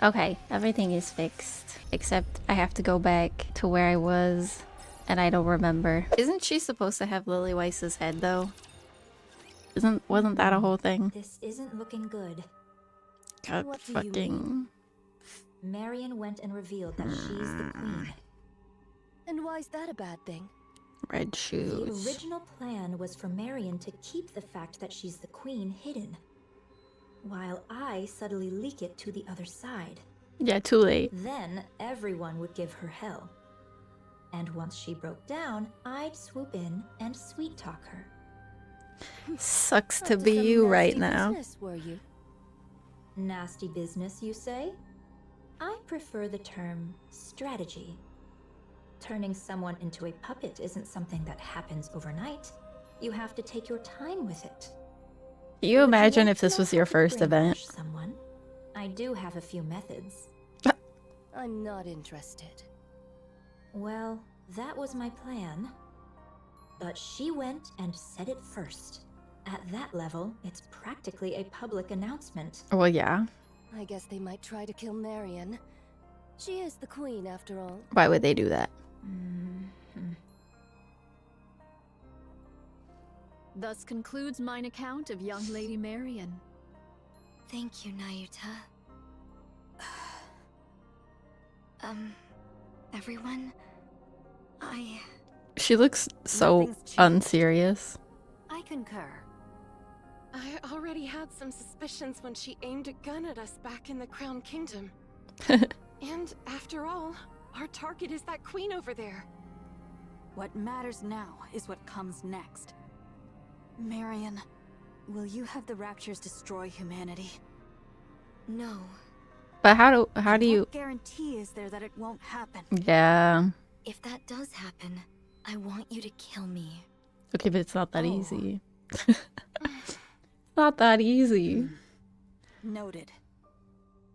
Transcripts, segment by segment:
Okay, everything is fixed. Except I have to go back to where I was, and I don't remember. Isn't she supposed to have Lily Weiss's head, though? Wasn't that a whole thing? This isn't looking good. God What do you fucking... Marion went and revealed that she's the queen. And why's that a bad thing? Red The shoes. original plan was for Marion to keep the fact that she's the queen hidden, while I subtly leak it to the other side. Yeah, too late. Then everyone would give her hell. And once she broke down, I'd swoop in and sweet talk her. Sucks to Up be some you right nasty now. business, were you? Nasty business, you say? I prefer the term strategy. Turning someone into a puppet isn't something that happens overnight. You have to take your time with it. Can you Would imagine like if to this know was how your to first event? brainwash someone? I do have a few methods. I'm not interested. Well, that was my plan. But she went and said it first. At that level, it's practically a public announcement. Well, yeah. I guess they might try to kill Marion. She is the queen, after all. Why would they do that? Thus concludes mine account of young Lady Marion. Thank you, Nayuta. Everyone? She looks so Nothing's changed. unserious. I concur. I already had some suspicions when she aimed a gun at us back in the Crown Kingdom. And after all, our target is that queen over there. What matters now is what comes next. Marion, will you have the Raptures destroy humanity? No. But how do you... What guarantee is there that it won't happen? Yeah. If that does happen, I want you to kill me. Okay, but it's not that Oh. easy. Not that easy. Noted.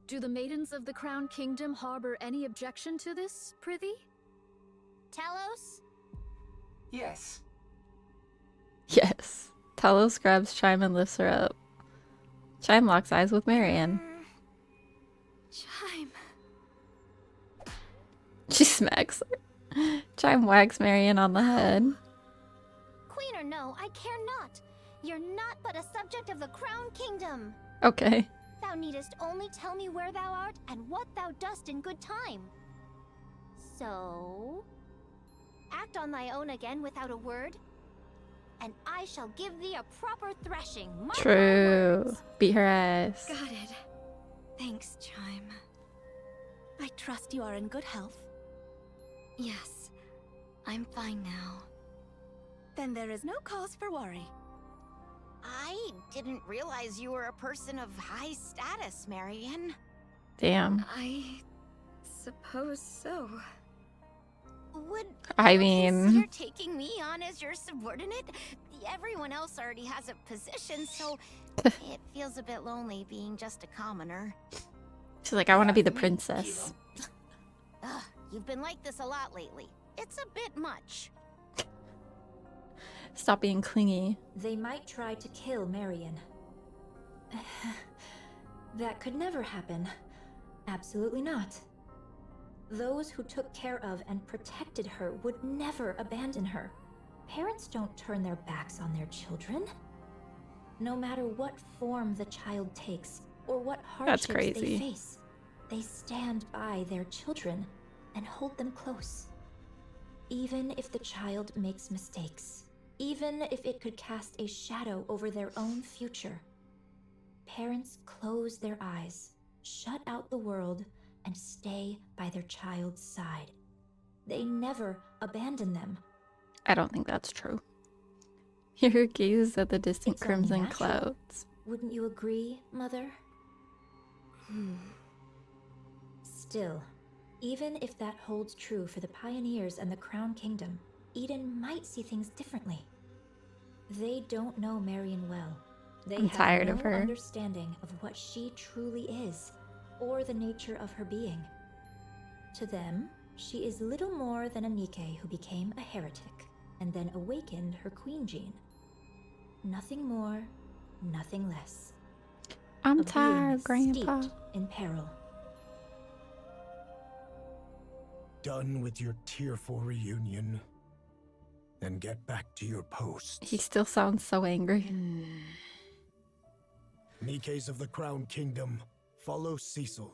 Do the maidens of the Crown Kingdom harbor any objection to this, prithee? Talos? Yes. Yes. Talos grabs Chime and lifts her up. Chime locks eyes with Marion. Chime. She smacks her. Chime whacks Marion on the head. Queen or no, I care not. You're not but a subject of the Crown Kingdom. Okay. Thou needest only tell me where thou art and what thou dost in good time. So, act on thy own again without a word, and I shall give thee a proper thrashing. Mark my True. words. Beat her ass. Got it. Thanks, Chime. I trust you are in good health. Yes, I'm fine now. Then there is no cause for worry. I didn't realize you were a person of high status, Marion. Damn. I suppose so. Would I you mean- consider taking me on as your subordinate? Everyone else already has a position, so it feels a bit lonely being just a commoner. She's like, I want to be the princess. Ugh, you've been like this a lot lately. It's a bit much. Stop being clingy. They might try to kill Marion. That could never happen. Absolutely not. Those who took care of and protected her would never abandon her. Parents don't turn their backs on their children. No matter what form the child takes or what hardships crazy. they face, they stand by their children and hold them close. Even if the child makes mistakes, even if it could cast a shadow over their own future, parents close their eyes, shut out the world, and stay by their child's side. They never abandon them. I don't think that's true. Your gaze at the distant It's only crimson natural. clouds. Wouldn't you agree, Mother? Still, even if that holds true for the pioneers and the Crown Kingdom, Eden might see things differently. They don't know Marion well. They I'm have tired no of her. understanding of what she truly is, or the nature of her being. To them, she is little more than a NIKKE who became a heretic, and then awakened her queen gene. Nothing more, nothing less. I'm A being tired, Grandpa. steeped in peril. done with your tearful reunion, then get back to your posts. He still sounds so angry. Nikkes of the Crown Kingdom, follow Cecil.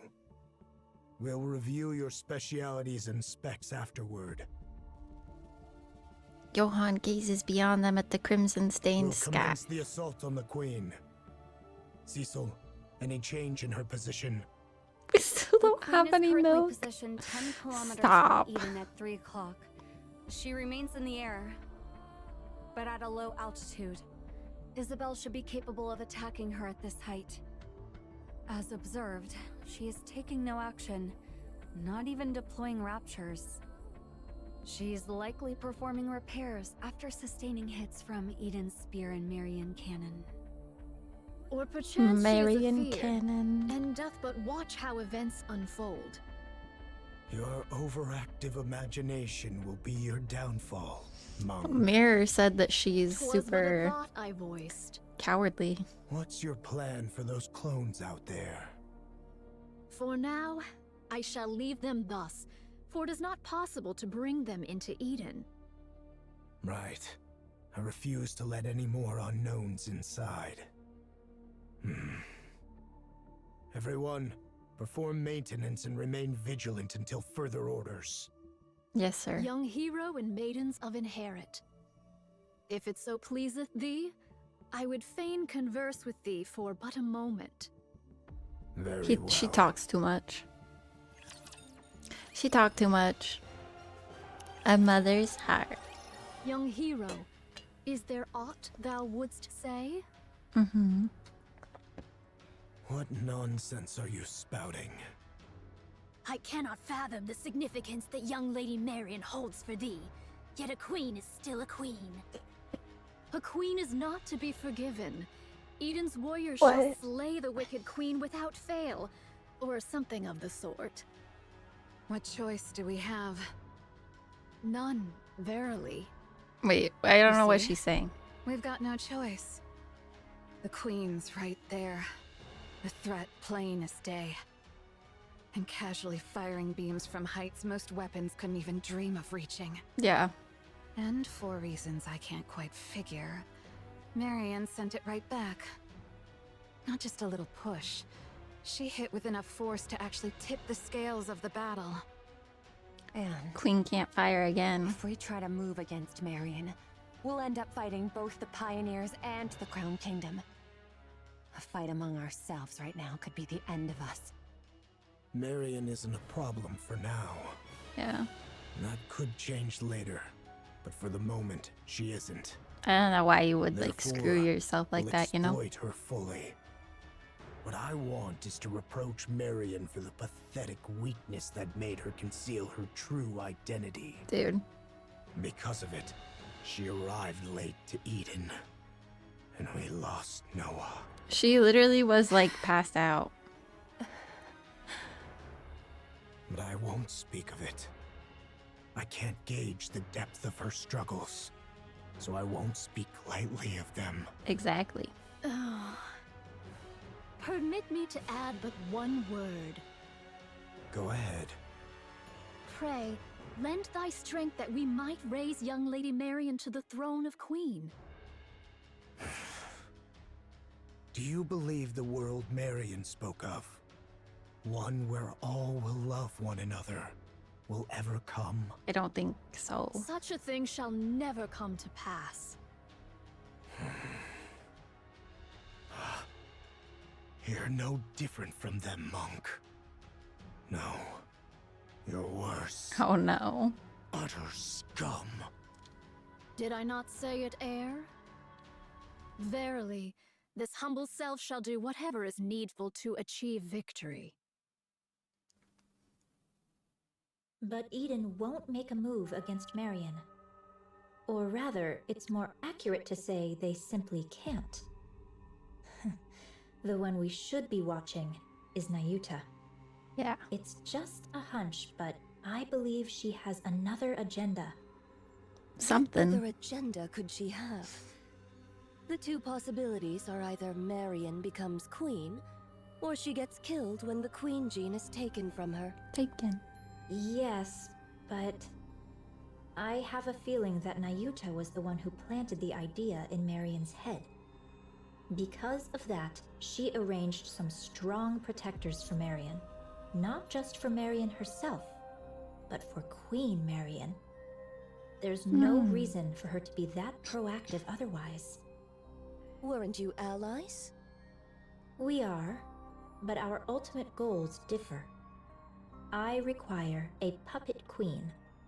We'll review your specialities and specs afterward. Johann gazes beyond them at the crimson-stained We'll sky. commence the assault on the Queen. Cecil, any change in her position? We still don't Queen have is any currently milk. positioned 10 kilometers Stop. from Eden at 3 o'clock. She remains in the air, but at a low altitude. Isabel should be capable of attacking her at this height. As observed, she is taking no action, not even deploying raptures. She's likely performing repairs after sustaining hits from Eden's spear and Marion cannon. Or perchance Marion she is afeared, cannon. and doth but watch how events unfold. Your overactive imagination will be your downfall, monk. Mirror said that she's 'Twas but a super thought I voiced. cowardly. What's your plan for those clones out there? For now, I shall leave them thus, for it is not possible to bring them into Eden. Right. I refuse to let any more unknowns inside. Everyone, perform maintenance and remain vigilant until further orders. Yes, sir. Young hero and maidens of Inherit. If it so pleaseth thee, I would fain converse with thee for but a moment. Very well. She talks too much. She talked too much. A mother's heart. Young hero, is there aught thou wouldst say? Mm-hmm. What nonsense are you spouting? I cannot fathom the significance that young Lady Marion holds for thee. Yet a queen is still a queen. A queen is not to be forgiven. Eden's warriors shall What? slay the wicked queen without fail, or something of the sort. What choice do we have? None, verily. Wait, I don't You know what see? she's saying. We've got no choice. The Queen's right there. The threat plain as day. And casually firing beams from heights most weapons couldn't even dream of reaching. Yeah. And for reasons I can't quite figure, Marion sent it right back. Not just a little push. She hit with enough force to actually tip the scales of the battle. And Queen can't fire again. if we try to move against Marion, we'll end up fighting both the Pioneers and the Crown Kingdom. A fight among ourselves right now could be the end of us. Marion isn't a problem for now. Yeah. That could change later. But for the moment, she isn't. I don't know why you would like Therefore, screw yourself like we'll that, you know? exploit her fully. What I want is to reproach Marion for the pathetic weakness that made her conceal her true identity. Dude. Because of it, she arrived late to Eden. And we lost Noah. She literally was like passed out. But I won't speak of it. I can't gauge the depth of her struggles, so I won't speak lightly of them. Exactly. Permit me to add but one word. Go ahead. Pray, lend thy strength that we might raise young Lady Marion to the throne of Queen. Do you believe the world Marion spoke of? One where all will love one another will ever come? I don't think so. Such a thing shall never come to pass. You're no different from them, monk. No, you're worse. Oh no. Utter scum. Did I not say it, heir? Verily, this humble self shall do whatever is needful to achieve victory. But Eden won't make a move against Marion. Or rather, it's more accurate to say they simply can't. The one we should be watching is Nayuta. Yeah. It's just a hunch, but I believe she has another agenda. What Something. other agenda could she have? The two possibilities are either Marion becomes queen, or she gets killed when the queen gene is taken from her. Taken. Yes, But I have a feeling that Nayuta was the one who planted the idea in Marion's head. Because of that, she arranged some strong protectors for Marion. Not just for Marion herself, but for Queen Marion. There's no reason for her to be that proactive otherwise. Weren't you allies? We are, but our ultimate goals differ. I require a puppet queen,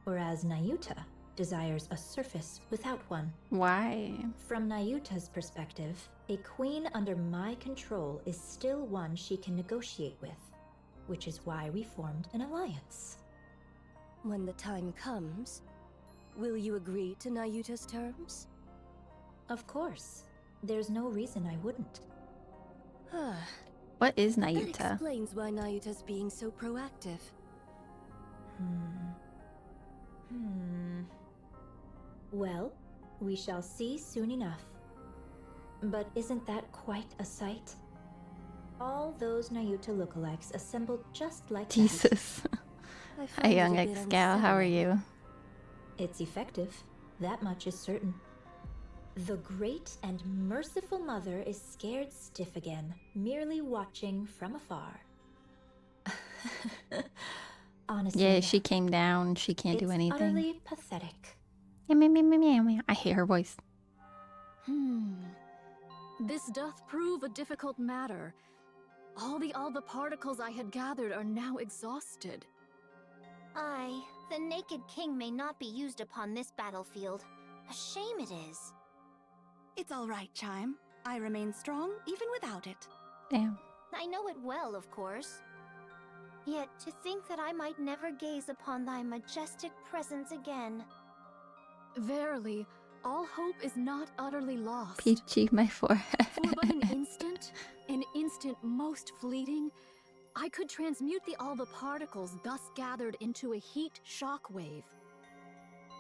whereas Nayuta desires a surface without one. Why? From Nayuta's perspective, a queen under my control is still one she can negotiate with, which is why we formed an alliance. When the time comes, will you agree to Nayuta's terms? Of course. There's no reason I wouldn't. What is That Nayuta? explains why Nayuta's being so proactive. Well, we shall see soon enough. But isn't that quite a sight? All those Nayuta lookalikes assembled just like Jesus. I A find young it a bit ex-gal, how are unsettling. you? It's effective. That much is certain. The great and merciful mother is scared stiff again, merely watching from afar. Honestly, Yeah, she came down. She can't do it's anything. utterly pathetic. Meow, meow, meow, meow, meow. I hate her voice. This doth prove a difficult matter. All the Alba particles I had gathered are now exhausted. Aye, the Naked King may not be used upon this battlefield. A shame it is. It's all right, Chime. I remain strong even without it. Damn. I know it well, of course. Yet to think that I might never gaze upon thy majestic presence again. Verily, all hope is not utterly lost. Peachy, my forehead. For but an instant most fleeting, I could transmute the Alba particles thus gathered into a heat shockwave.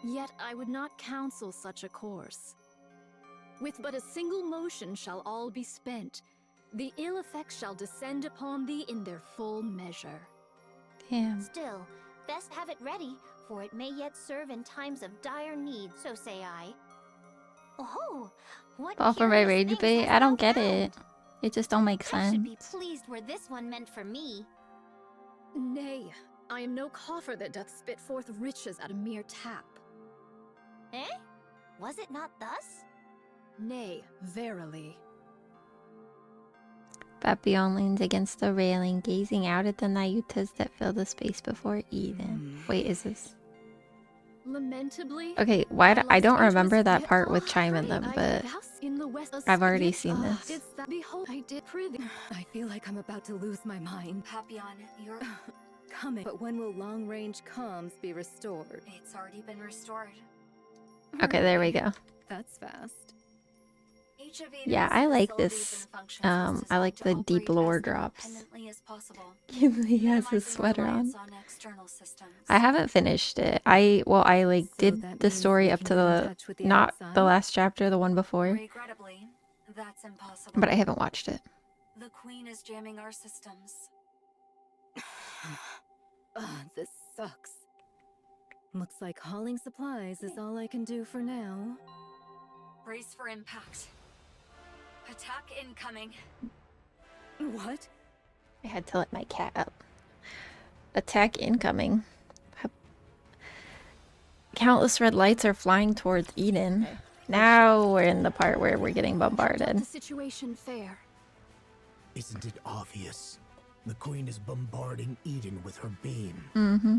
Yet I would not counsel such a course. With but a single motion shall all be spent. The ill effects shall descend upon thee in their full measure. Damn. Still, best have it ready, for it may yet serve in times of dire need, so say I. Oh, what Fall for my curious rage things bait? hast I don't thou get found? it. It just don't make I should be sense. pleased where this one meant for me. Nay, I am no coffer that doth spit forth riches at a mere tap. Eh? Was it not thus? Nay, verily. Papillon leans against the railing, gazing out at the Nayutas that fill the space before Eden. Wait, is this? Lamentably. Okay, why do I don't remember that part with Chime in them, but I've already seen this. I feel like I'm about to lose my mind. Papillon, you're... Coming, but when will long-range comms be restored? It's already been restored. Okay, there we go. That's fast. Each of Yeah, Eden's I like facilities this. and functions is I like designed the to deep operate lore as drops. independently as possible, He has his minimizing sweater on. reliance on external systems. I haven't finished it. I like So did that the means story we up can to get in the touch with the not outside? the last chapter, the one before, Regrettably, that's impossible. but I haven't watched it. The Queen is jamming our systems. Ugh, this sucks. Looks like hauling supplies is all I can do for now. Brace for impact. Attack incoming. What? I had to let my cat up. Attack incoming. Countless red lights are flying towards Eden. Now we're in the part where we're getting bombarded. The situation fair. Isn't it obvious? The Queen is bombarding Eden with her beam. Mm-hmm.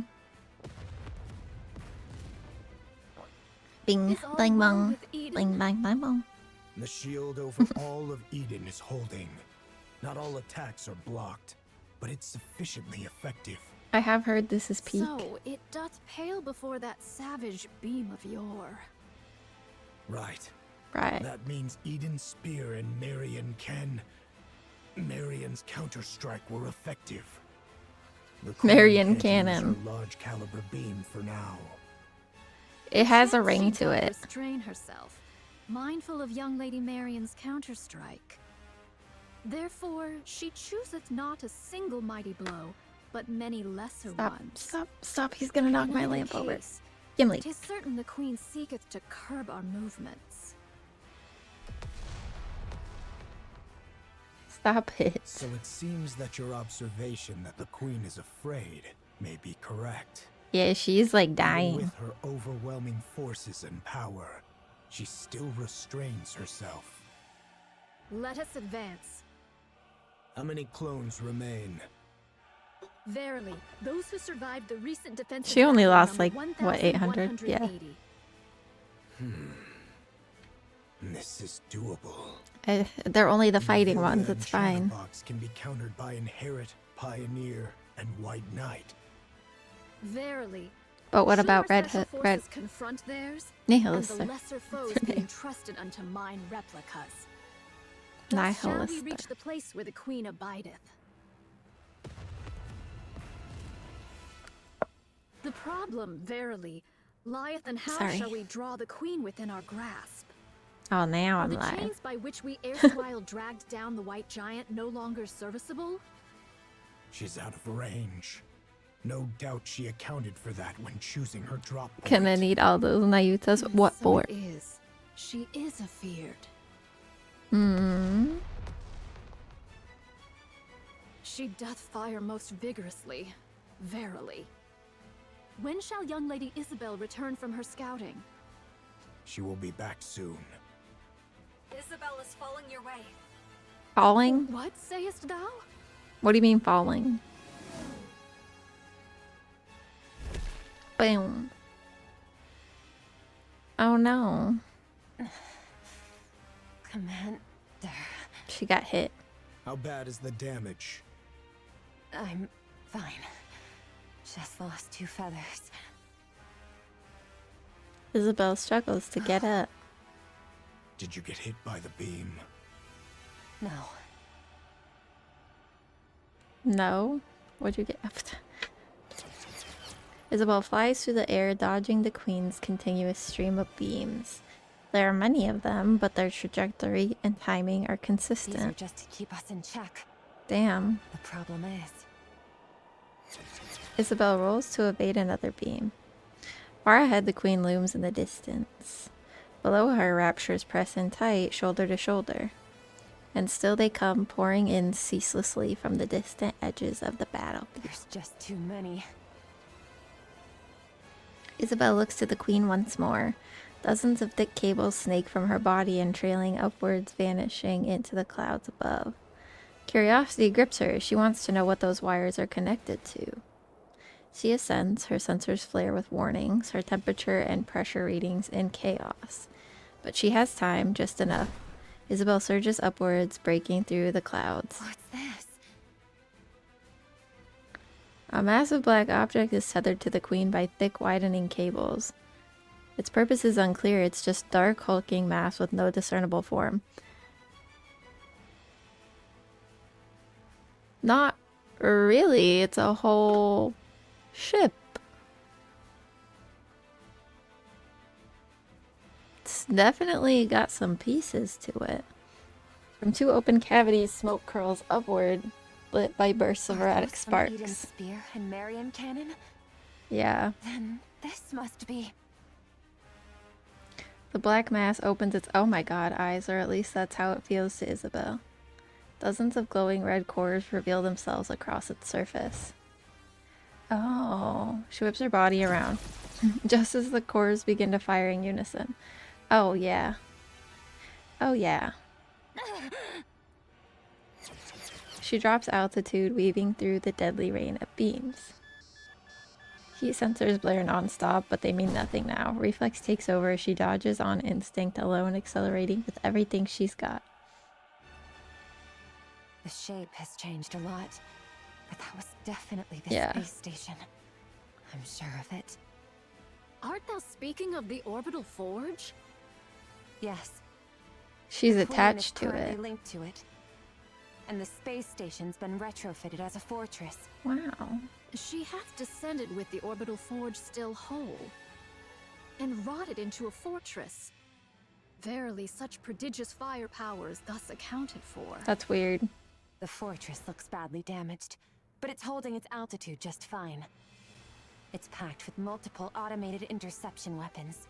Bing, Is all bang, well bong. with Eden? Bling, bang, bang, bong. The shield over all of Eden is holding. Not all attacks are blocked, but it's sufficiently effective. I have heard this is peak. So, it doth pale before that savage beam of yore. Right. Right. That means Eden's spear and Marion's counter-strike were effective. The Queen Marion can't use cannon. her large caliber beam for now. It has a Yet ring she to doth it. Restrain herself, mindful of young Lady Marion's counterstrike. Therefore, she chooseth not a single mighty blow, but many lesser Stop, ones. stop, stop. He's gonna knock In my either lamp over. case, Gimli. 'Tis certain the Queen seeketh to curb our movements. Stop it. So it seems that your observation that the Queen is afraid may be correct. Yeah, she's like Even dying. with her overwhelming forces and power, she still restrains herself. Let us advance. How many clones remain? Verily, those who survived the recent defense. She only lost like, what, 800? Yeah. This is doable. They're only the fighting Vilia ones, and it's fine. Chatterbox can be countered by Inherit, Pioneer, and White Knight. Verily. But what Should about our Red special Hood? Red forces confront theirs, Nihilist. and the lesser foes being trusted unto mine replicas. Thus shall we Nihilist. reach the place where the Queen abideth. The problem, verily, lieth in how Sorry. shall we draw the Queen within our grasp. Oh, now Are I'm the live. chains by which we erstwhile dragged down the White Giant no longer serviceable? She's out of range. No doubt she accounted for that when choosing her drop point. Gonna need all those Nayutas. And What so for? it is. She is afeared. Hmm. She doth fire most vigorously, verily. When shall young Lady Isabel return from her scouting? She will be back soon. Isabel is falling your way. Falling? What sayest thou? What do you mean falling? Boom. Oh no. Commander. She got hit. How bad is the damage? I'm fine. Just lost 2 feathers. Isabel struggles to get up. Did you get hit by the beam? No. No? What'd you get up to? Isabel flies through the air, dodging the Queen's continuous stream of beams. There are many of them, but their trajectory and timing are These are consistent. just to keep us in check. Damn. The problem is, Isabel rolls to evade another beam. Far ahead, the Queen looms in the distance. Below her, raptures press in tight, shoulder to shoulder. And still they come pouring in ceaselessly from the distant edges of the battle. there's just too many. Isabel looks to the Queen once more. Dozens of thick cables snake from her body and trailing upwards, vanishing into the clouds above. Curiosity grips her. She wants to know what those wires are connected to. She ascends, her sensors flare with warnings, her temperature and pressure readings in chaos. But she has time, just enough. Isabel surges upwards, breaking through the clouds. What's this? A massive black object is tethered to the Queen by thick, widening cables. Its purpose is unclear, it's just dark, hulking mass with no discernible form. Not really, it's a whole ship. It's definitely got some pieces to it. From 2 open cavities, smoke curls upward, lit by bursts of erratic Some Eden sparks. spear and Marion cannon? Yeah. Then this must be... The black mass opens its oh my god eyes, or at least that's how it feels to Isabel. Dozens of glowing red cores reveal themselves across its surface. Oh, she whips her body around, just as the cores begin to fire in unison. Oh yeah. Oh yeah. She drops altitude, weaving through the deadly rain of beams. Heat sensors blare nonstop, but they mean nothing now. Reflex takes over as she dodges on instinct alone, accelerating with everything she's got. The shape has changed a lot, but that was definitely the Yeah. space station. I'm sure of it. Art thou speaking of the orbital forge? Yes. She's The Queen attached is to currently it. linked to it. And the space station's been retrofitted as a fortress. Wow. She hath descended with the orbital forge still whole, and rotted into a fortress. Verily, such prodigious firepower is thus accounted for. That's weird. The fortress looks badly damaged, but it's holding its altitude just fine. It's packed with multiple automated interception weapons.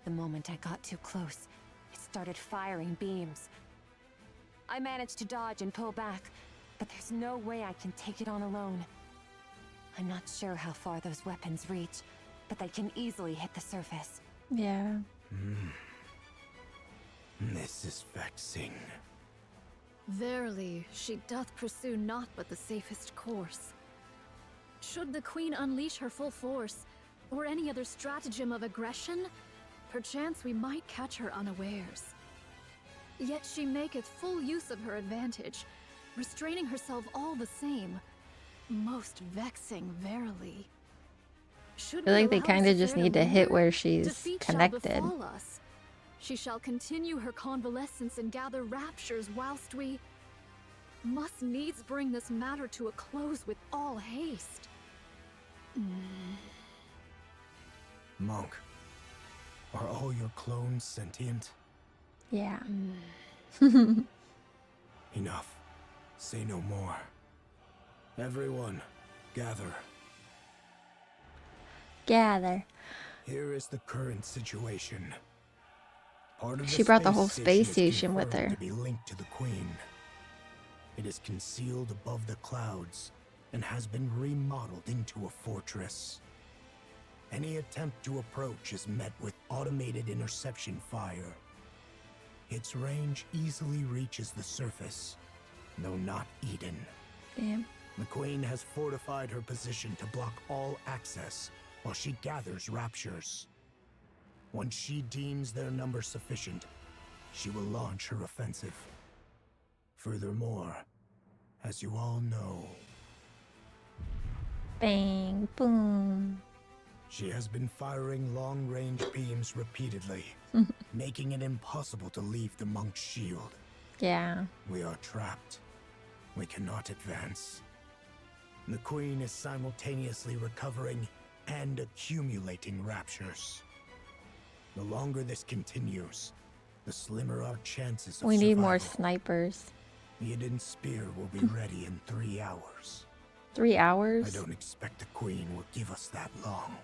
The moment I got too close, it started firing beams. I managed to dodge and pull back, but there's no way I can take it on alone. I'm not sure how far those weapons reach, but they can easily hit the surface. Yeah. This is vexing. Verily, she doth pursue naught but the safest course. Should the Queen unleash her full force, or any other stratagem of aggression, perchance we might catch her unawares. Yet she maketh full use of her advantage, restraining herself all the same. Most vexing, verily. I feel like they kind of just need to hit where she's defeat connected. Shall befall us. She shall continue her convalescence and gather raptures whilst we must needs bring this matter to a close with all haste. Monk, are all your clones sentient? Yeah. Enough. Say no more. Everyone, gather. Gather. Here is the current situation. Part of She brought the whole space station with her. To be linked to the Queen. It is concealed above the clouds and has been remodeled into a fortress. Any attempt to approach is met with automated interception fire. Its range easily reaches the surface, though not Eden. Damn. The Queen has fortified her position to block all access while she gathers raptures. Once she deems their number sufficient, she will launch her offensive. Furthermore, as you all know, Bang, boom. she has been firing long-range beams repeatedly, making it impossible to leave the monk's shield. Yeah. We are trapped. We cannot advance. The Queen is simultaneously recovering and accumulating raptures. The longer this continues, the slimmer our chances of We need more survival. snipers. The hidden spear will be ready in 3 hours. 3 hours? I don't expect the Queen will give us that long.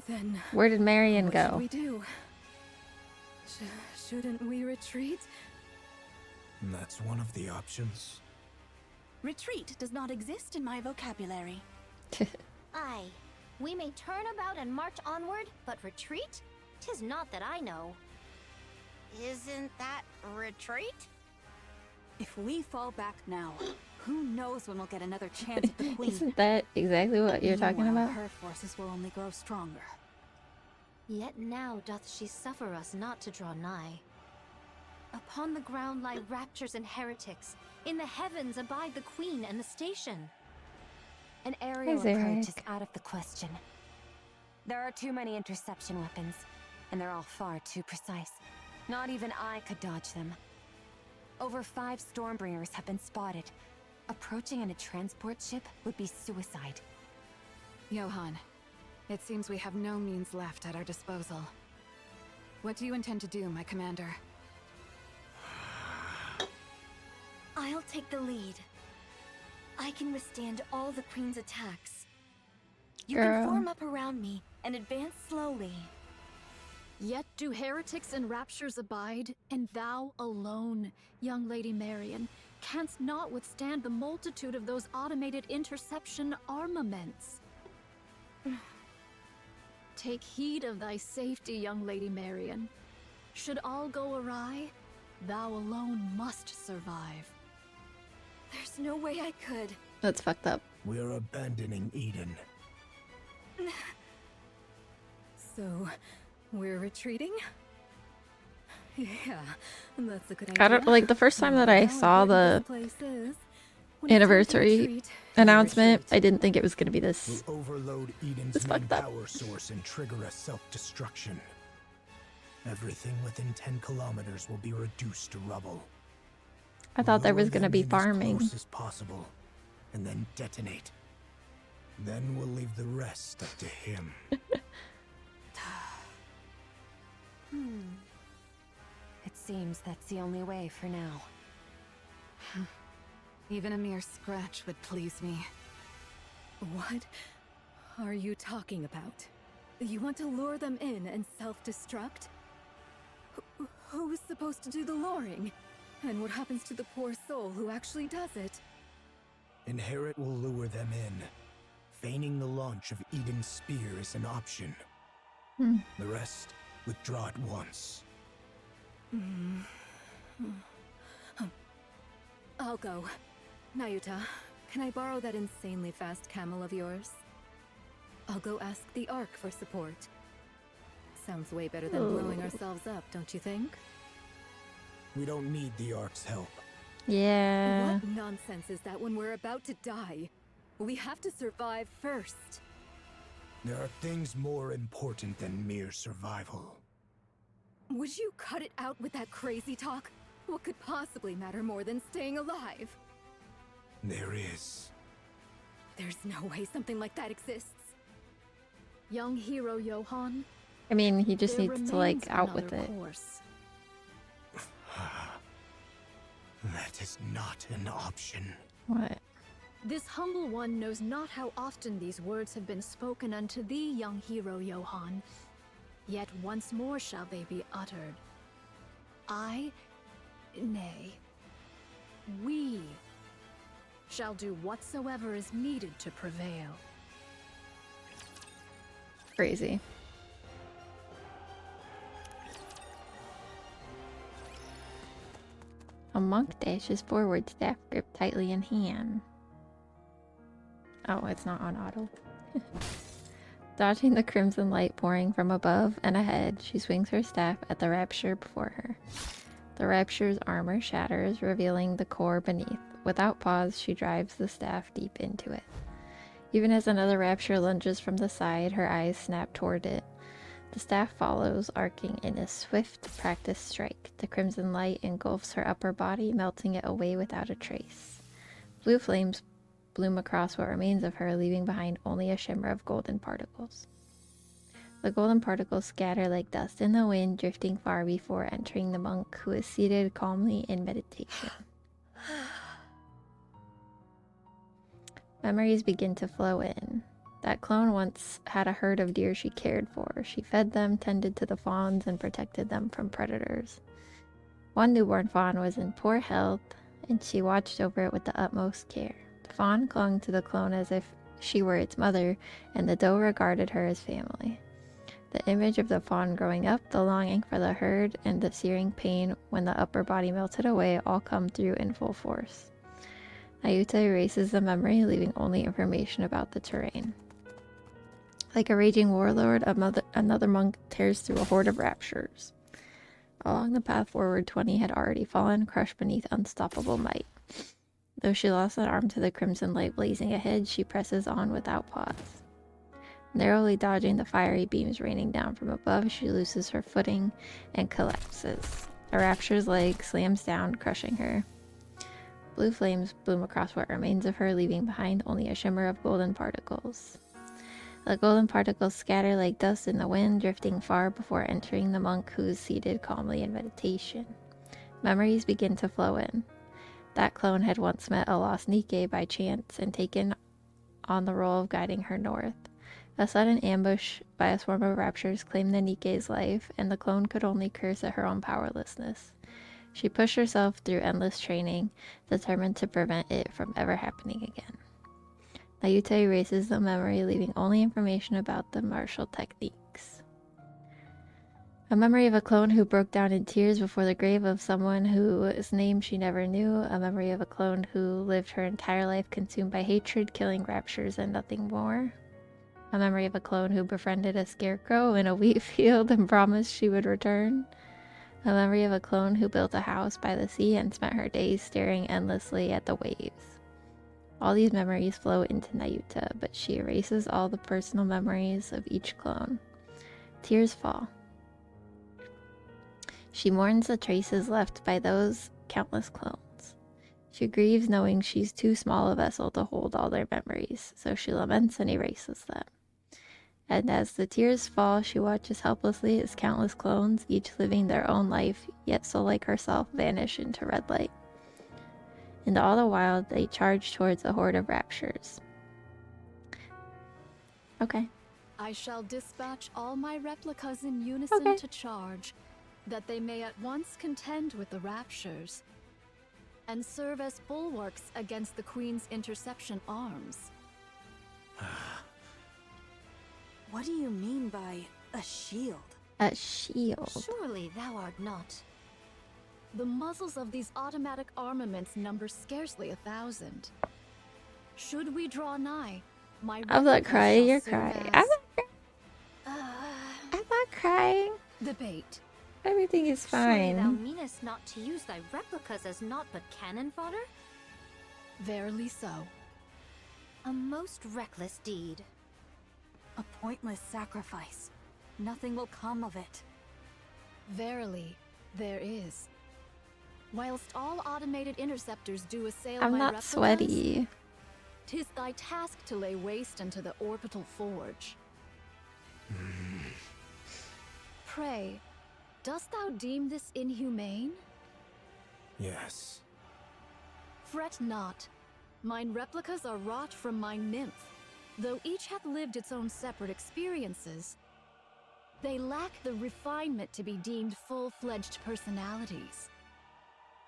Then Where did Marion what go? should we do? Shouldn't we retreat? And that's one of the options. Retreat does not exist in my vocabulary. Aye, we may turn about and march onward, but retreat? 'Tis not that I know. Isn't that retreat? If we fall back now, who knows when we'll get another chance at the Queen. Isn't that exactly what you're talking Meanwhile, about? her forces will only grow stronger. Yet now doth she suffer us not to draw nigh. Upon the ground lie raptures and heretics. In the heavens abide the Queen and the station. An aerial Hey, approach is Zarek. out of the question. There are too many interception weapons, and they're all far too precise. Not even I could dodge them. Over 5 Stormbringers have been spotted. Approaching in a transport ship would be suicide. Johan, it seems we have no means left at our disposal. What do you intend to do, my commander? I'll take the lead. I can withstand all the Queen's attacks. You Girl. can form up around me and advance slowly. Yet do heretics and raptures abide, and thou alone, young Lady Marion, canst not withstand the multitude of those automated interception armaments. Take heed of thy safety, young Lady Marion. Should all go awry, thou alone must survive. There's no way I could. That's fucked up. We are abandoning Eden. So, we're retreating? Yeah, that's a good I idea. don't like the first time that I How saw important the this place is. When it's time to anniversary retreat, announcement. I didn't think it was gonna be this. We'll overload Eden's It's main fucked up. power source and trigger a self-destruction. Everything within 10 kilometers will be reduced to rubble. I thought there We'll was lure gonna be them in farming. as close as possible, and then detonate. Then we'll leave the rest up to him. It seems that's the only way for now. Even a mere scratch would please me. What are you talking about? You want to lure them in and self-destruct? Who is supposed to do the luring? And what happens to the poor soul who actually does it? Inherit will lure them in. Feigning the launch of Eden's spear is an option. The rest, withdraw at once. I'll go. Nayuta, can I borrow that insanely fast camel of yours? I'll go ask the Ark for support. Sounds way better than blowing ourselves up, don't you think? We don't need the Ark's help. Yeah. What nonsense is that when we're about to die? We have to survive first. There are things more important than mere survival. Would you cut it out with that crazy talk? What could possibly matter more than staying alive? There is. There's no way something like that exists. Young hero Johann, I mean, he just there needs to, like, remains out with another it. course. That is not an option. What? This humble one knows not how often these words have been spoken unto thee, young hero Johann. Yet once more shall they be uttered. Nay, we shall do whatsoever is needed to prevail. Crazy. A monk dashes forward, staff gripped tightly in hand. Oh, it's not on auto. Dodging the crimson light pouring from above and ahead, she swings her staff at the rapture before her. The rapture's armor shatters, revealing the core beneath. Without pause, she drives the staff deep into it. Even as another rapture lunges from the side, her eyes snap toward it. The staff follows, arcing in a swift, practiced strike. The crimson light engulfs her upper body, melting it away without a trace. Blue flames bloom across what remains of her, leaving behind only a shimmer of golden particles. The golden particles scatter like dust in the wind, drifting far before entering the monk, who is seated calmly in meditation. Memories begin to flow in. That clone once had a herd of deer she cared for. She fed them, tended to the fawns, and protected them from predators. One newborn fawn was in poor health, and she watched over it with the utmost care. The fawn clung to the clone as if she were its mother, and the doe regarded her as family. The image of the fawn growing up, the longing for the herd, and the searing pain when the upper body melted away all come through in full force. Nayuta erases the memory, leaving only information about the terrain. Like a raging warlord, another monk tears through a horde of raptures. Along the path forward, 20 had already fallen, crushed beneath unstoppable might. Though she lost an arm to the crimson light blazing ahead, she presses on without pause. Narrowly dodging the fiery beams raining down from above, she loses her footing and collapses. A rapture's leg slams down, crushing her. Blue flames bloom across what remains of her, leaving behind only a shimmer of golden particles. The golden particles scatter like dust in the wind, drifting far before entering the monk, who is seated calmly in meditation. Memories begin to flow in. That clone had once met a lost NIKKE by chance and taken on the role of guiding her north. A sudden ambush by a swarm of raptures claimed the NIKKE's life, and the clone could only curse at her own powerlessness. She pushed herself through endless training, determined to prevent it from ever happening again. Nayuta erases the memory, leaving only information about the martial techniques. A memory of a clone who broke down in tears before the grave of someone whose name she never knew. A memory of a clone who lived her entire life consumed by hatred, killing raptures and nothing more. A memory of a clone who befriended a scarecrow in a wheat field and promised she would return. A memory of a clone who built a house by the sea and spent her days staring endlessly at the waves. All these memories flow into Nayuta, but she erases all the personal memories of each clone. Tears fall. She mourns the traces left by those countless clones. She grieves knowing she's too small a vessel to hold all their memories, so she laments and erases them. And as the tears fall, she watches helplessly as countless clones, each living their own life, yet so like herself, vanish into red light. In all the wild, they charge towards a horde of raptures. Okay. I shall dispatch all my replicas in unison to charge, that they may at once contend with the raptures, and serve as bulwarks against the Queen's interception arms. What do you mean by a shield? A shield. Surely thou art not. The muzzles of these automatic armaments number scarcely 1,000. Should we draw nigh, my I'm not replicas crying, shall you're serve crying. as- I'm not crying. The bait. Everything is Surely thou fine. meanest not to use thy replicas as naught but cannon fodder? Verily so. A most reckless deed. A pointless sacrifice. Nothing will come of it. Verily, there is. Whilst all automated interceptors do assail I'm my not replicas, sweaty. 'tis thy task to lay waste unto the orbital forge. Pray, dost thou deem this inhumane? Yes. Fret not. Mine replicas are wrought from my nymph, though each hath lived its own separate experiences. They lack the refinement to be deemed full-fledged personalities.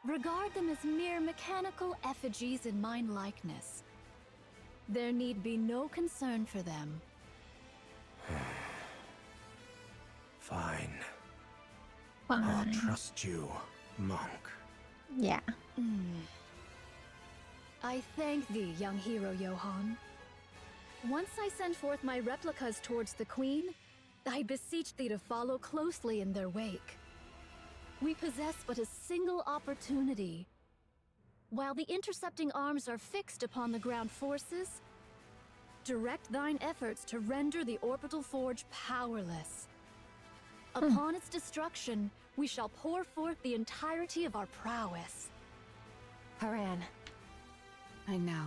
Regard them as mere mechanical effigies in mine likeness. There need be no concern for them. Fine. Fine. I'll trust you, monk. Yeah. I thank thee, young hero Johann. Once I send forth my replicas towards the Queen, I beseech thee to follow closely in their wake. We possess but a single opportunity. While the intercepting arms are fixed upon the ground forces, direct thine efforts to render the orbital forge powerless. Upon its destruction, we shall pour forth the entirety of our prowess. Haran. I know.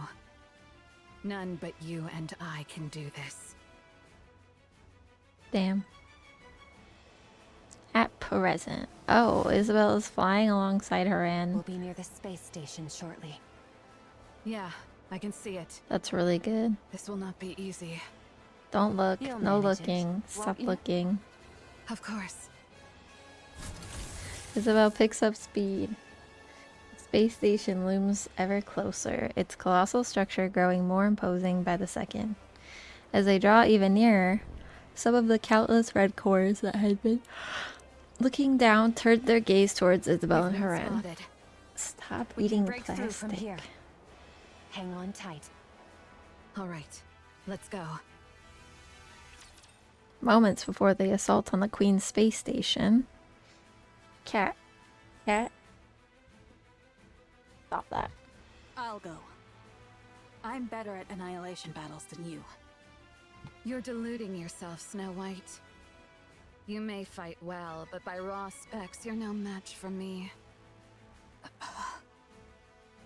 None but you and I can do this. Damn. At present. Oh, Isabel is flying alongside Haran. We'll be near the space station shortly. Yeah, I can see it. That's really good. This will not be easy. Don't look. You'll No manage it, looking. won't Stop you? looking. Of course. Isabel picks up speed. The space station looms ever closer, its colossal structure growing more imposing by the second. As they draw even nearer, some of the countless red cores that had been looking down turned their gaze towards Isabel and You've been Haran. spotted. Stop We can eating break through from plastic. here. Hang on tight. All right, let's go. Moments before the assault on the Queen's space station. Cat. Stop that. I'll go. I'm better at annihilation battles than you. You're deluding yourself, Snow White. You may fight well, but by raw specs, you're no match for me.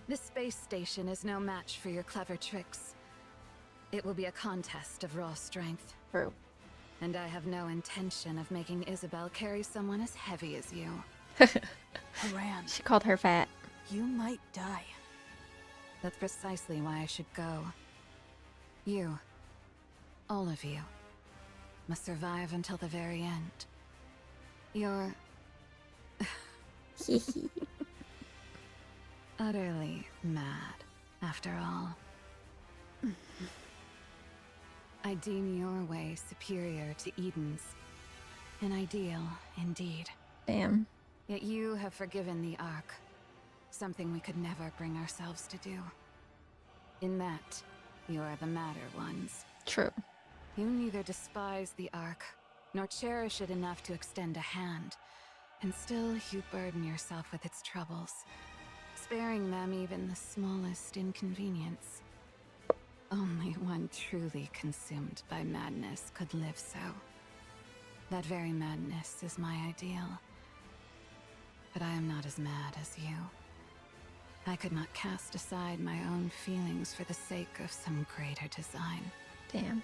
This space station is no match for your clever tricks. It will be a contest of raw strength. True. And I have no intention of making Isabel carry someone as heavy as you. Haran, She called her fat. you might die. That's precisely why I should go. You, all of you, must survive until the very end. You're utterly mad, after all. I deem your way superior to Eden's. An ideal, indeed. Damn. Yet you have forgiven the Ark. Something we could never bring ourselves to do. In that, you are the madder ones. True. You neither despise the Ark, nor cherish it enough to extend a hand, and still you burden yourself with its troubles, sparing them even the smallest inconvenience. Only one truly consumed by madness could live so. That very madness is my ideal. But I am not as mad as you. I could not cast aside my own feelings for the sake of some greater design. Damn.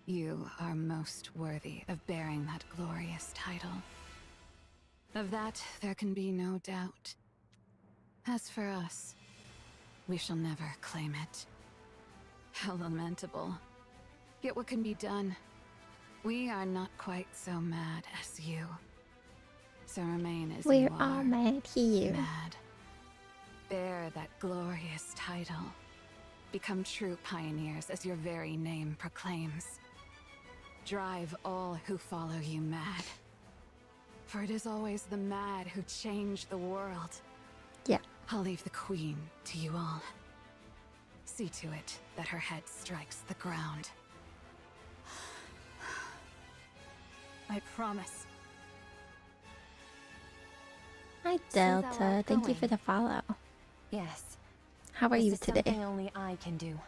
You are most worthy of bearing that glorious title. Of that, there can be no doubt. As for us, we shall never claim it. How lamentable. Yet what can be done? We are not quite so mad as you. So remain as We're you are. all mad here. Mad. Bear that glorious title. Become true pioneers as your very name proclaims. Drive all who follow you mad. For it is always the mad who change the world. Yeah. I'll leave the queen to you all. See to it that her head strikes the ground. I promise. Hi thou Delta, art thank you going. for the follow. Yes. How are This you is today? something only I can do.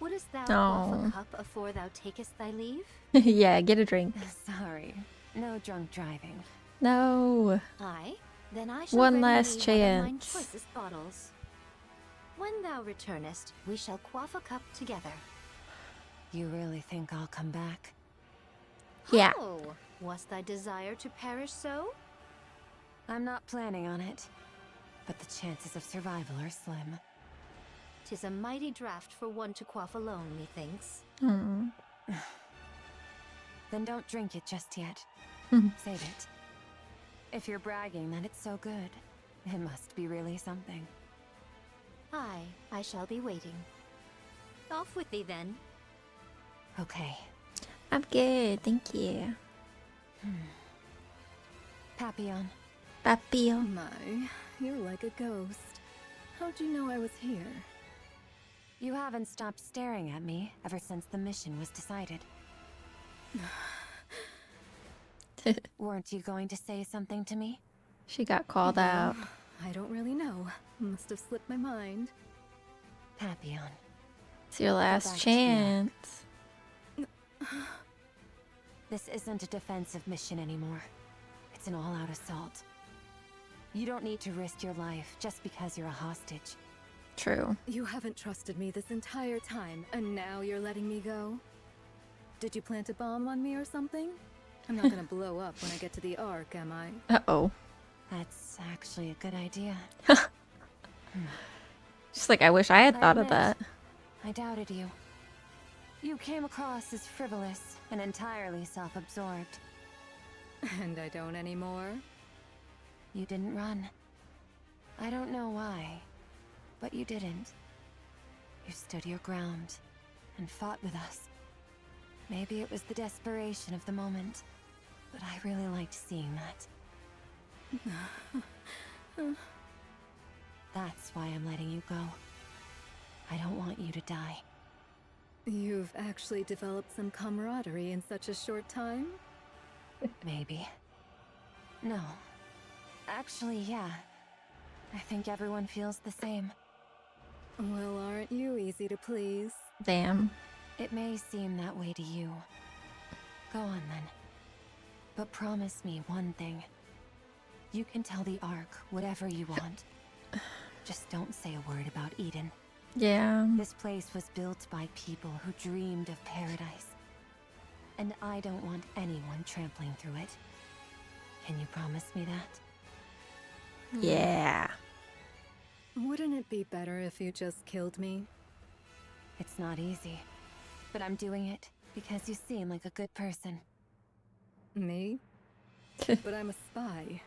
Wouldst thou Oh. quaff a cup afore thou takest thy leave? Yeah, get a drink. Sorry. No drunk driving. No. Aye, then I shall One ready last me one of mine chance. choicest bottles. When thou returnest, we shall quaff a cup together. You really think I'll come back? Yeah. Oh, was thy desire to perish so? I'm not planning on it. But the chances of survival are slim. 'Tis a mighty draught for one to quaff alone, methinks. Hmm. Then don't drink it just yet. Save it. If you're bragging that it's so good, it must be really something. Aye, I shall be waiting. Off with thee then. Okay. I'm good, thank you. Papillon. Papio. My, you're like a ghost. How'd you know I was here? You haven't stopped staring at me ever since the mission was decided. Weren't you going to say something to me? She got called out. I don't really know. Must have slipped my mind. Papillon. It's your back last to you. chance. This isn't a defensive mission anymore. It's an all-out assault. You don't need to risk your life just because you're a hostage. True. You haven't trusted me this entire time, and now you're letting me go? Did you plant a bomb on me or something? I'm not gonna blow up when I get to the Ark, am I? Uh-oh. That's actually a good idea. Just like, I wish I had thought of admit, that. I doubted you. You came across as frivolous and entirely self-absorbed. And I don't anymore? You didn't run. I don't know why, but you didn't. You stood your ground and fought with us. Maybe it was the desperation of the moment, but I really liked seeing that. That's why I'm letting you go. I don't want you to die. You've actually developed some camaraderie in such a short time? Maybe. No. Actually, yeah. I think everyone feels the same. Well, aren't you easy to please? Damn. It may seem that way to you. Go on then. But promise me one thing. You can tell the Ark whatever you want. Just don't say a word about Eden. Yeah. This place was built by people who dreamed of paradise. And I don't want anyone trampling through it. Can you promise me that? Yeah. Wouldn't it be better if you just killed me? It's not easy. But I'm doing it because you seem like a good person. Me? But I'm a spy.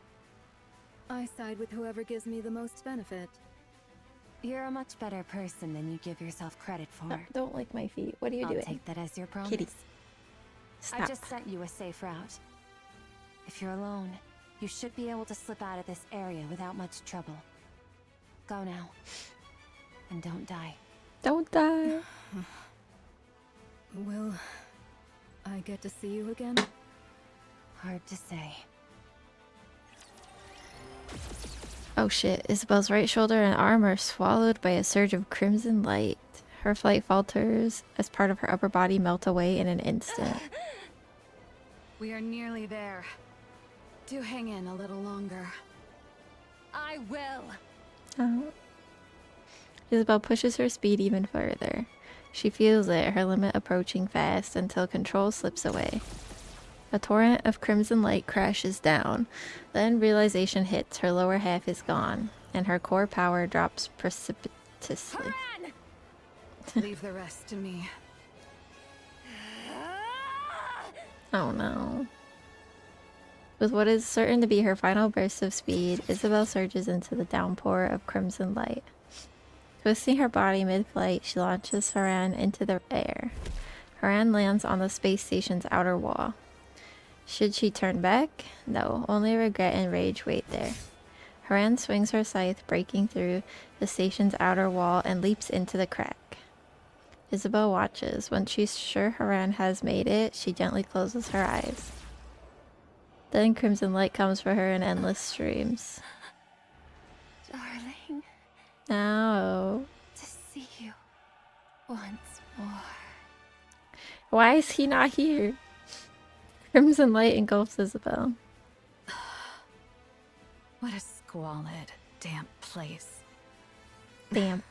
I side with whoever gives me the most benefit. You're a much better person than you give yourself credit for. Don't lick my feet. What are you I'll doing? take that as your promise. Kitty. I Stop. just sent you a safe route. If you're alone, you should be able to slip out of this area without much trouble. Go now. And don't die. Don't die. Will I get to see you again? Hard to say. Oh shit. Isabel's right shoulder and arm are swallowed by a surge of crimson light. Her flight falters as part of her upper body melt away in an instant. We are nearly there. Do hang in a little longer. I will! Oh. Isabel pushes her speed even further. She feels it, her limit approaching fast until control slips away. A torrent of crimson light crashes down. Then realization hits. Her lower half is gone. and her core power drops precipitously. Leave the rest to me. Oh no. With what is certain to be her final burst of speed, Isabel surges into the downpour of crimson light. Twisting her body mid-flight, she launches Haran into the air. Haran lands on the space station's outer wall. Should she turn back? No, only regret and rage wait there. Haran swings her scythe, breaking through the station's outer wall, and leaps into the crack. Isabel watches. When she's sure Haran has made it, she gently closes her eyes. Then crimson light comes for her in endless streams. Darling, No. to see you once more. Why is he not here? Crimson light engulfs Isabel. What a squalid, damp place. Damp.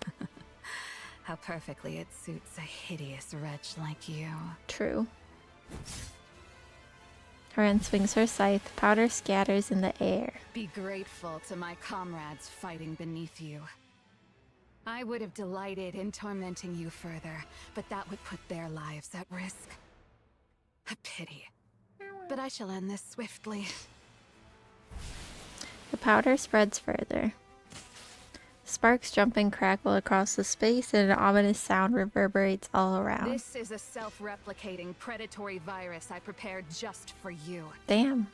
How perfectly it suits a hideous wretch like you. True. Haran swings her scythe. Powder scatters in the air. Be grateful to my comrades fighting beneath you. I would have delighted in tormenting you further, but that would put their lives at risk. A pity. But I shall end this swiftly. The powder spreads further. Sparks jump and crackle across the space, and an ominous sound reverberates all around. This is a self-replicating predatory virus I prepared just for you. Damn.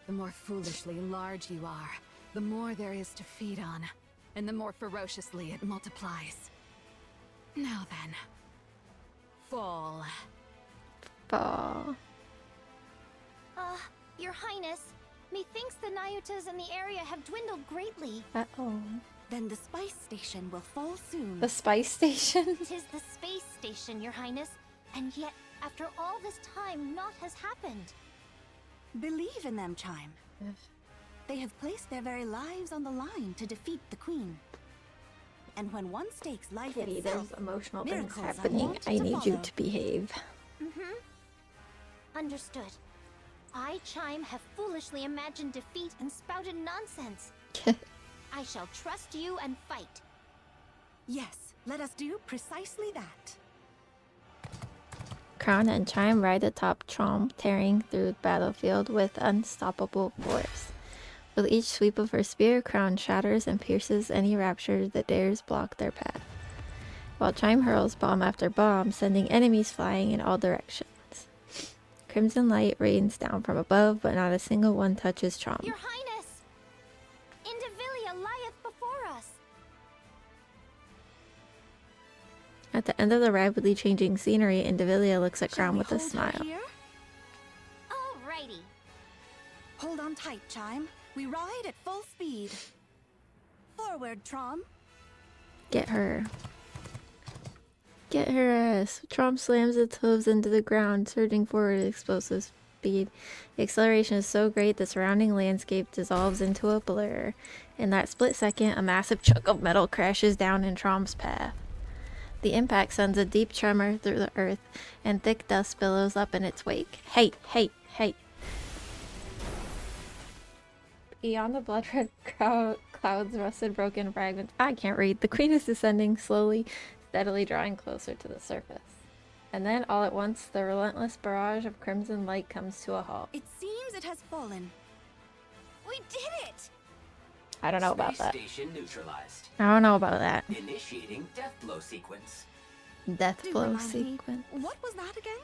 The more foolishly large you are, the more there is to feed on, and the more ferociously it multiplies. Now then, fall. Fall. Your Highness, methinks the Nayutas in the area have dwindled greatly. Uh-oh. Then the spice station will fall soon. The spice station? 'Tis the space station, Your Highness, and yet, after all this time, naught has happened. Believe in them, Chime. They have placed their very lives on the line to defeat the Queen. And when one stakes life Kitty, itself, there's emotional things miracles are happening. wont I to need you follow. to behave. Understood. I, Chime, have foolishly imagined defeat and spouted nonsense. I shall trust you and fight. Yes, let us do precisely that. Crown and Chime ride atop Chom, tearing through the battlefield with unstoppable force. With each sweep of her spear, Crown shatters and pierces any rapture that dares block their path, while Chime hurls bomb after bomb, sending enemies flying in all directions. Crimson light rains down from above, but not a single one touches Chom. Your Highness! Indivilia lieth before us! At the end of the rapidly changing scenery, Indivilia looks at Crown with a smile. Alrighty. Hold on tight, Chime. We ride at full speed. Forward, Trom. Get her. Get her ass. Tromp slams its hooves into the ground, surging forward at explosive speed. The acceleration is so great the surrounding landscape dissolves into a blur. In that split second, a massive chunk of metal crashes down in Tromp's path. The impact sends a deep tremor through the earth, and thick dust billows up in its wake. Hey, hey, hey. Beyond the blood-red clouds, rusted, broken fragments. I can't read. The queen is descending slowly, steadily drawing closer to the surface. And then, all at once, the relentless barrage of crimson light comes to a halt. It seems it has fallen. We did it! I don't know about that. Station neutralized. I don't know about that. Initiating death blow sequence. Death Do blow remind me, sequence. what was that again?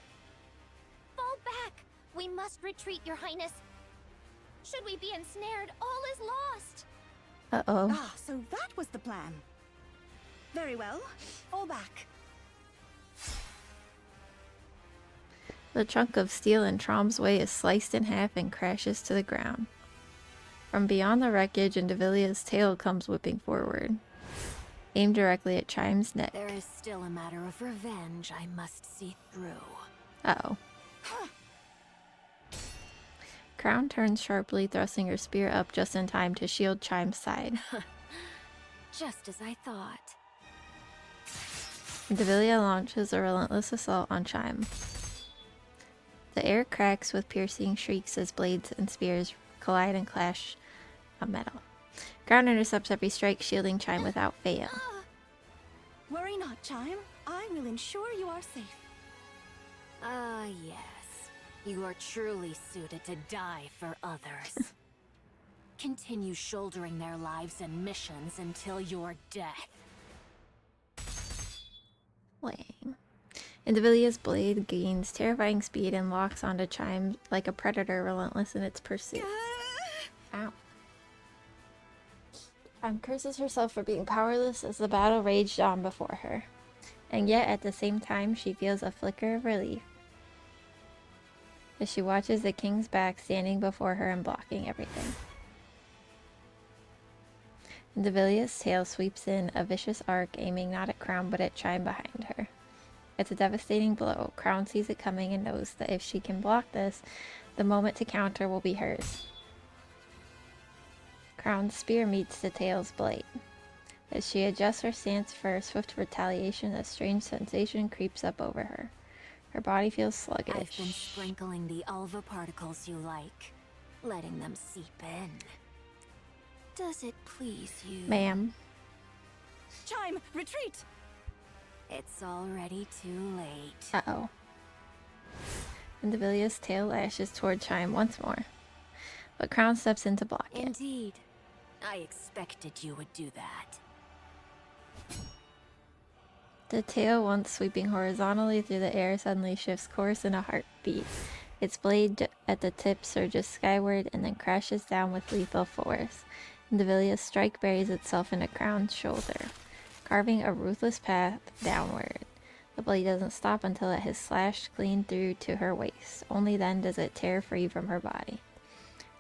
Fall back! We must retreat, Your Highness. Should we be ensnared, all is lost. Uh-oh. Ah, so that was the plan. Very well. Fall back. The chunk of steel in Trom's way is sliced in half and crashes to the ground. From beyond the wreckage, Indivilia's tail comes whipping forward, aimed directly at Chime's neck. There is still a matter of revenge I must see through. Uh-oh. Crown turns sharply, thrusting her spear up just in time to shield Chime's side. Just as I thought. Indivilia launches a relentless assault on Chime. The air cracks with piercing shrieks as blades and spears collide and clash on metal. Ground intercepts every strike, shielding Chime without fail. Worry not, Chime. I will ensure you are safe. Ah, yes. You are truly suited to die for others. Continue shouldering their lives and missions until your death. Lang. Indivilia's blade gains terrifying speed and locks onto Chime like a predator relentless in its pursuit. Ow. Chime curses herself for being powerless as the battle raged on before her. And yet, at the same time, she feels a flicker of relief as she watches the king's back standing before her and blocking everything. Indivilia's tail sweeps in a vicious arc, aiming not at Crown but at Chime behind her. It's a devastating blow. Crown sees it coming and knows that if she can block this, the moment to counter will be hers. Crown's spear meets the tail's blade. As she adjusts her stance for swift retaliation, a strange sensation creeps up over her. Her body feels sluggish. I've been sprinkling the alva particles you like, letting them seep in. Does it please you? Ma'am. Chime, retreat! It's already too late. Uh-oh. Indivilia's tail lashes toward Chime once more, but Crown steps in to block it. Indeed. I expected you would do that. The tail, once sweeping horizontally through the air, suddenly shifts course in a heartbeat. Its blade at the tip surges skyward and then crashes down with lethal force. Indivilia's strike buries itself in a Crown's shoulder, carving a ruthless path downward. The blade doesn't stop until it has slashed clean through to her waist. Only then does it tear free from her body.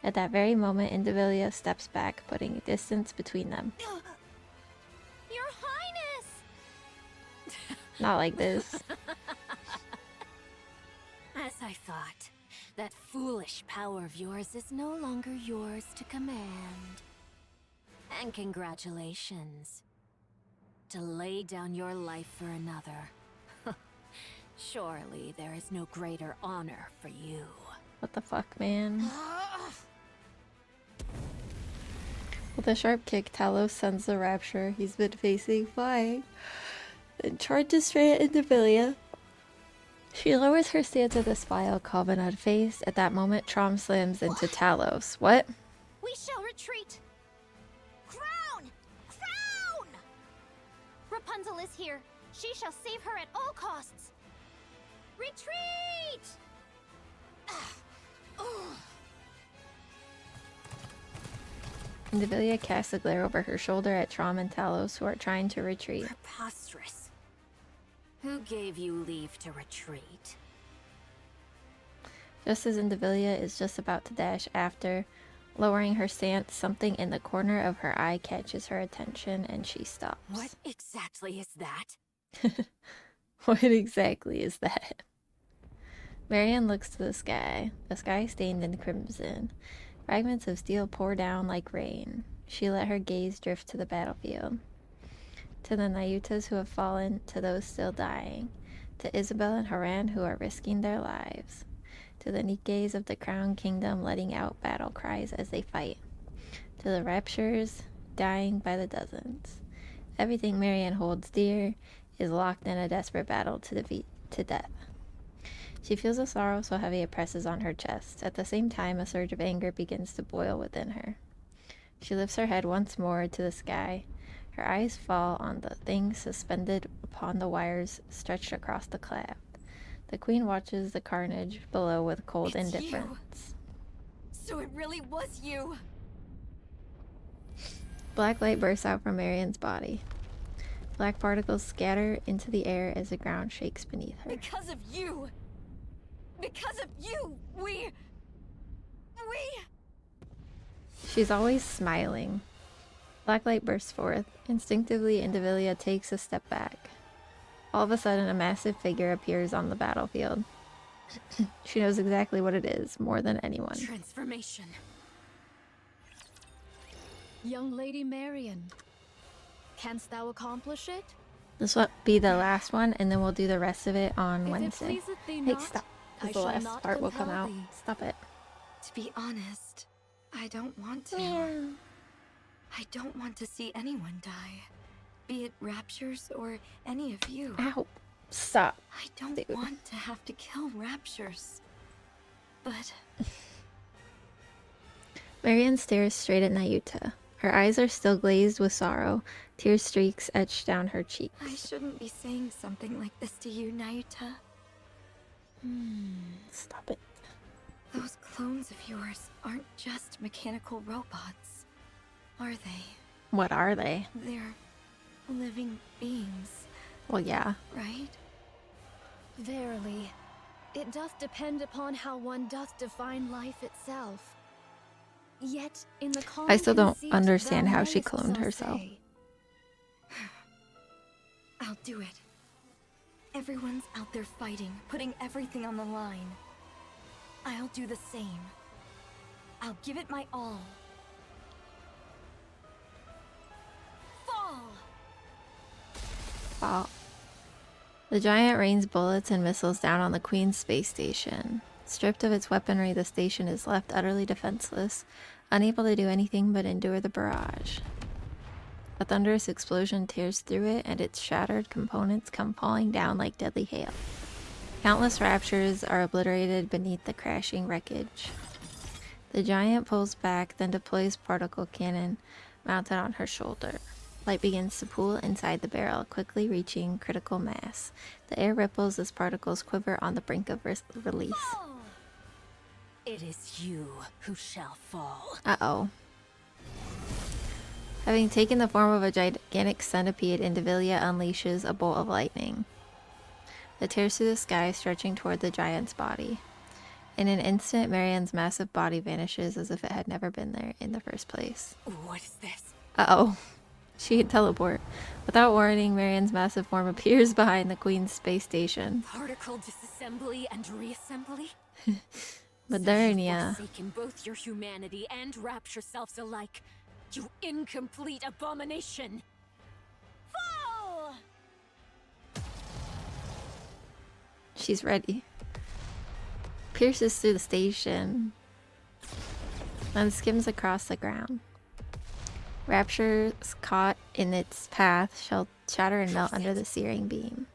At that very moment, Indivilia steps back, putting distance between them. Your Highness! Not like this. As I thought, that foolish power of yours is no longer yours to command. And congratulations. To lay down your life for another. Surely there is no greater honor for you. What the fuck, man? With a sharp kick, Talos sends the rapture he's been facing flying, then charges straight at Indivilia. She lowers her stance at the spile, Covenant face. At that moment, Trom slams into Talos. What? We shall retreat! Crown! Crown! Rapunzel is here. She shall save her at all costs. Retreat! Indivilia casts a glare over her shoulder at Trom and Talos, who are trying to retreat. Preposterous. Who gave you leave to retreat? Just as Indivilia is just about to dash after, lowering her stance, something in the corner of her eye catches her attention and she stops. What exactly is that? What exactly is that? Marion looks to the sky stained in crimson. Fragments of steel pour down like rain. She let her gaze drift to the battlefield. To the Nayutas who have fallen, to those still dying. To Isabel and Haran who are risking their lives. To the NIKKEs of the Crown Kingdom letting out battle cries as they fight. To the Raptures dying by the dozens. Everything Marion holds dear is locked in a desperate battle to defeat to death. She feels a sorrow so heavy it presses on her chest. At the same time, a surge of anger begins to boil within her. She lifts her head once more to the sky. Her eyes fall on the thing suspended upon the wires stretched across the cloud. The queen watches the carnage below with cold indifference. So it really was you! Black light bursts out from Marion's body. Black particles scatter into the air as the ground shakes beneath her. Because of you! Because of you, we... She's always smiling. Black light bursts forth. Instinctively, Indivilia takes a step back. All of a sudden, a massive figure appears on the battlefield. She knows exactly what it is, more than anyone. Transformation. Young Lady Marion, canst thou accomplish it? This will be the last one, and then we'll do the rest of it on Wednesday. Hey, stop. The last part will come out. Stop it. To be honest, I don't want to. Yeah. I don't want to see anyone die. Be it Raptures or any of you. Ow. Stop. I don't want to have to kill Raptures. But... Marianne stares straight at Nayuta. Her eyes are still glazed with sorrow. Tear streaks etched down her cheeks. I shouldn't be saying something like this to you, Nayuta. Stop it. Those clones of yours aren't just mechanical robots, are they? What are they? They're living beings. Well, yeah. Right? Verily, it doth depend upon how one doth define life itself. Yet, in the calm I still don't conceit understand thou how she mayest cloned so herself. say. I'll do it. Everyone's out there fighting, putting everything on the line. I'll do the same. I'll give it my all. Fall! Fall. The giant rains bullets and missiles down on the Queen's space station. Stripped of its weaponry, the station is left utterly defenseless, unable to do anything but endure the barrage. A thunderous explosion tears through it, and its shattered components come falling down like deadly hail. Countless raptures are obliterated beneath the crashing wreckage. The giant pulls back, then deploys particle cannon mounted on her shoulder. Light begins to pool inside the barrel, quickly reaching critical mass. The air ripples as particles quiver on the brink of release. It is you who shall fall. Uh-oh. Having taken the form of a gigantic centipede, Indivilia unleashes a bolt of lightning. It tears through the sky, stretching toward the giant's body. In an instant, Marianne's massive body vanishes as if it had never been there in the first place. What is this? Uh-oh. She can teleport. Without warning, Marianne's massive form appears behind the Queen's space station. Particle disassembly and reassembly? Modernia. Forsaken both your humanity and rapture selves alike. You incomplete abomination! Fall! She's ready. Pierces through the station and skims across the ground. Raptures caught in its path shall shatter and melt under the searing beam.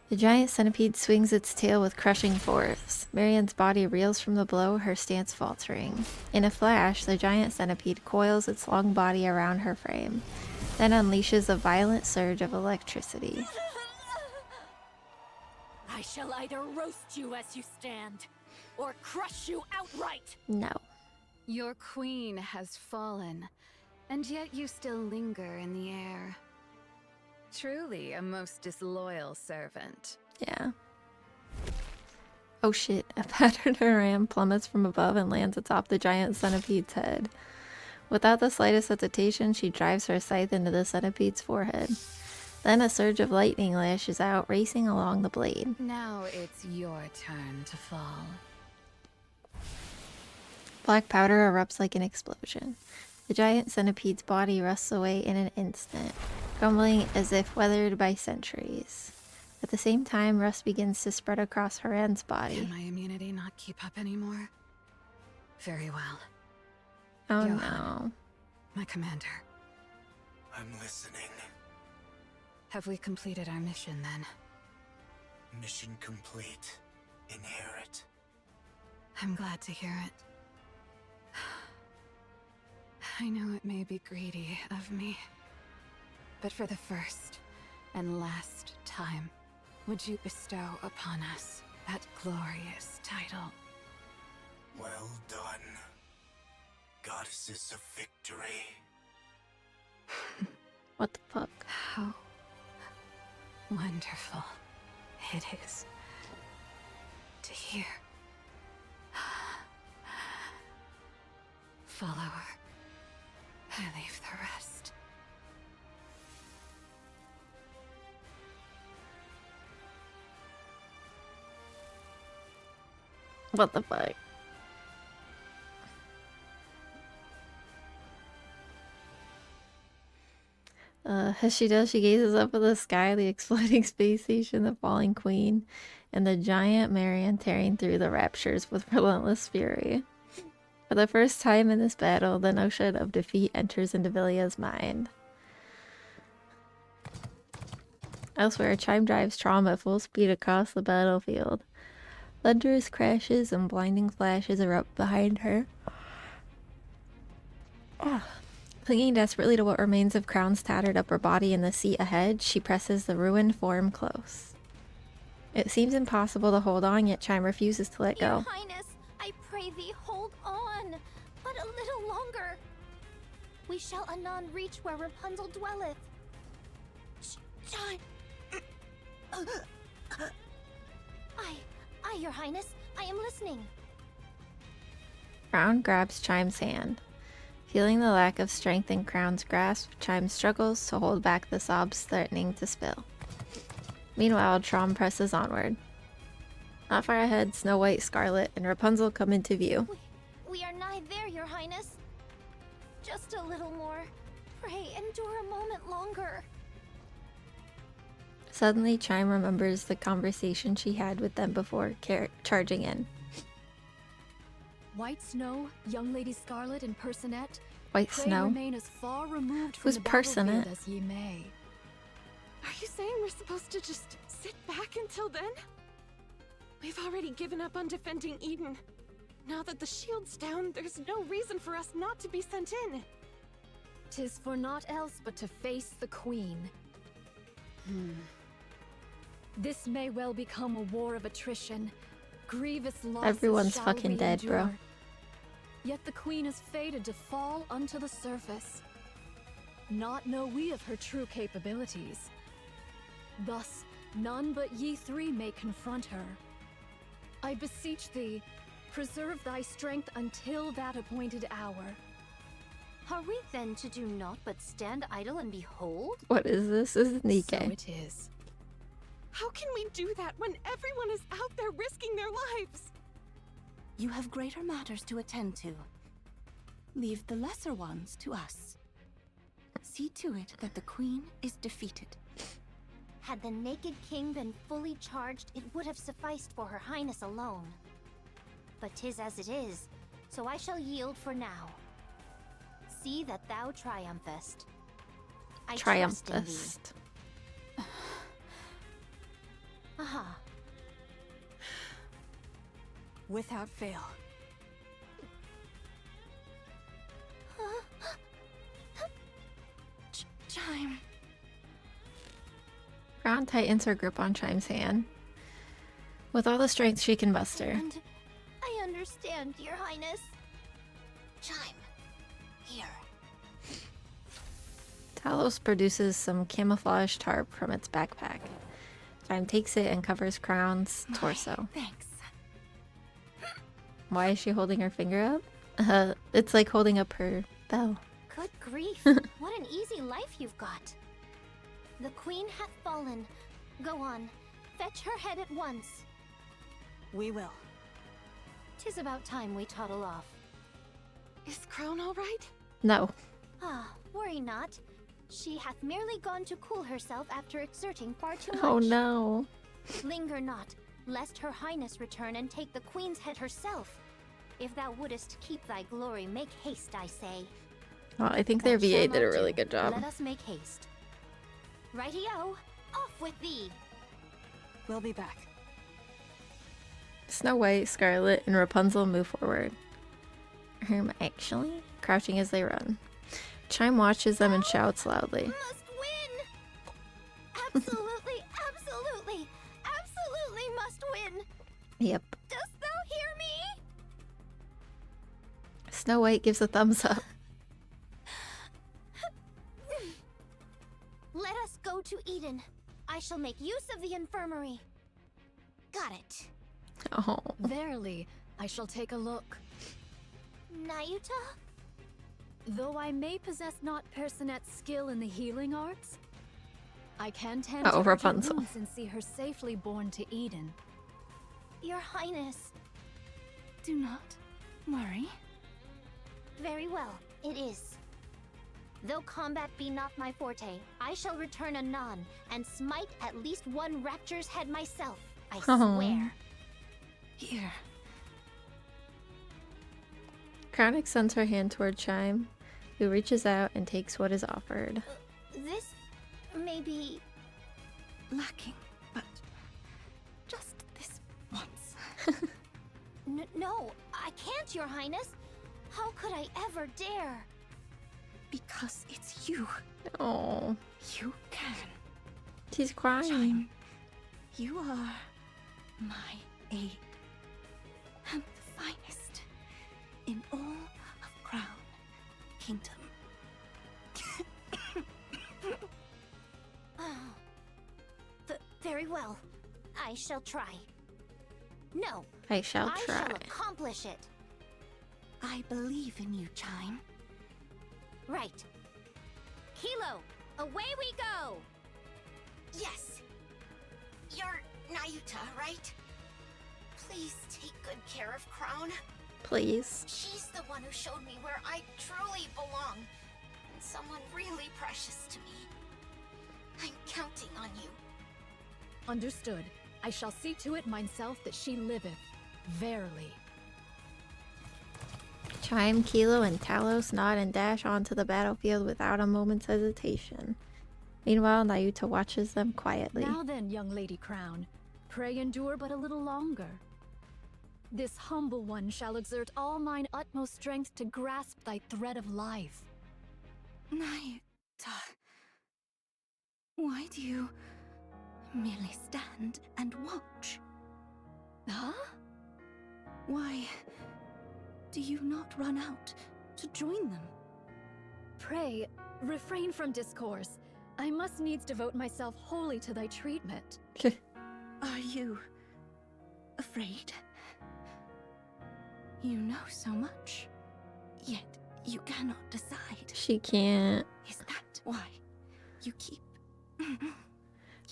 The giant centipede swings its tail with crushing force. Marianne's body reels from the blow, her stance faltering. In a flash, the giant centipede coils its long body around her frame, then unleashes a violent surge of electricity. I shall either roast you as you stand, or crush you outright! No. Your queen has fallen, and yet you still linger in the air. Truly a most disloyal servant. Yeah. Oh shit, a patterned ram plummets from above and lands atop the giant centipede's head. Without the slightest hesitation, she drives her scythe into the centipede's forehead. Then a surge of lightning lashes out, racing along the blade. Now it's your turn to fall. Black powder erupts like an explosion. The giant centipede's body rusts away in an instant, crumbling as if weathered by centuries. At the same time, rust begins to spread across Haran's body. Can my immunity not keep up anymore? Very well. Oh Johan, no. my commander. I'm listening. Have we completed our mission then? Mission complete. Inherit. I'm glad to hear it. I know it may be greedy of me, but for the first and last time, would you bestow upon us that glorious title? Well done. Goddesses of victory. What the fuck? How wonderful it is to hear. Follower, I leave the rest. What the fuck? As she does, she gazes up at the sky, the exploding space station, the falling queen, and the giant Marianne tearing through the raptures with relentless fury. For the first time in this battle, the notion of defeat enters into Villia's mind. Elsewhere, Chime drives Trom at full speed across the battlefield. Thunderous crashes and blinding flashes erupt behind her. Clinging desperately to what remains of Crown's tattered upper body in the seat ahead, she presses the ruined form close. It seems impossible to hold on, yet Chime refuses to let go. Your Highness, I pray thee, hold on, but a little longer. We shall anon reach where Rapunzel dwelleth. Chime. I, Your Highness, I am listening. Crown grabs Chime's hand. Feeling the lack of strength in Crown's grasp, Chime struggles to hold back the sobs threatening to spill. Meanwhile, Trom presses onward. Not far ahead, Snow White, Scarlet, and Rapunzel come into view. We are nigh there, Your Highness. Just a little more. Pray endure a moment longer. Suddenly, Chime remembers the conversation she had with them before charging in. White Snow, Young Lady Scarlet, and Personette, White pray Snow? remain as far removed from Who's the battlefield Personette? as ye may. Are you saying we're supposed to just sit back until then? We've already given up on defending Eden. Now that the shield's down, there's no reason for us not to be sent in. 'Tis for naught else but to face the Queen. This may well become a war of attrition. Grievous losses Everyone's shall fucking we dead, bro. endure. Yet the Queen is fated to fall unto the surface. Not know we of her true capabilities. Thus, none but ye three may confront her. I beseech thee, preserve thy strength until that appointed hour. Are we then to do naught but stand idle and behold? What is this? This is NIKKE. So it is. How can we do that when everyone is out there risking their lives? You have greater matters to attend to. Leave the lesser ones to us. See to it that the Queen is defeated. Had the Naked King been fully charged, it would have sufficed for her Highness alone. But 'tis as it is, so I shall yield for now. See that thou triumphest. I trust in thee. Triumphist. Aha. Without fail. Chime. Crown tightens her grip on Chime's hand. With all the strength she can muster. And I understand, Your Highness. Chime. Here. Talos produces some camouflage tarp from its backpack. Chime takes it and covers Crown's torso. Thanks. Why is she holding her finger up? It's like holding up her bell. Good grief, what an easy life you've got. The Queen hath fallen. Go on, fetch her head at once. We will. 'Tis about time we toddle off. Is Crown all right? No. Ah, worry not. She hath merely gone to cool herself after exerting far too much. Oh no. Linger not, lest her Highness return and take the Queen's head herself. If thou wouldest keep thy glory, make haste, I say. Well, I think their That VA shall did a not really do. good job. Let us make haste. Righty-o, off with thee! We'll be back. Snow White, Scarlet, and Rapunzel move forward. Actually, crouching as they run. Chime watches them and shouts loudly. Must win! Absolutely, absolutely, absolutely must win! Yep. Dost thou hear me? Snow White gives a thumbs up. Let us go to Eden. I shall make use of the infirmary. Got it. Oh. Verily, I shall take a look. Nayuta? Though I may possess not Personette's skill in the healing arts, I can tend Oh, to her Rapunzel. wounds and see her safely borne to Eden. Your Highness. Do not worry. Very well, it is. Though combat be not my forte, I shall return anon and smite at least one rapture's head myself, I Oh. swear. Here. Crown extends her hand toward Chime, who reaches out and takes what is offered. This may be lacking, but just this once. No, I can't, Your Highness. How could I ever dare? Because it's you. Oh, You can. she's crying. Chime, you are my aid. And the finest in all of Crown Kingdom. Very well. I shall try. No, I shall I try. shall accomplish it. I believe in you, Chime. Right. Kilo, away we go! Yes. You're Nayuta, right? Please take good care of Crown. Please. She's the one who showed me where I truly belong. And someone really precious to me. I'm counting on you. Understood. I shall see to it myself that she liveth. Verily. Chime, Kilo, and Talos nod and dash onto the battlefield without a moment's hesitation. Meanwhile, Nayuta watches them quietly. Now then, young Lady Crown, pray endure but a little longer. This humble one shall exert all mine utmost strength to grasp thy thread of life. Nayuta, why do you merely stand and watch? Huh? Why do you not run out to join them? Pray, refrain from discourse. I must needs devote myself wholly to thy treatment. Are you afraid? You know so much, yet you cannot decide. She can't. Is that why you keep...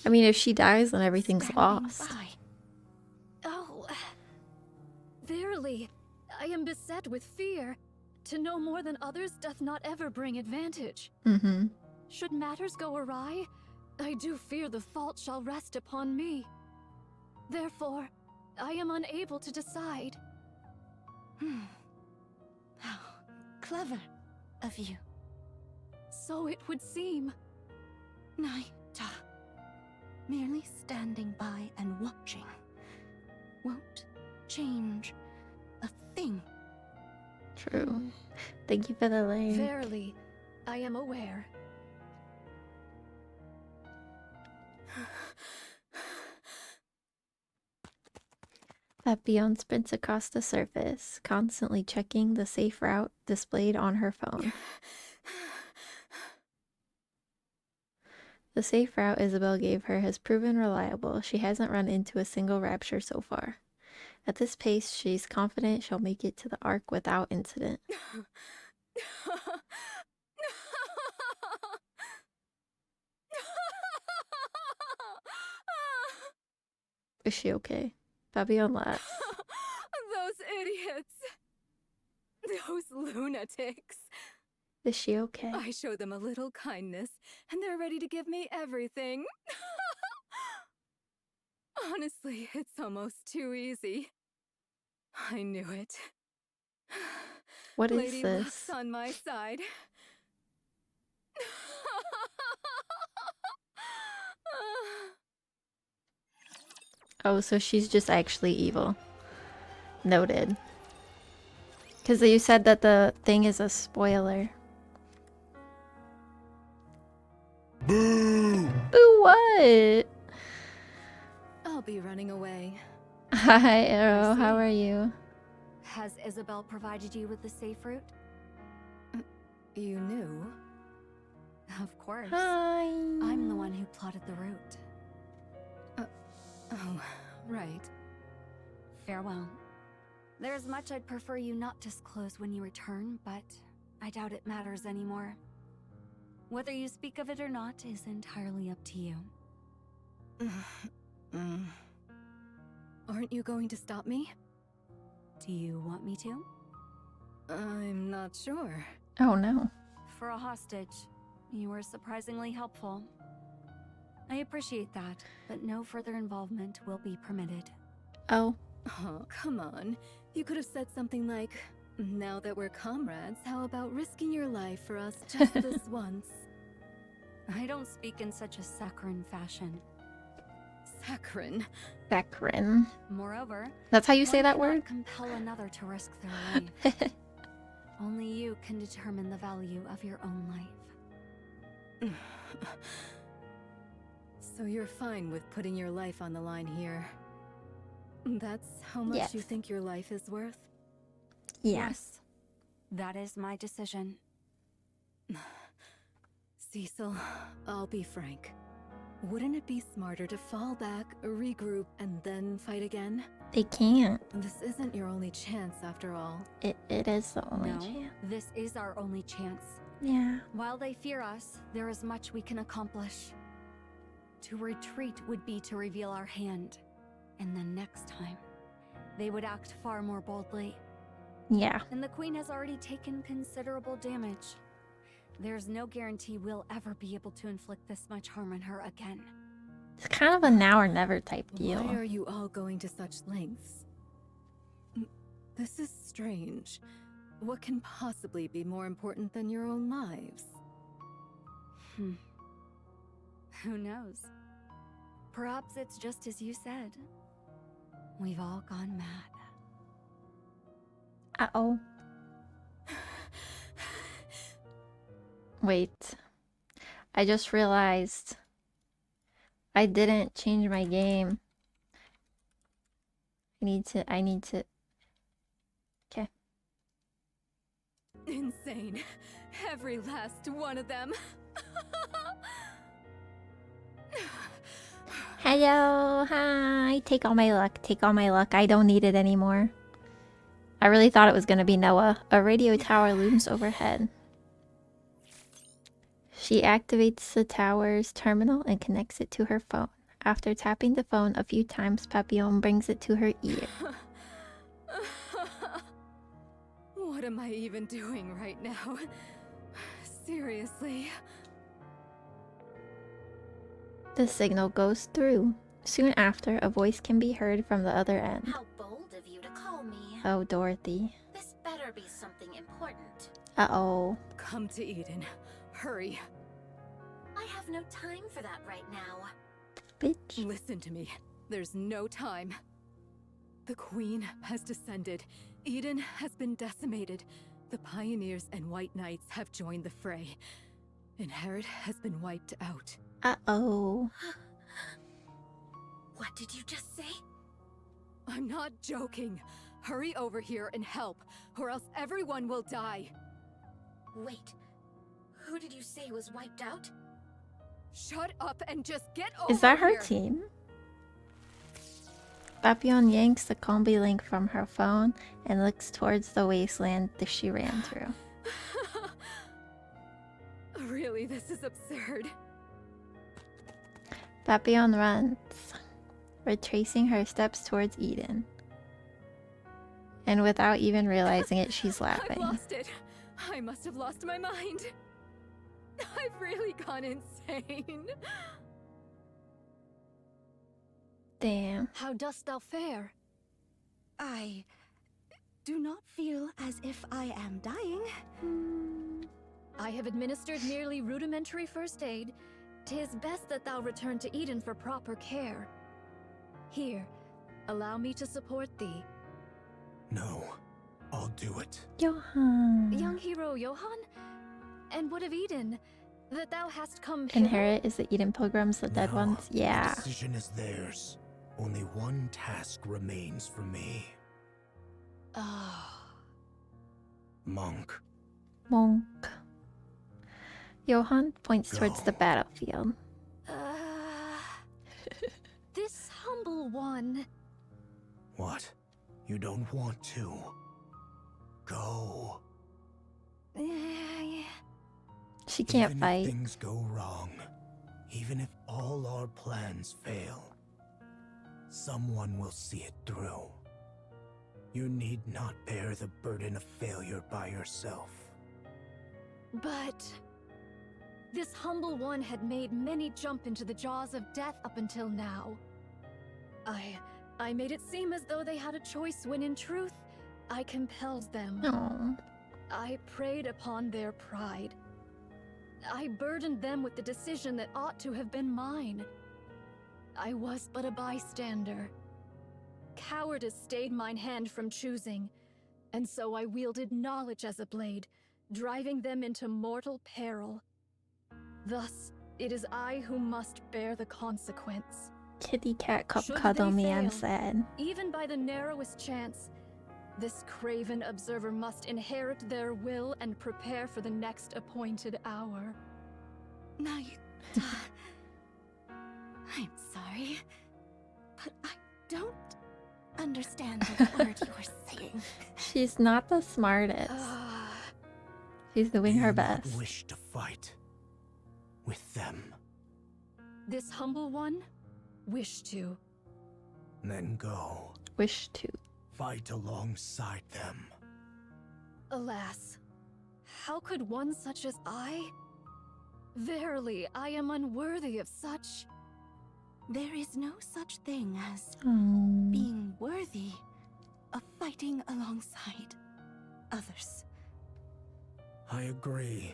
I mean, if she dies, then everything's standing lost. by? Oh, verily, I am beset with fear. To know more than others doth not ever bring advantage. Mm-hmm. Should matters go awry, I do fear the fault shall rest upon me. Therefore, I am unable to decide. How clever of you. So it would seem. Naita, merely standing by and watching won't change a thing. True. Thank you for the link. Verily, I am aware. Papillon sprints across the surface, constantly checking the safe route displayed on her phone. The safe route Isabel gave her has proven reliable. She hasn't run into a single rapture so far. At this pace, she's confident she'll make it to the Ark without incident. Is she okay? Papillon laughs. Those idiots! Those lunatics! Is she okay? I show them a little kindness, and they're ready to give me everything. Honestly, it's almost too easy. I knew it. What is Lady this? Luck's on my side. Oh, so she's just actually evil. Noted. Because you said that the thing is a spoiler. Boo! Boo what? I'll be running away. Hi, Arrow. How are you? Has Isabel provided you with the safe route? You knew? Of course. Hi. I'm the one who plotted the route. Oh, right. Farewell. There's much I'd prefer you not disclose when you return, but I doubt it matters anymore. Whether you speak of it or not is entirely up to you. Aren't you going to stop me? Do you want me to? I'm not sure. Oh no. For a hostage, you were surprisingly helpful. I appreciate that, but no further involvement will be permitted. Oh. Oh, come on. You could have said something like, Now that we're comrades, how about risking your life for us just this once? I don't speak in such a saccharine fashion. Saccharine? Saccharine. Moreover, That's how you say one that cannot word? compel another to risk their life. Only you can determine the value of your own life. So you're fine with putting your life on the line here? That's how much Yes. you think your life is worth? Yes. That is my decision. Cecil, I'll be frank. Wouldn't it be smarter to fall back, regroup, and then fight again? They can't. This isn't your only chance, after all. It is the only No, chance. this is our only chance. Yeah. While they fear us, there is much we can accomplish. To retreat would be to reveal our hand. And then next time, they would act far more boldly. Yeah. And the Queen has already taken considerable damage. There's no guarantee we'll ever be able to inflict this much harm on her again. It's kind of a now or never type deal. Why are you all going to such lengths? This is strange. What can possibly be more important than your own lives? Who knows? Perhaps it's just as you said. We've all gone mad. Uh-oh. Wait. I just realized I didn't change my game. I need to. Okay. Insane. Every last one of them. Hello, hi. Take all my luck. Take all my luck. I don't need it anymore. I really thought it was gonna be Noah. A radio tower looms overhead. She activates the tower's terminal and connects it to her phone. After tapping the phone a few times, Papillon brings it to her ear. What am I even doing right now? Seriously. The signal goes through. Soon after, a voice can be heard from the other end. How bold of you to call me. Oh, Dorothy. This better be something important. Uh-oh. Come to Eden. Hurry. I have no time for that right now. Bitch. Listen to me. There's no time. The Queen has descended. Eden has been decimated. The Pioneers and White Knights have joined the fray. Inherit has been wiped out. Uh-oh. What did you just say? I'm not joking. Hurry over here and help, or else everyone will die. Wait. Who did you say was wiped out? Shut up and just get over Is that her here. team? Papillon yanks the combi link from her phone and looks towards the wasteland that she ran through. Really, this is absurd. Papillon runs, retracing her steps towards Eden. And without even realizing it, she's laughing. I've lost it. I must have lost my mind. I've really gone insane. Damn. How dost thou fare? I do not feel as if I am dying. I have administered merely rudimentary first aid. 'Tis best that thou return to Eden for proper care. Here, allow me to support thee. No, I'll do it. Johan. Young hero Johan? And what of Eden? That thou hast come hither? Inherit is the Eden Pilgrims, the dead ones? Yeah. The decision is theirs. Only one task remains for me. Monk. Monk. Johan points towards the battlefield. This humble one. What? You don't want to? Go. She can't Even fight. If things go wrong, even if all our plans fail, someone will see it through. You need not bear the burden of failure by yourself. But this humble one had made many jump into the jaws of death up until now. I made it seem as though they had a choice when in truth, I compelled them. Oh. I preyed upon their pride. I burdened them with the decision that ought to have been mine. I was but a bystander. Cowardice stayed mine hand from choosing, and so I wielded knowledge as a blade, driving them into mortal peril. Thus, it is I who must bear the consequence. Kitty cat Should cuddle they me, I'm fail, sad. even by the narrowest chance, this craven observer must inherit their will and prepare for the next appointed hour. Now you... I'm sorry, but I don't understand the word you were saying. She's not the smartest. She's doing her best. You wish to fight with them. This humble one, wish to. Then go. Wish to. Fight alongside them. Alas, how could one such as I? Verily, I am unworthy of such. There is no such thing as Mm. being worthy of fighting alongside others. I agree,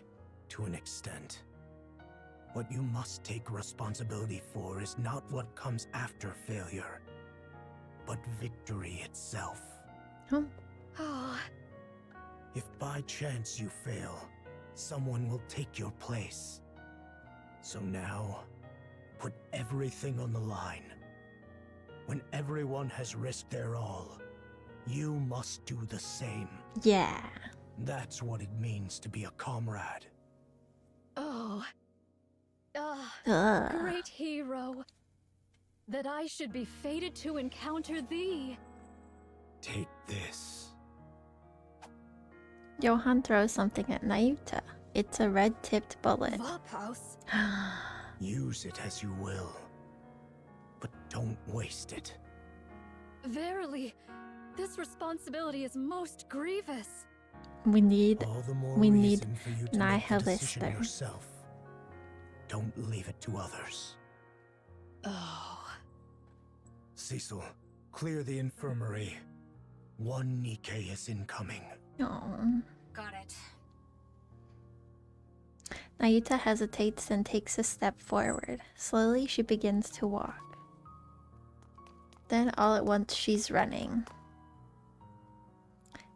to an extent. What you must take responsibility for is not what comes after failure, but victory itself. Oh. If by chance you fail, someone will take your place. So now, put everything on the line. When everyone has risked their all, you must do the same. Yeah. That's what it means to be a comrade. Oh. Ugh. Great hero. That I should be fated to encounter thee. Take this. Johan throws something at Nayuta. It's a red-tipped bullet. Vophouse. Use it as you will, but don't waste it. Verily, this responsibility is most grievous. We need All the more we need reason for you to make the decision Nihilister. yourself. Don't leave it to others. Oh. Cecil, clear the infirmary. One NIKKE is incoming. Oh. Got it. Nayuta hesitates and takes a step forward. Slowly, she begins to walk. Then, all at once, she's running.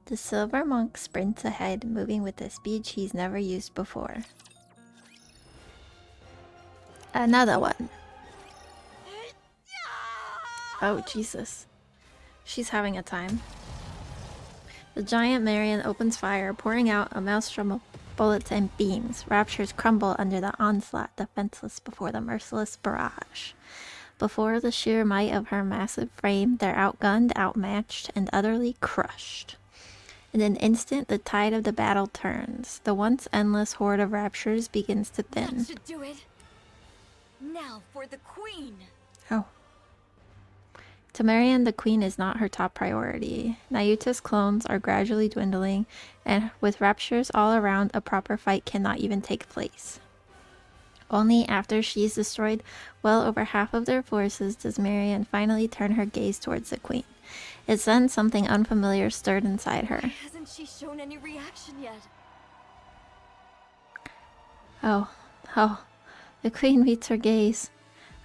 The silver monk sprints ahead, moving with a speed she's never used before. Another one. Oh, Jesus. She's having a time. The giant Marion opens fire, pouring out a maelstrom of bullets and beams. Raptures crumble under the onslaught, defenseless before the merciless barrage. Before the sheer might of her massive frame, they're outgunned, outmatched, and utterly crushed. In an instant, the tide of the battle turns. The once endless horde of Raptures begins to thin. That should do it. Now for the queen. Oh. To Marion, the queen is not her top priority. Nayuta's clones are gradually dwindling, and with Raptures all around, a proper fight cannot even take place. Only after she's destroyed well over half of their forces does Marion finally turn her gaze towards the queen. It's then something unfamiliar stirred inside her. Hasn't she shown any reaction yet? Oh. The queen meets her gaze.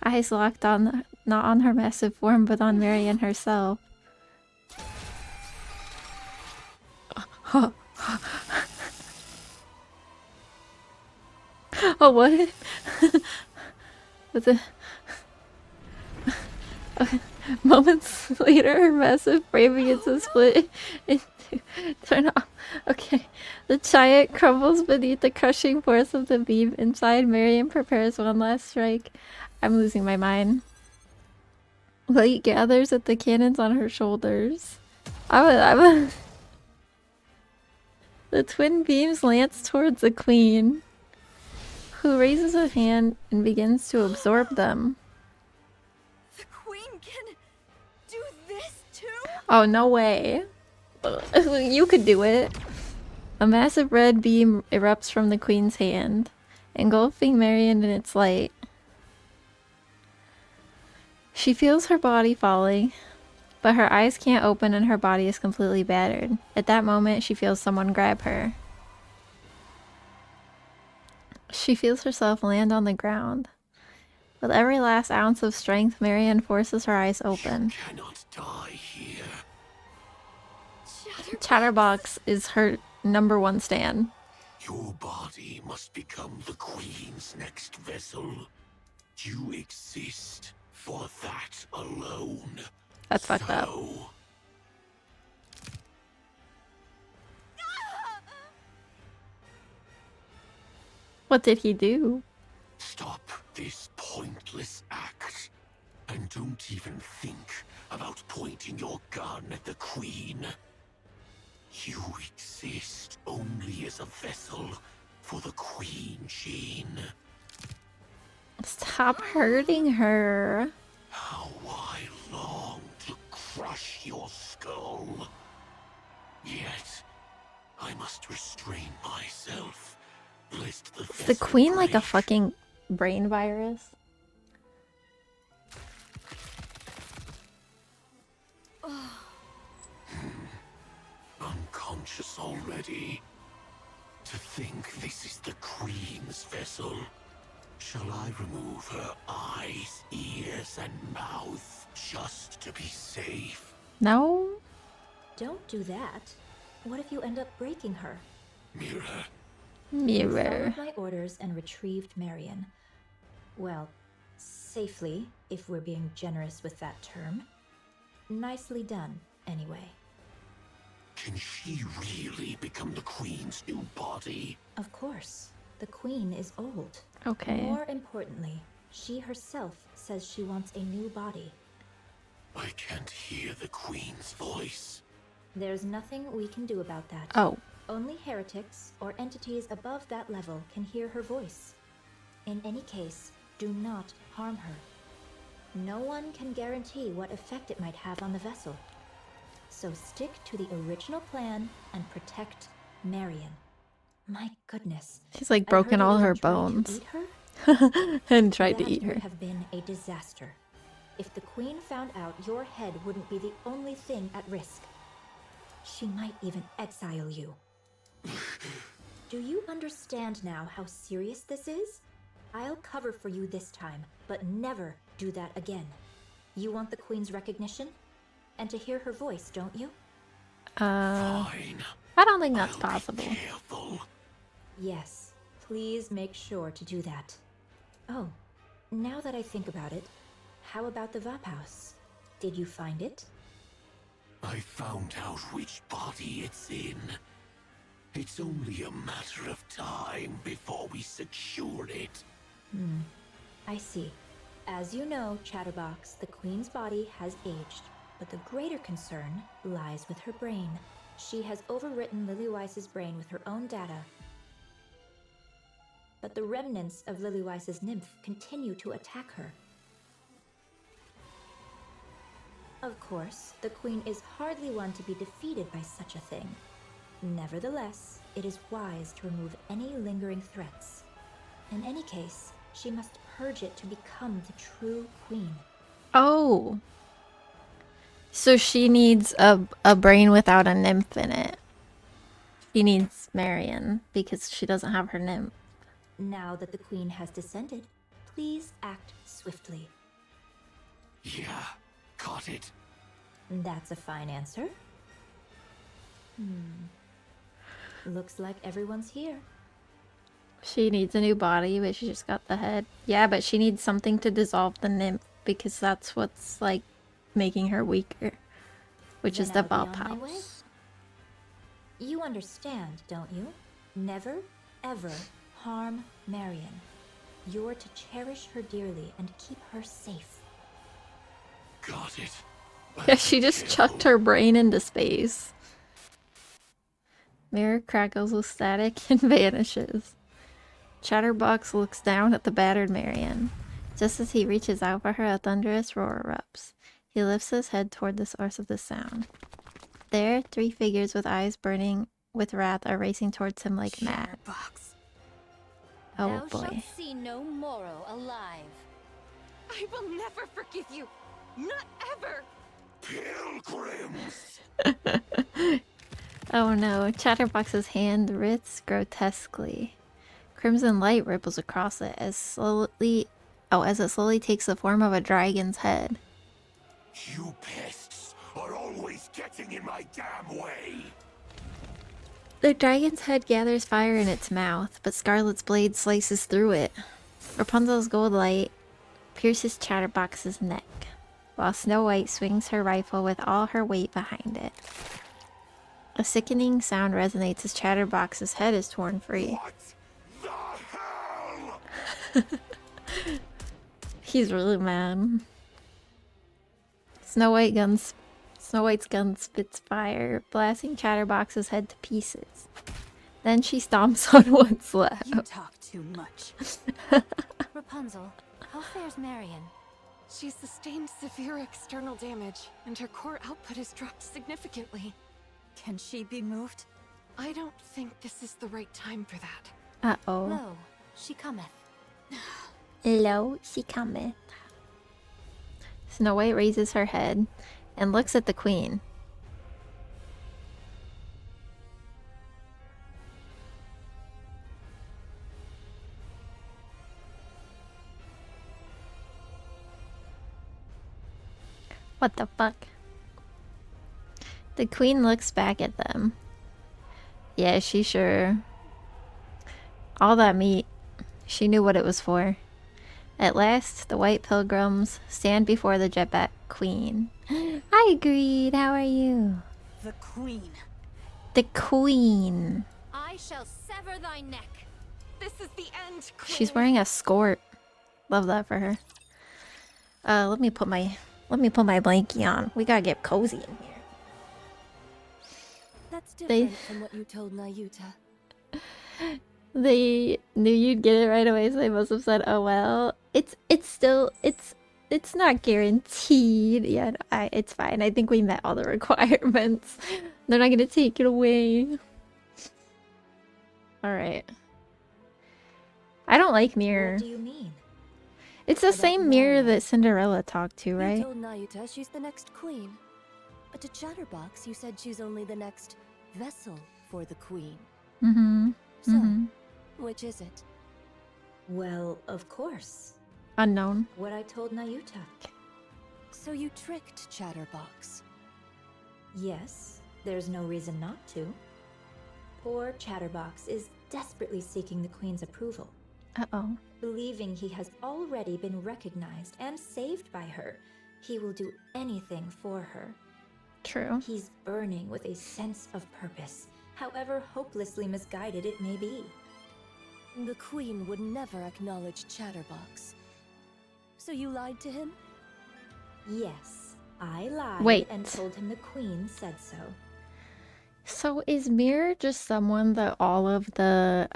Eyes locked on, not on her massive form, but on Marion herself. Oh, what? Was it? Okay. Moments later, her massive frame begins to split into... Turn off. Okay. The giant crumbles beneath the crushing force of the beam. Inside, Marion prepares one last strike. I'm losing my mind. Light gathers at the cannons on her shoulders. The twin beams lance towards the queen, who raises a hand and begins to absorb them. The queen can do this too? Oh, no way. You could do it. A massive red beam erupts from the queen's hand, engulfing Marion in its light. She feels her body falling, but her eyes can't open and her body is completely battered. At that moment, she feels someone grab her. She feels herself land on the ground. With every last ounce of strength, Marion forces her eyes open. You cannot die here. Chatterbox is her #1 stan. Your body must become the Queen's next vessel. You exist for that alone. That's fucked up. What did he do? Stop this pointless act. And don't even think about pointing your gun at the Queen. You exist only as a vessel for the Queen, Jean. Stop hurting her. How I long to crush your skull. Yet, I must restrain myself, lest the Is the Queen like a fucking brain virus? Unconscious already. To think this is the Queen's vessel. Shall I remove her eyes, ears, and mouth just to be safe? No. Don't do that. What if you end up breaking her? Mirror. You followed my orders and retrieved Marion. Well, safely, if we're being generous with that term. Nicely done, anyway. Can she really become the Queen's new body? Of course. The Queen is old. Okay. More importantly, she herself says she wants a new body. I can't hear the Queen's voice. There's nothing we can do about that. Oh. Only heretics or entities above that level can hear her voice. In any case, do not harm her. No one can guarantee what effect it might have on the vessel. So stick to the original plan and protect Marion. My goodness. She's like broken all her bones. And tried to eat her. That would have been a disaster. If the Queen found out, your head wouldn't be the only thing at risk. She might even exile you. Do you understand now how serious this is? I'll cover for you this time, but never do that again. You want the Queen's recognition? And to hear her voice, don't you? Fine. I don't think that's possible. Careful. Yes, please make sure to do that. Oh, now that I think about it, how about the Vap House? Did you find it? I found out which body it's in. It's only a matter of time before we secure it. I see. As you know, Chatterbox, the Queen's body has aged, but the greater concern lies with her brain. She has overwritten Lilyweise's brain with her own data. But the remnants of Lilyweise's nymph continue to attack her. Of course, the Queen is hardly one to be defeated by such a thing. Nevertheless, it is wise to remove any lingering threats. In any case, she must purge it to become the true Queen. Oh. So she needs a brain without a nymph in it. She needs Marion because she doesn't have her nymph. Now that the Queen has descended, please act swiftly. Yeah, got it. That's a fine answer. Looks like everyone's here. She needs a new body, but she just got the head. Yeah, but she needs something to dissolve the nymph because that's what's like making her weaker, which is the Then I'll be Vap on my way. House. You understand, don't you? Never, ever harm Marion. You're to cherish her dearly and keep her safe. Got it. Yeah, she just chucked her brain into space. Mirror crackles with static and vanishes. Chatterbox looks down at the battered Marion. Just as he reaches out for her, a thunderous roar erupts. He lifts his head toward the source of the sound. There, 3 figures with eyes burning with wrath are racing towards him like mad. Oh Thou boy. shalt see no Moro alive. I will never forgive you. Not ever. Kill Oh no, Chatterbox's hand writhes grotesquely. Crimson light ripples across it as it slowly takes the form of a dragon's head. You pests are always getting in my damn way. The dragon's head gathers fire in its mouth, but Scarlet's blade slices through it. Rapunzel's gold light pierces Chatterbox's neck, while Snow White swings her rifle with all her weight behind it. A sickening sound resonates as Chatterbox's head is torn free. What the hell? He's really mad. Snow White's gun spits fire, blasting Chatterbox's head to pieces. Then she stomps on what's left. You talk too much. Rapunzel, how fares Marion? She's sustained severe external damage, and her core output has dropped significantly. Can she be moved? I don't think this is the right time for that. Uh-oh. Lo, she cometh. Lo, she cometh. Snow White raises her head and looks at the queen. What the fuck? The queen looks back at them. Yeah, she sure. All that meat. She knew what it was for. At last, the white pilgrims stand before the jetpack queen. I agreed. How are you? The queen. The queen. I shall sever thy neck. This is the end, queen. She's wearing a skirt. Love that for her. Let me put my blankie on. We gotta get cozy in here. That's different from what you told Nayuta. They knew you'd get it right away, so they must have said, "Oh well." It's not guaranteed. Yeah, it's fine. I think we met all the requirements. They're not gonna take it away. All right. I don't like Mirror. What do you mean? It's the same mirror that Cinderella talked to, right? You told Nayuta she's the next queen. But to Chatterbox, you said she's only the next vessel for the queen. Mm-hmm. So, which is it? Well, of course. Unknown. What I told Nayuta. So you tricked Chatterbox. Yes, there's no reason not to. Poor Chatterbox is desperately seeking the Queen's approval. Uh-oh. Believing he has already been recognized and saved by her, he will do anything for her. True. He's burning with a sense of purpose, however hopelessly misguided it may be. The queen would never acknowledge Chatterbox. So you lied to him? Yes, I lied Wait. and told him the Queen said so. So is Mirror just someone that all of the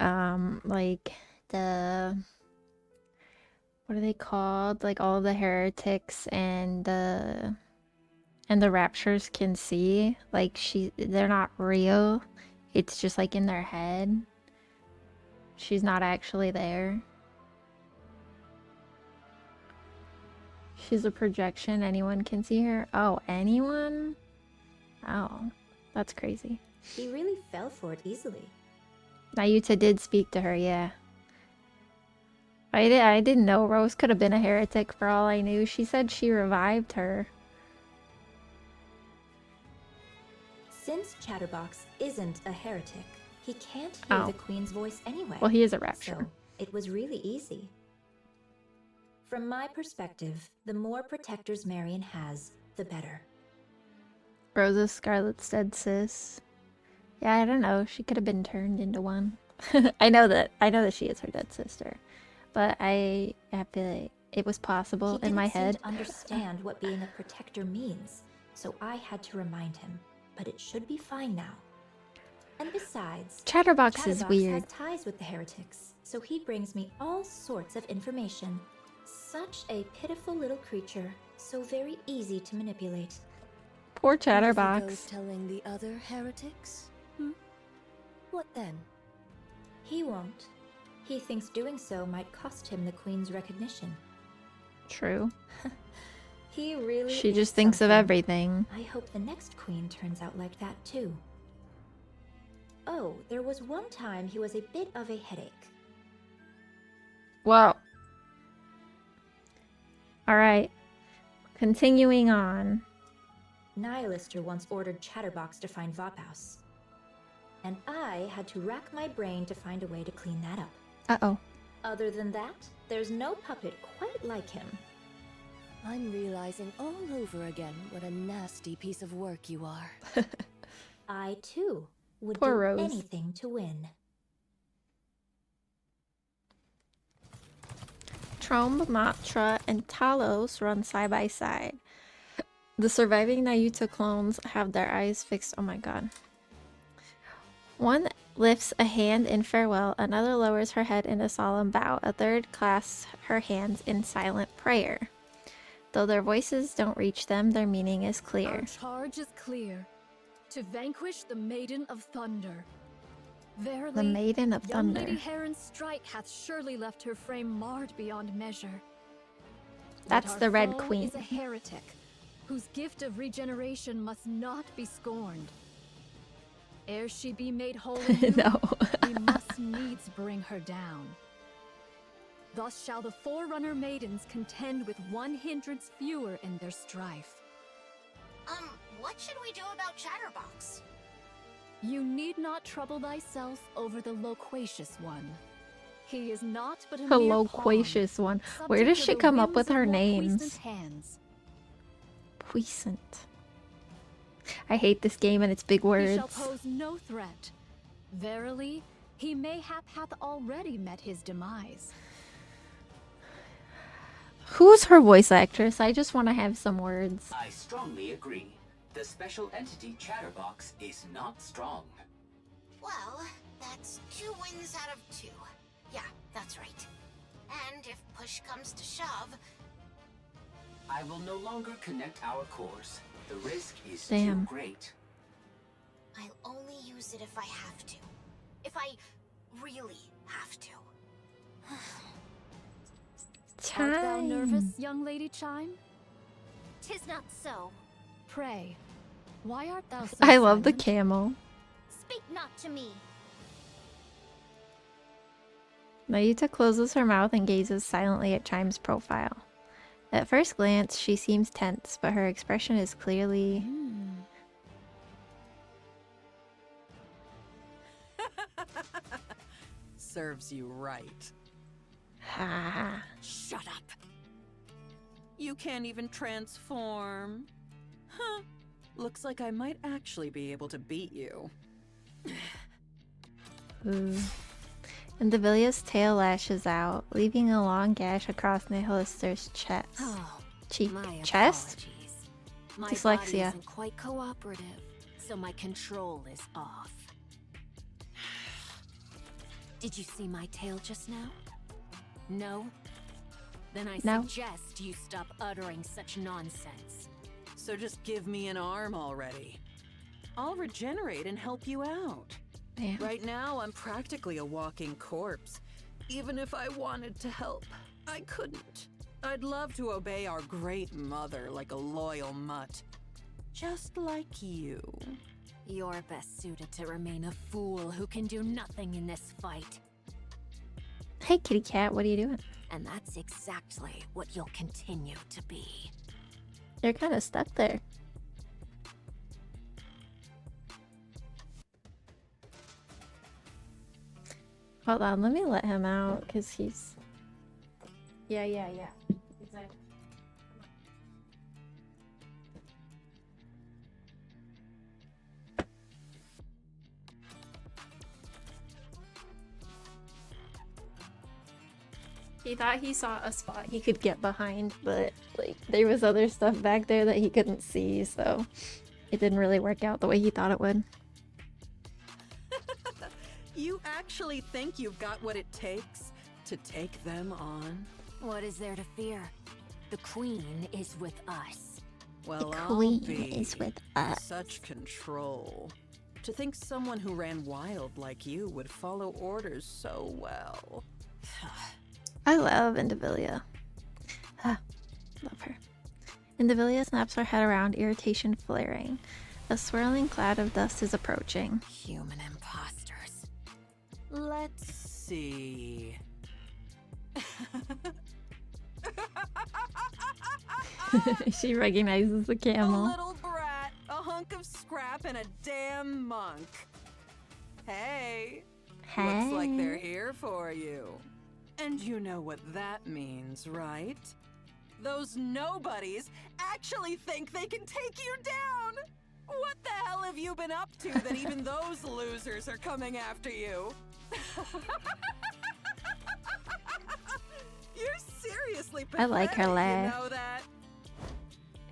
what are they called? Like all of the heretics and the raptures can see? Like they're not real. It's just like in their head. She's not actually there. She's a projection. Anyone can see her. Oh, anyone? Oh, that's crazy. He really fell for it easily. Nayuta did speak to her, yeah. I didn't know Rose could have been a heretic for all I knew. She said she revived her. Since Chatterbox isn't a heretic, he can't hear the Queen's voice anyway. Well, he is a rapture. So it was really easy. From my perspective, the more protectors Marion has, the better. Rose's Scarlet's dead sis. Yeah, I don't know. She could have been turned into one. I know that she is her dead sister. But I feel like it was possible in my head. He didn't seem to understand what being a protector means, so I had to remind him. But it should be fine now. And besides, Chatterbox is weird. has ties with the heretics, so he brings me all sorts of information. Such a pitiful little creature, so very easy to manipulate. Poor And if he Chatterbox. goes telling the other heretics? What then? He won't. He thinks doing so might cost him the Queen's recognition. True. He really She is just thinks of something. everything. I hope the next Queen turns out like that too. Oh, there was one time he was a bit of a headache. Well. Alright. Continuing on. Nihilister once ordered Chatterbox to find Vophouse. And I had to rack my brain to find a way to clean that up. Uh-oh. Other than that, there's no puppet quite like him. I'm realizing all over again what a nasty piece of work you are. I, too, would Poor do Rose. anything to win. Trombe, Matra, and Talos run side by side. The surviving Nayuta clones have their eyes fixed. Oh my god. One lifts a hand in farewell, another lowers her head in a solemn bow, a third clasps her hands in silent prayer. Though their voices don't reach them, their meaning is clear. Our charge is clear. To vanquish the Maiden of Thunder. Verily, The Maiden of young Thunder. Lady Heron's strike hath surely left her frame marred beyond measure. That's But our the Red foe Queen. is a heretic, whose gift of regeneration must not be scorned. Ere she be made whole anew, No. we must needs bring her down. Thus shall the Forerunner Maidens contend with one hindrance fewer in their strife. What should we do about Chatterbox? You need not trouble thyself over the loquacious one. He is not but a The mere loquacious pawn, one. Where does subject to she the come up whims with of her more names? puissant hands. Puissant. I hate this game and its big He words. shall pose no threat. Verily, he mayhap hath already met his demise. Who's her voice actress? I just want to have some words. I strongly agree. The special entity Chatterbox is not strong. Well, that's 2 wins out of 2. Yeah, that's right. And if push comes to shove... I will no longer connect our cores. The risk is Damn. too great. I'll only use it if I have to. If I really have to. Art thou Time. nervous, young Lady Chime? 'Tis not so. Pray, why art thou so I love the silent? camel. Speak not to me. Nayuta closes her mouth and gazes silently at Chime's profile. At first glance, she seems tense, but her expression is clearly... Serves you right. Ha. Shut up. You can't even transform. Huh. Looks like I might actually be able to beat you. Ooh. And Devilia's tail lashes out, leaving a long gash across Nihilister's chest. Cheek. My Chest? apologies. My Dyslexia. body isn't quite cooperative, so my control is off. Did you see my tail just now? No? Then I No. suggest you stop uttering such nonsense. So just give me an arm already. I'll regenerate and help you out. Damn. Right now, I'm practically a walking corpse. Even if I wanted to help, I couldn't. I'd love to obey our great mother like a loyal mutt. Just like you. You're best suited to remain a fool who can do nothing in this fight. Hey, kitty cat, what are you doing? And that's exactly what you'll continue to be. You're kind of stuck there. Hold on, let me let him out, because he's... Yeah. Exactly. He thought he saw a spot he could get behind, but like there was other stuff back there that he couldn't see, so it didn't really work out the way he thought it would. You actually think you've got what it takes to take them on? What is there to fear? The Queen is with us. Well, Queen I'll be is with us. Such control. To think someone who ran wild like you would follow orders so well. I love Indivilia. Love her. Indivilia snaps her head around, irritation flaring. A swirling cloud of dust is approaching. Human imposters. Let's see. She recognizes the A camel. little brat, a hunk of scrap, and a damn monk. Hey. Looks like they're here for you. And you know what that means, right? Those nobodies actually think they can take you down! What the hell have you been up to that even those losers are coming after you? You're seriously pathetic, I like her laugh. You know that?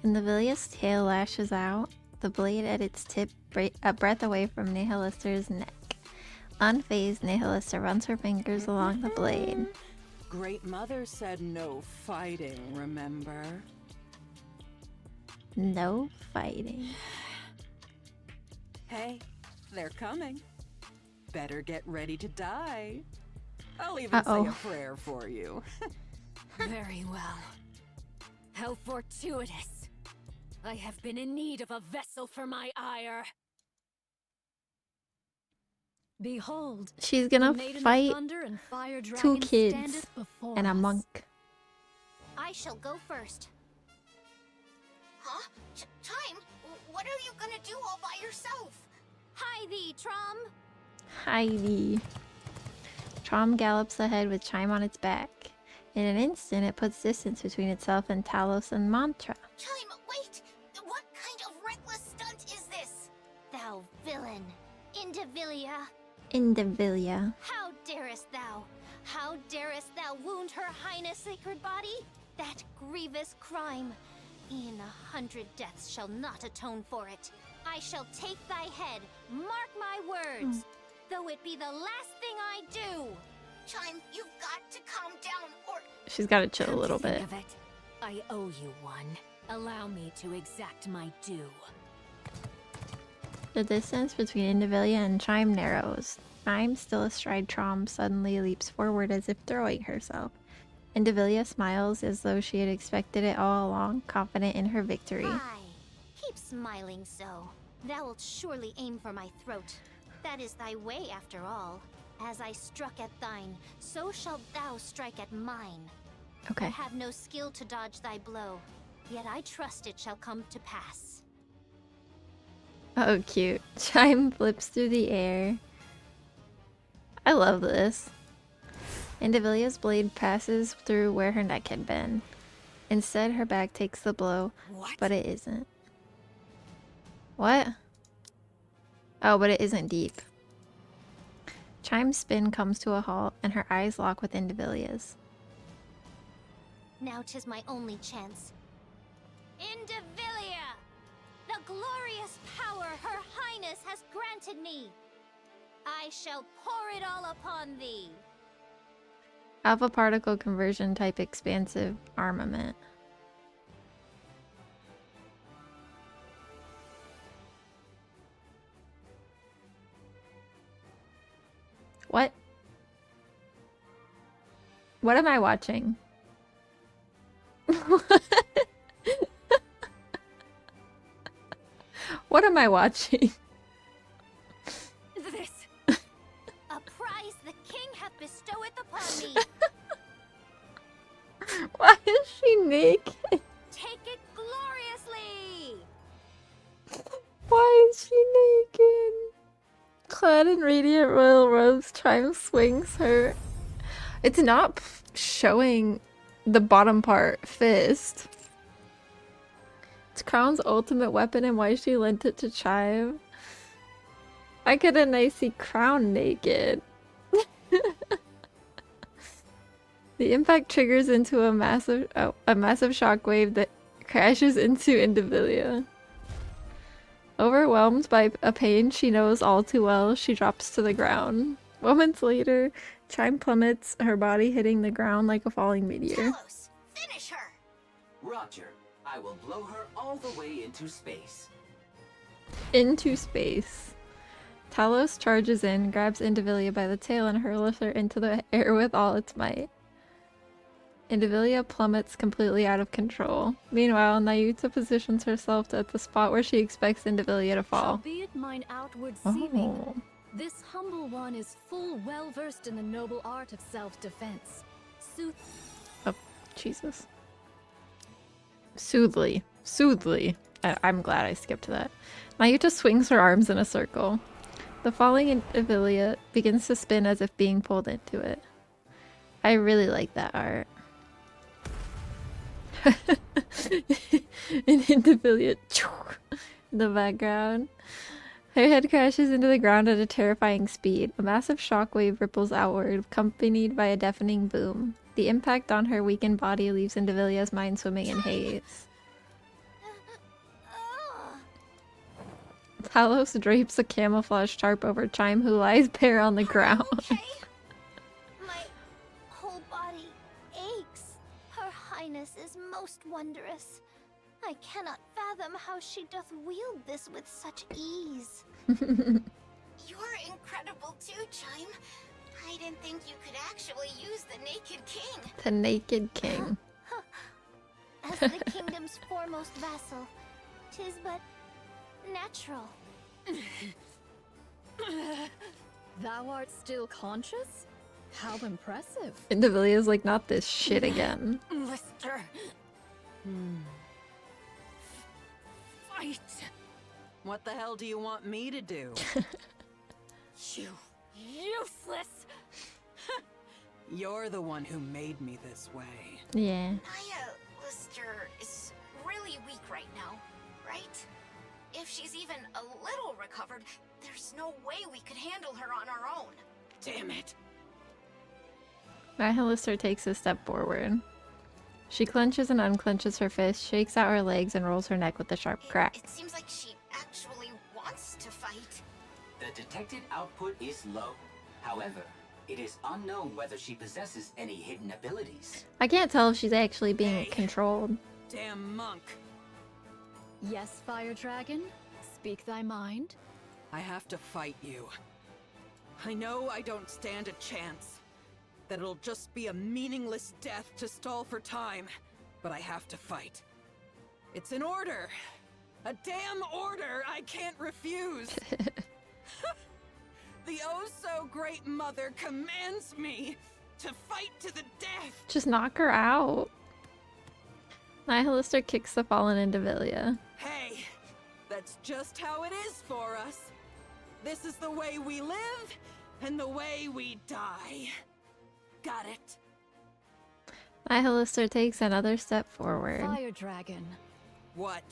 Indivilia's tail lashes out, the blade at its tip a breath away from Nihilister's neck. Unfazed, Nihilista runs her fingers along the blade. Great Mother said no fighting, remember? No fighting. Hey, they're coming. Better get ready to die. I'll even say a prayer for you. Very well. How fortuitous. I have been in need of a vessel for my ire. Behold, She's gonna fight two kids and a monk. I shall go first. Huh? Chime, what are you gonna do all by yourself? Hi thee, Trom. Heidi. Trom gallops ahead with Chime on its back. In an instant, it puts distance between itself and Talos and Mantra. Chime, wait! What kind of reckless stunt is this? Thou villain, Indivilia. Indivilia. How darest thou? How darest thou wound her highness' sacred body? That grievous crime. E'en 100 deaths shall not atone for it. I shall take thy head, mark my words, though it be the last thing I do. Chime, you've got to calm down or... She's gotta chill a little bit. Think of it. I owe you one. Allow me to exact my due. The distance between Indivilia and Chime narrows. Chime, still astride Trom, suddenly leaps forward as if throwing herself. Indivilia smiles as though she had expected it all along, confident in her victory. Aye, keep smiling so. Thou wilt surely aim for my throat. That is thy way after all. As I struck at thine, so shalt thou strike at mine. Okay. I have no skill to dodge thy blow, yet I trust it shall come to pass. Oh, cute. Chime flips through the air. I love this. Indivilia's blade passes through where her neck had been. Instead, her back takes the blow, but it isn't. What? Oh, but it isn't deep. Chime's spin comes to a halt, and her eyes lock with Indivilia's. Now 'tis my only chance. Indivilia! The glorious power her highness has granted me! I shall pour it all upon thee! Alpha particle conversion type expansive armament. What? What am I watching? What am I watching? This! A prize the king hath bestoweth upon me! Why is she naked? Take it gloriously! Why is she naked? Clad in radiant royal robes, Chime swings her. It's not showing the bottom part fist. It's Crown's ultimate weapon, and why she lent it to Chime. I couldn't I see Crown naked. The impact triggers into a massive shockwave that crashes into Indivilia. Overwhelmed by a pain she knows all too well, she drops to the ground. Moments later, Chime plummets, her body hitting the ground like a falling meteor. Talos, finish her! Roger. I will blow her all the way into space. Into space. Talos charges in, grabs Indivilia by the tail, and hurls her into the air with all its might. Indivilia plummets completely out of control. Meanwhile, Nayuta positions herself at the spot where she expects Indivilia to fall. Howbeit mine outward seeming, Oh. this humble one is full well versed in the noble art of self-defense. Oh, Jesus. Soothly. Soothly. I'm glad I skipped that. Nayuta swings her arms in a circle. The falling Indivilia begins to spin as if being pulled into it. I really like that art. An Indivilia in the background. Her head crashes into the ground at a terrifying speed. A massive shockwave ripples outward, accompanied by a deafening boom. The impact on her weakened body leaves Indivilia's mind swimming in haze. Talos drapes a camouflage tarp over Chime, who lies bare on the ground. Okay. My whole body aches. Her Highness is most wondrous. I cannot fathom how she doth wield this with such ease. You're incredible too, Chime. I didn't think you could actually use the Naked King. The Naked King. As the kingdom's foremost vassal, 'tis but natural. Thou art still conscious? How impressive. Indivilia's like, not this shit again. Lister. Fight. What the hell do you want me to do? You useless. You're the one who made me this way. Yeah. Naya Lister is really weak right now, right? If she's even a little recovered, there's no way we could handle her on our own. Damn it. Lister takes a step forward. She clenches and unclenches her fist, shakes out her legs, and rolls her neck with a sharp crack. It seems like she actually wants to fight. The detected output is low. However, it is unknown whether she possesses any hidden abilities. I can't tell if she's actually being controlled. Damn monk. Yes, Fire Dragon? Speak thy mind. I have to fight you. I know I don't stand a chance. That it'll just be a meaningless death to stall for time. But I have to fight. It's an order. A damn order I can't refuse. The oh-so-great mother commands me to fight to the death. Just knock her out. Lister kicks the fallen Indivilia. Hey, that's just how it is for us. This is the way we live and the way we die. Got it? Lister takes another step forward. Fire Dragon. What?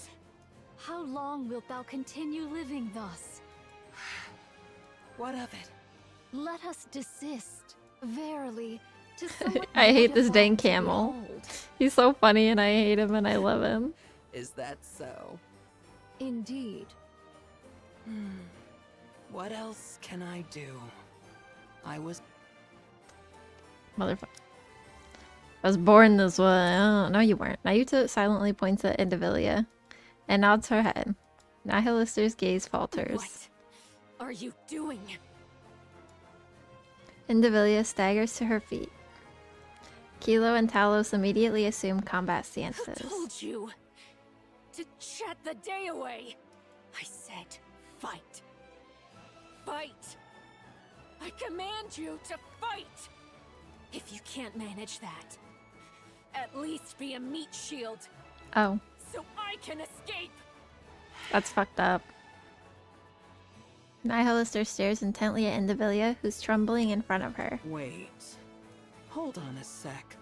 How long wilt thou continue living thus? What of it? Let us desist. Verily, to somewhat I hate this dang mortifying to camel. behold. He's so funny and I hate him and I love him. Is that so? Indeed. What else can I do? I was... Motherfucker. I was born this way. Oh, no, you weren't. Nayuta silently points at Indivilia and nods her head. Lister's gaze falters. What are you doing? Indivilia staggers to her feet. Kilo and Talos immediately assume combat Who stances. told you to chat the day away? I said fight. Fight. I command you to fight. If you can't manage that, at least be a meat shield Oh, so I can escape. that's fucked up. Lister stares intently at Indivilia, who's trembling in front of her. Wait. Hold on a sec.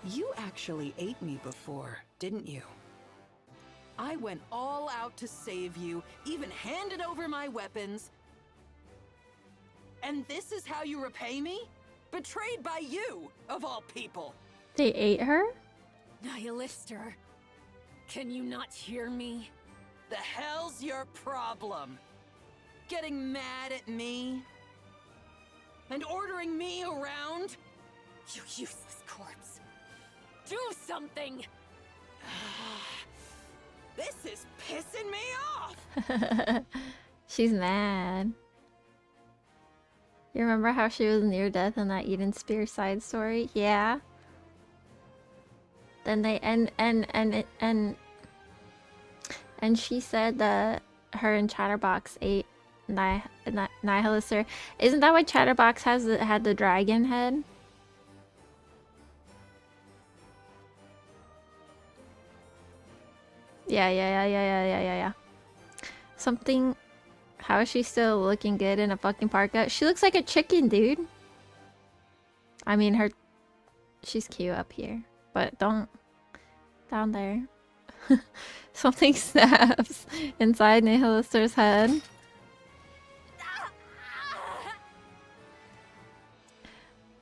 You actually ate me before, didn't you? I went all out to save you, even handed over my weapons. And this is how you repay me? Betrayed by you, of all people. They ate her? Nihilister, can you not hear me? The hell's your problem? Getting mad at me? And ordering me around? You useless corpse. Do something! This is pissing me off! She's mad. You remember how she was near death in that Eden Spear side story? Yeah. Then they and she said that her and Chatterbox ate Nihilister. Isn't that why Chatterbox had the dragon head? Yeah. Something. How is she still looking good in a fucking parka? She looks like a chicken, dude. I mean, she's cute up here, but don't down there. Something snaps inside Nihilister's head.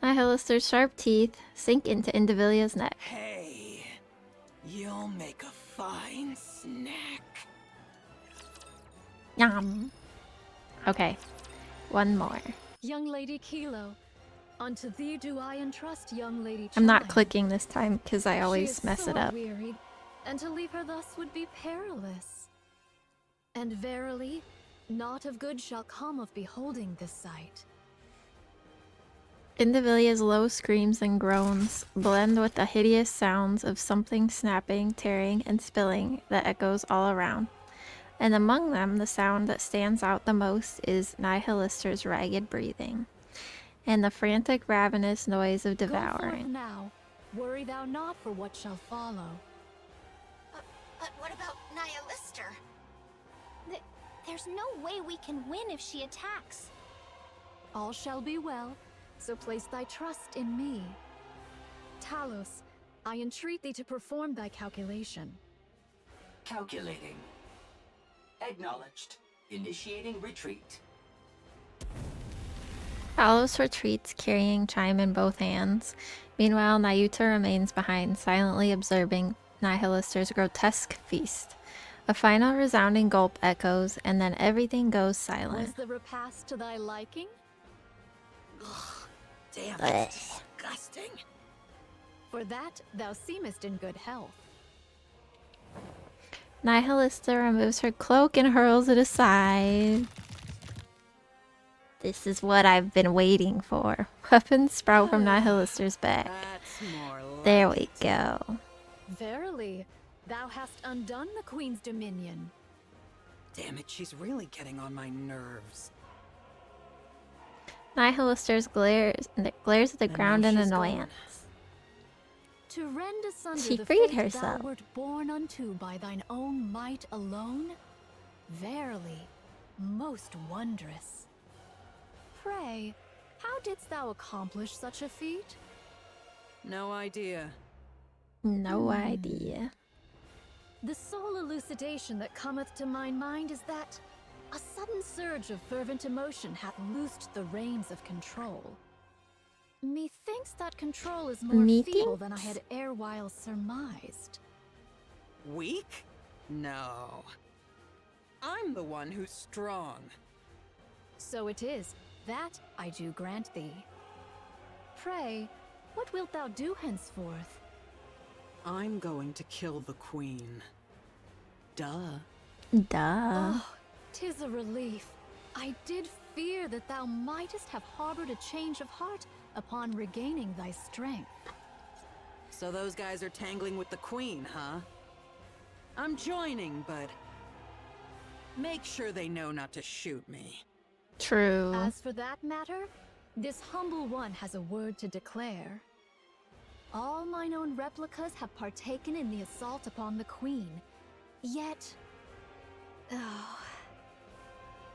Nihilister's sharp teeth sink into Indivilia's neck. Hey, you'll make a fine snack. Yum. Okay, one more. Young Lady Kilo, unto thee do I entrust, young Lady. I'm not Chime. clicking this time because I always She is mess it sore up. Wearied, and to leave her thus would be perilous. And verily, naught of good shall come of beholding this sight. Indivilia's low screams and groans blend with the hideous sounds of something snapping, tearing, and spilling that echoes all around. And among them, the sound that stands out the most is Nihilister's ragged breathing, and the frantic, ravenous noise of Go forth devouring. now, worry thou not for what shall follow. But what about Nihilister? There's no way we can win if she attacks. All shall be well, so place thy trust in me. Talos, I entreat thee to perform thy calculation. Calculating. Acknowledged. Initiating retreat. Talos retreats, carrying Chime in both hands. Meanwhile, Nayuta remains behind, silently observing Nihilister's grotesque feast. A final resounding gulp echoes, and then everything goes Was silent. the repast to thy liking? Damn, that's disgusting. For that, thou seemest in good health. Nihilister removes her cloak and hurls it aside. This is what I've been waiting for. Weapons sprout from Nihilister's back. There we go. Verily, thou hast undone the Queen's dominion. Damn it, she's really getting on my nerves. Nihilister glares at the ground in she's gone. annoyance. To rend asunder She the freed fate herself. thou wert born unto by thine own might alone? Verily, most wondrous. Pray, how didst thou accomplish such a feat? No idea. No idea. The sole elucidation that cometh to my mind is that a sudden surge of fervent emotion hath loosed the reins of control. Methinks that control is more feeble than I had erewhile surmised. Weak? No. I'm the one who's strong. So it is, that I do grant thee. Pray, what wilt thou do henceforth? I'm going to kill the Queen. Duh. Duh. Oh, 'tis a relief. I did fear that thou mightest have harbored a change of heart upon regaining thy strength. So those guys are tangling with the Queen, huh? I'm joining, but make sure they know not to shoot me. True. As for that matter, this humble one has a word to declare. All mine own replicas have partaken in the assault upon the Queen. Yet... Oh,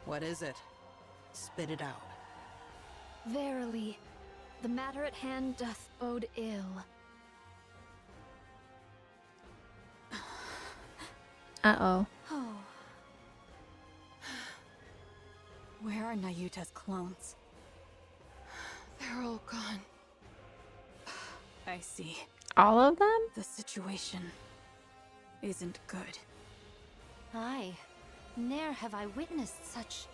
What is it? Spit it out. verily, the matter at hand doth bode ill. Uh-oh. Oh. Where are Nayuta's clones? They're all gone. I see. All of them? The situation isn't good. Aye, ne'er have I witnessed such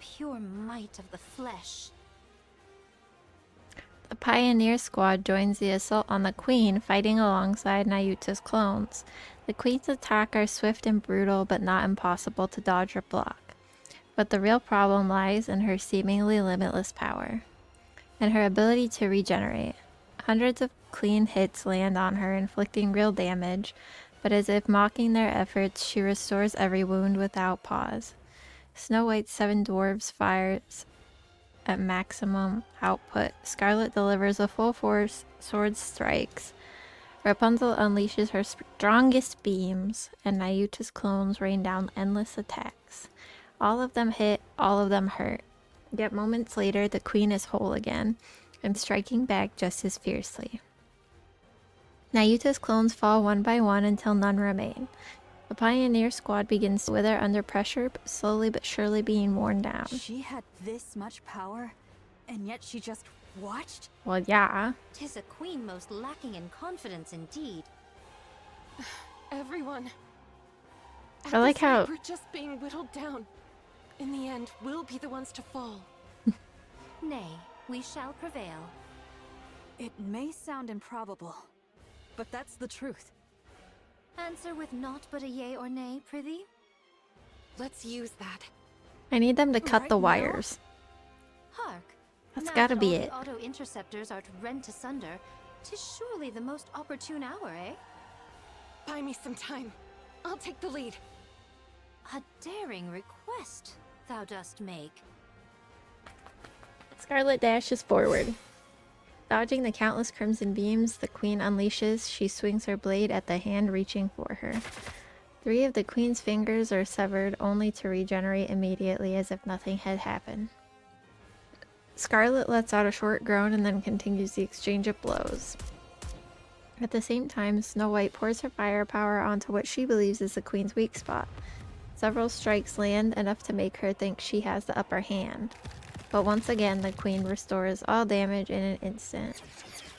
pure might of the flesh. The Pioneer Squad joins the assault on the Queen, fighting alongside Nayuta's clones. The Queen's attack are swift and brutal, but not impossible to dodge or block. But the real problem lies in her seemingly limitless power, and her ability to regenerate. Hundreds of clean hits land on her, inflicting real damage, but as if mocking their efforts, she restores every wound without pause. Snow White's 7 dwarves fires at maximum output. Scarlet delivers a full force sword strikes. Rapunzel unleashes her strongest beams, and Nayuta's clones rain down endless attacks. All of them hit, all of them hurt. Yet moments later, the queen is whole again, and striking back just as fiercely. Nayuta's clones fall one by one until none remain. The Pioneer squad begins to wither under pressure, slowly but surely being worn down. She had this much power, and yet she just watched? Well, yeah. 'Tis a queen most lacking in confidence indeed. Everyone. I like how we're just being whittled down. In the end, we'll be the ones to fall. Nay, we shall prevail. It may sound improbable, but that's the truth. Answer with naught but a yea or nay, prithee? Let's use that. I need them to cut Right the now? wires. Hark. That's now gotta that be all it. the auto-interceptors are rent asunder, 'tis surely the most opportune hour, eh? Buy me some time. I'll take the lead. A daring request thou dost make. Scarlet dashes forward. Dodging the countless crimson beams the queen unleashes, she swings her blade at the hand reaching for her. 3 of the queen's fingers are severed, only to regenerate immediately as if nothing had happened. Scarlet lets out a short groan and then continues the exchange of blows. At the same time, Snow White pours her firepower onto what she believes is the queen's weak spot. Several strikes land, enough to make her think she has the upper hand. But once again, the queen restores all damage in an instant.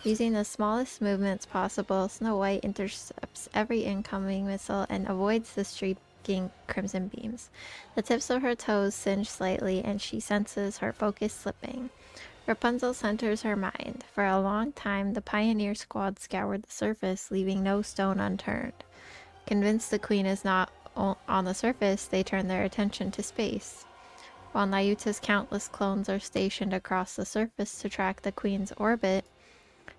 Using the smallest movements possible, Snow White intercepts every incoming missile and avoids the streaking crimson beams. The tips of her toes singe slightly, and she senses her focus slipping. Rapunzel centers her mind. For a long time, the Pioneer squad scoured the surface, leaving no stone unturned. Convinced the queen is not on the surface, they turn their attention to space. While Nayuta's countless clones are stationed across the surface to track the queen's orbit,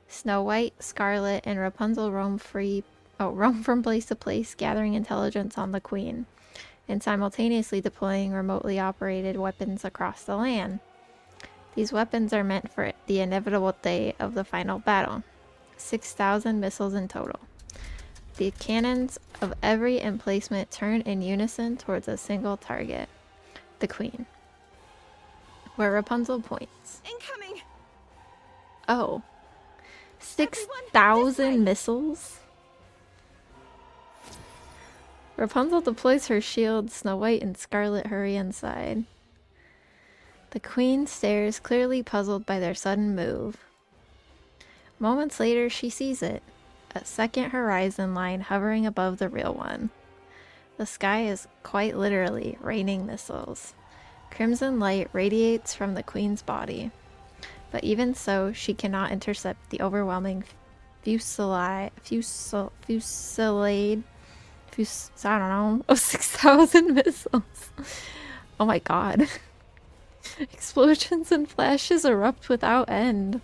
Snow White, Scarlet, and Rapunzel roam from place to place, gathering intelligence on the queen, and simultaneously deploying remotely operated weapons across the land. These weapons are meant for the inevitable day of the final battle. 6,000 missiles in total. The cannons of every emplacement turn in unison towards a single target, the queen. Where Rapunzel points. Incoming! Oh. 6,000 missiles? Rapunzel deploys her shield. Snow White and Scarlet hurry inside. The queen stares, clearly puzzled by their sudden move. Moments later, she sees it. A second horizon line hovering above the real one. The sky is quite literally raining missiles. Crimson light radiates from the queen's body. But even so, she cannot intercept the overwhelming fusillade of 6,000 missiles. Oh my god. Explosions and flashes erupt without end.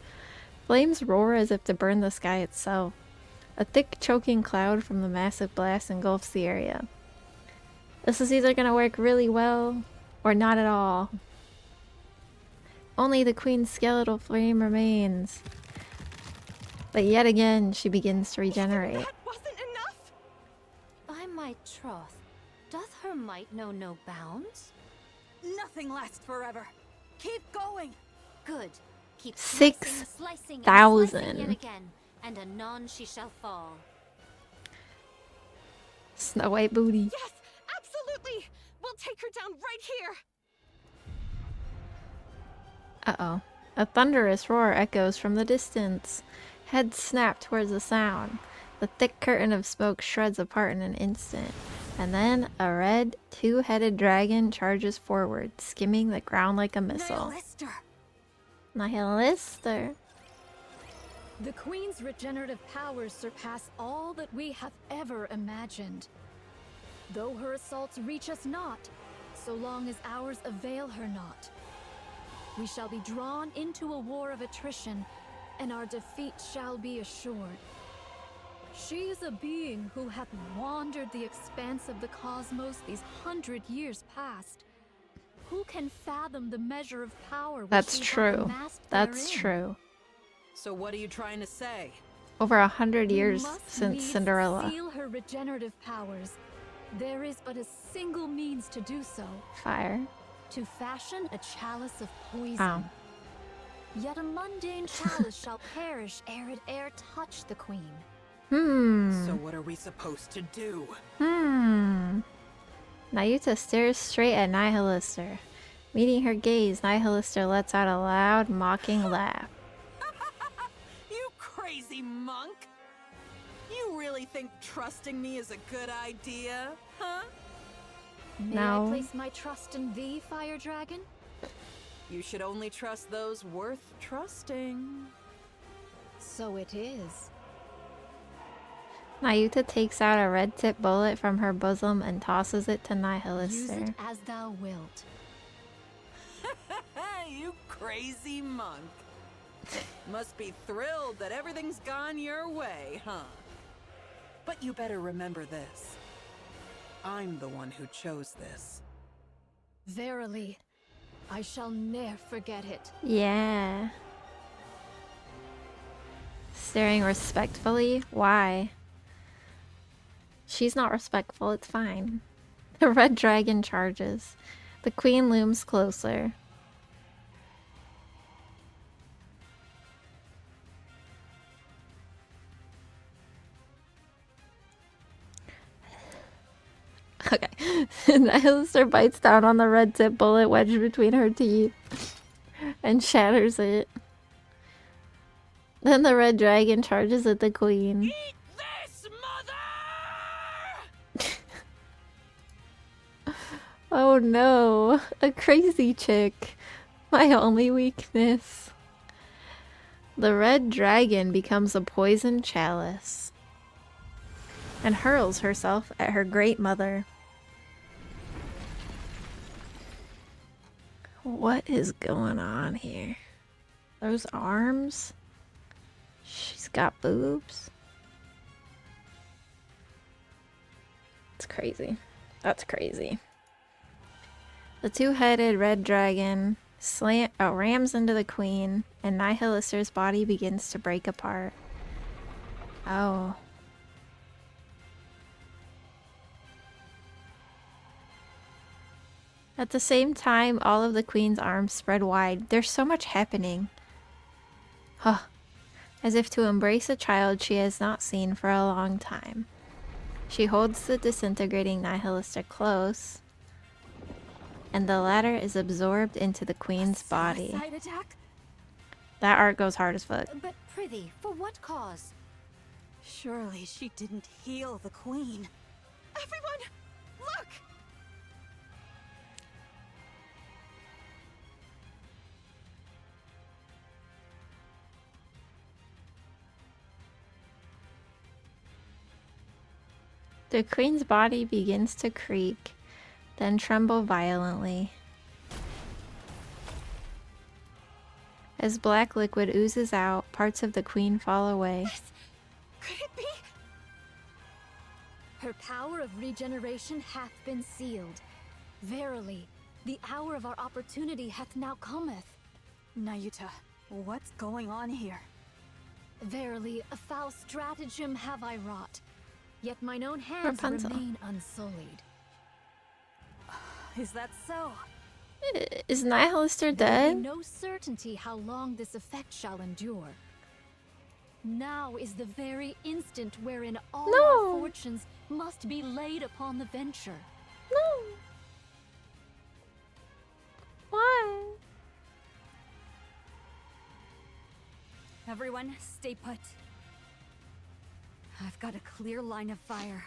Flames roar as if to burn the sky itself. A thick, choking cloud from the massive blast engulfs the area. This is either going to work really well, or not at all. Only the queen's skeletal frame remains. But yet again, she begins to regenerate. That wasn't enough? By my troth, doth her might know no bounds? Nothing lasts forever. Keep going. Good. Keep 6,000. slicing yet again, and anon she shall fall. Snow White booty. Yes, absolutely. We'll take her down right here. Uh-oh. A thunderous roar echoes from the distance. Heads snap towards the sound. The thick curtain of smoke shreds apart in an instant. And then a red, 2-headed dragon charges forward, skimming the ground like a missile. Nihilister. The Queen's regenerative powers surpass all that we have ever imagined. Though her assaults reach us not, so long as ours avail her not. We shall be drawn into a war of attrition, and our defeat shall be assured. She is a being who hath wandered the expanse of the cosmos these 100 years past. Who can fathom the measure of power which That's she hath true. amassed That's therein? true. So what are you trying to say? Over 100 We years must since needs Cinderella. seal her regenerative powers. There is but a single means to do so. Fire. To fashion a chalice of poison. Oh. Yet a mundane chalice shall perish ere it e'er touch the queen. So what are we supposed to do? Nayuta stares straight at Nihilister. Meeting her gaze, Nihilister lets out a loud, mocking laugh. You crazy monk! You really think trusting me is a good idea, huh? May No. I place my trust in thee, Fire Dragon? You should only trust those worth trusting. So it is. Nayuta takes out a red-tipped bullet from her bosom and tosses it to Use Nihilister. it as thou wilt. You crazy monk. Must be thrilled that everything's gone your way, huh? But you better remember this. I'm the one who chose this. Verily, I shall ne'er forget it. Yeah. Staring respectfully? Why? She's not respectful, it's fine. The red dragon charges. The queen looms closer. Okay. Nihilister bites down on the red tip bullet wedged between her teeth and shatters it. Then the red dragon charges at the queen. Eat this, mother! Oh no, a crazy chick. My only weakness. The red dragon becomes a poison chalice and hurls herself at her great mother. What is going on here? Those arms? She's got boobs. It's crazy. That's crazy. The two-headed red dragon rams into the queen, and Nihilister's body begins to break apart. Oh. At the same time, all of the queen's arms spread wide. There's so much happening. Huh. As if to embrace a child she has not seen for a long time. She holds the disintegrating Nihilister close, and the latter is absorbed into the queen's body. Suicide attack? That art goes hard as fuck. But prithee, for what cause? Surely she didn't heal the queen. Everyone, look! The queen's body begins to creak, then tremble violently. As black liquid oozes out, parts of the queen fall away. Could it be? Her power of regeneration hath been sealed. Verily, the hour of our opportunity hath now cometh. Nayuta, what's going on here? Verily, a foul stratagem have I wrought. Yet mine own hands Rapunzel. remain unsullied. Is that so? Is Nihilister There be dead? no certainty how long this effect shall endure. Now is the very instant wherein all No. our fortunes must be laid upon the venture. No. Why? Everyone, stay put. I've got a clear line of fire.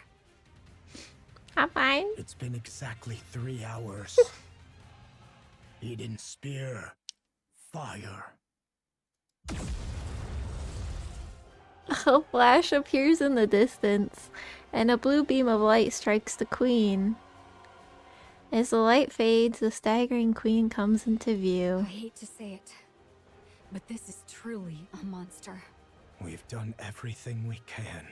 I'm fine. It's been exactly 3 hours. Eden spear. Fire. A flash appears in the distance, and a blue beam of light strikes the queen. As the light fades, the staggering queen comes into I view. hate to say it, but this is truly a monster. We've done everything we can.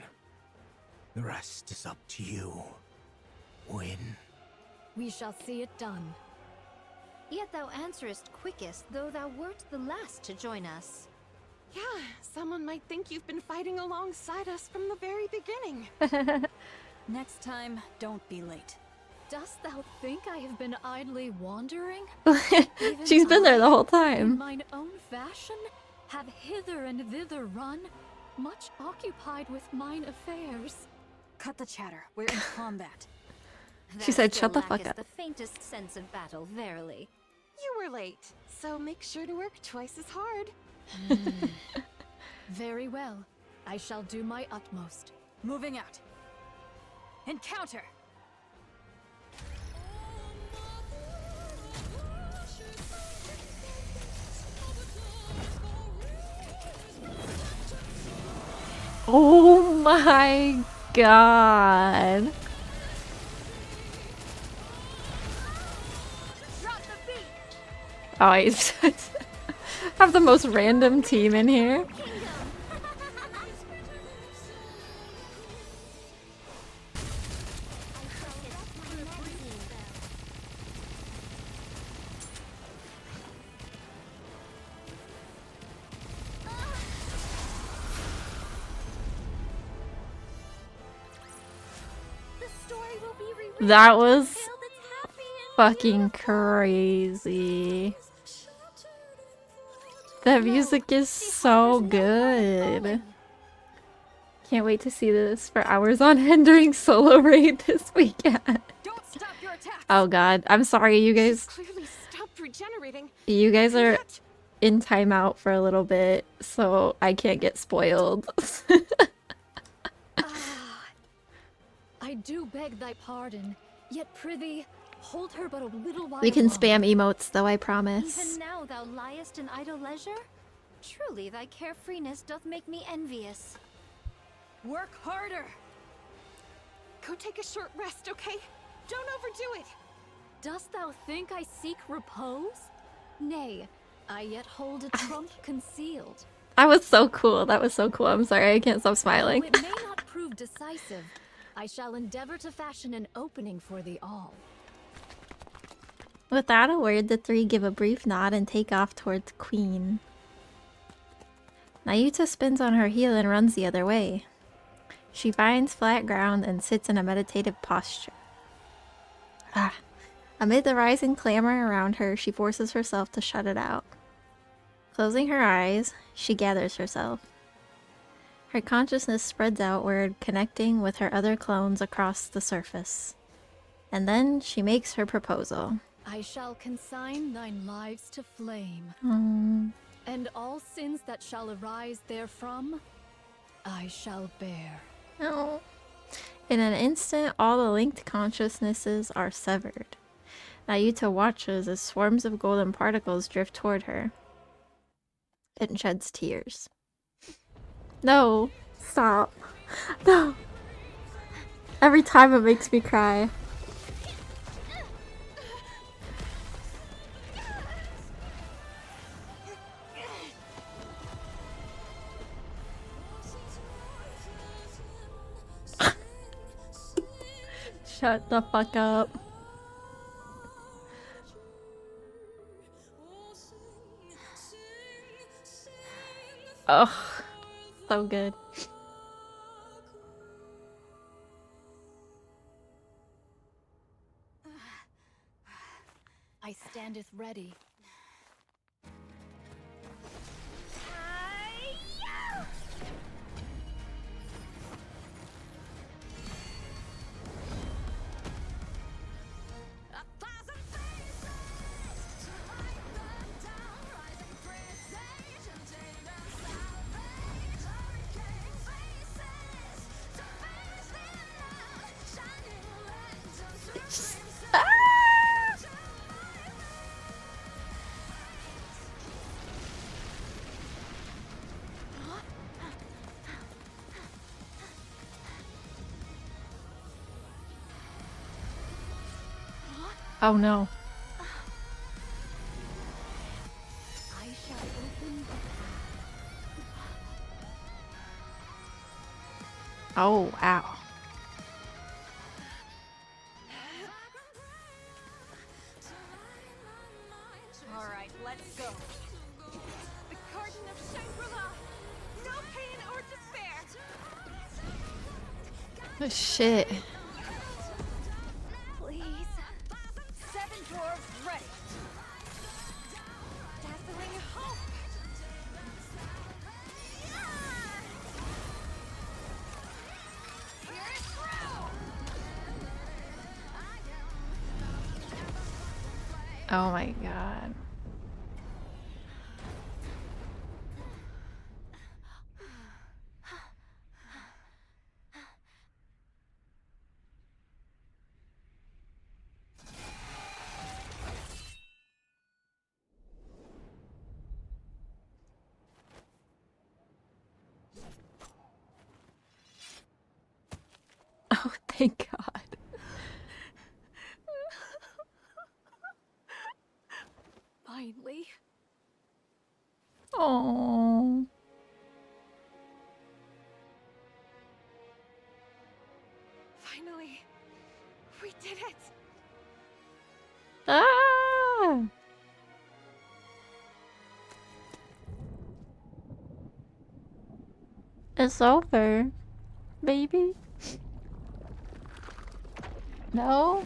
The rest is up to you. Win. We shall see it done. Yet thou answerest quickest, though thou wert the last to join us. Yeah, someone might think you've been fighting alongside us from the very beginning. Next time, don't be late. Dost thou think I have been idly wandering? She's been there the whole In time. mine own fashion, have hither and thither run, much occupied with mine affairs. Cut the chatter. We're in combat. She said, "Shut the fuck Lackest up." the faintest sense of battle, verily. You were late, so make sure to work twice as hard. Very well. I shall do my utmost. Moving out. Encounter! Oh my god. Oh, I have the most random team in here. That was fucking crazy. The music is so good. Can't wait to see this for hours on end during solo raid this weekend. Oh god, I'm sorry you guys. Clearly stopped regenerating. You guys are in timeout for a little bit, so I can't get spoiled. I do beg thy pardon, yet prithee, hold her but a little while We can longer. spam emotes though, I promise. Even now thou liest in idle leisure? Truly thy carefreeness doth make me envious. Work harder. Go take a short rest, okay? Don't overdo it. Dost thou think I seek repose? Nay, I yet hold a trump concealed. That was so cool. That was so cool. I'm sorry, I can't stop smiling. Though it may not prove decisive, I shall endeavor to fashion an opening for thee all. Without a word, the three give a brief nod and take off towards Queen. Nayuta spins on her heel and runs the other way. She finds flat ground and sits in a meditative posture. Amid the rising clamor around her, she forces herself to shut it out. Closing her eyes, she gathers herself. Her consciousness spreads outward, connecting with her other clones across the surface. And then she makes her proposal. I shall consign thine lives to flame, and all sins that shall arise therefrom, I shall bear. Oh. In an instant, all the linked consciousnesses are severed. Nayuta watches as swarms of golden particles drift toward her and sheds tears. No, stop. No. Every time it makes me cry. Shut the fuck up. Oh, so good. I standeth ready. Oh no. I shall open the Oh, ow. Alright, let's go. The Garden of Shangri-La! No pain or despair! Oh, shit. Please. 7 dwarves ready. Dazzling hope! Here it through! Oh my god. Oh, thank God. Finally. Oh. Finally, we did it. Ah! It's over, baby. No?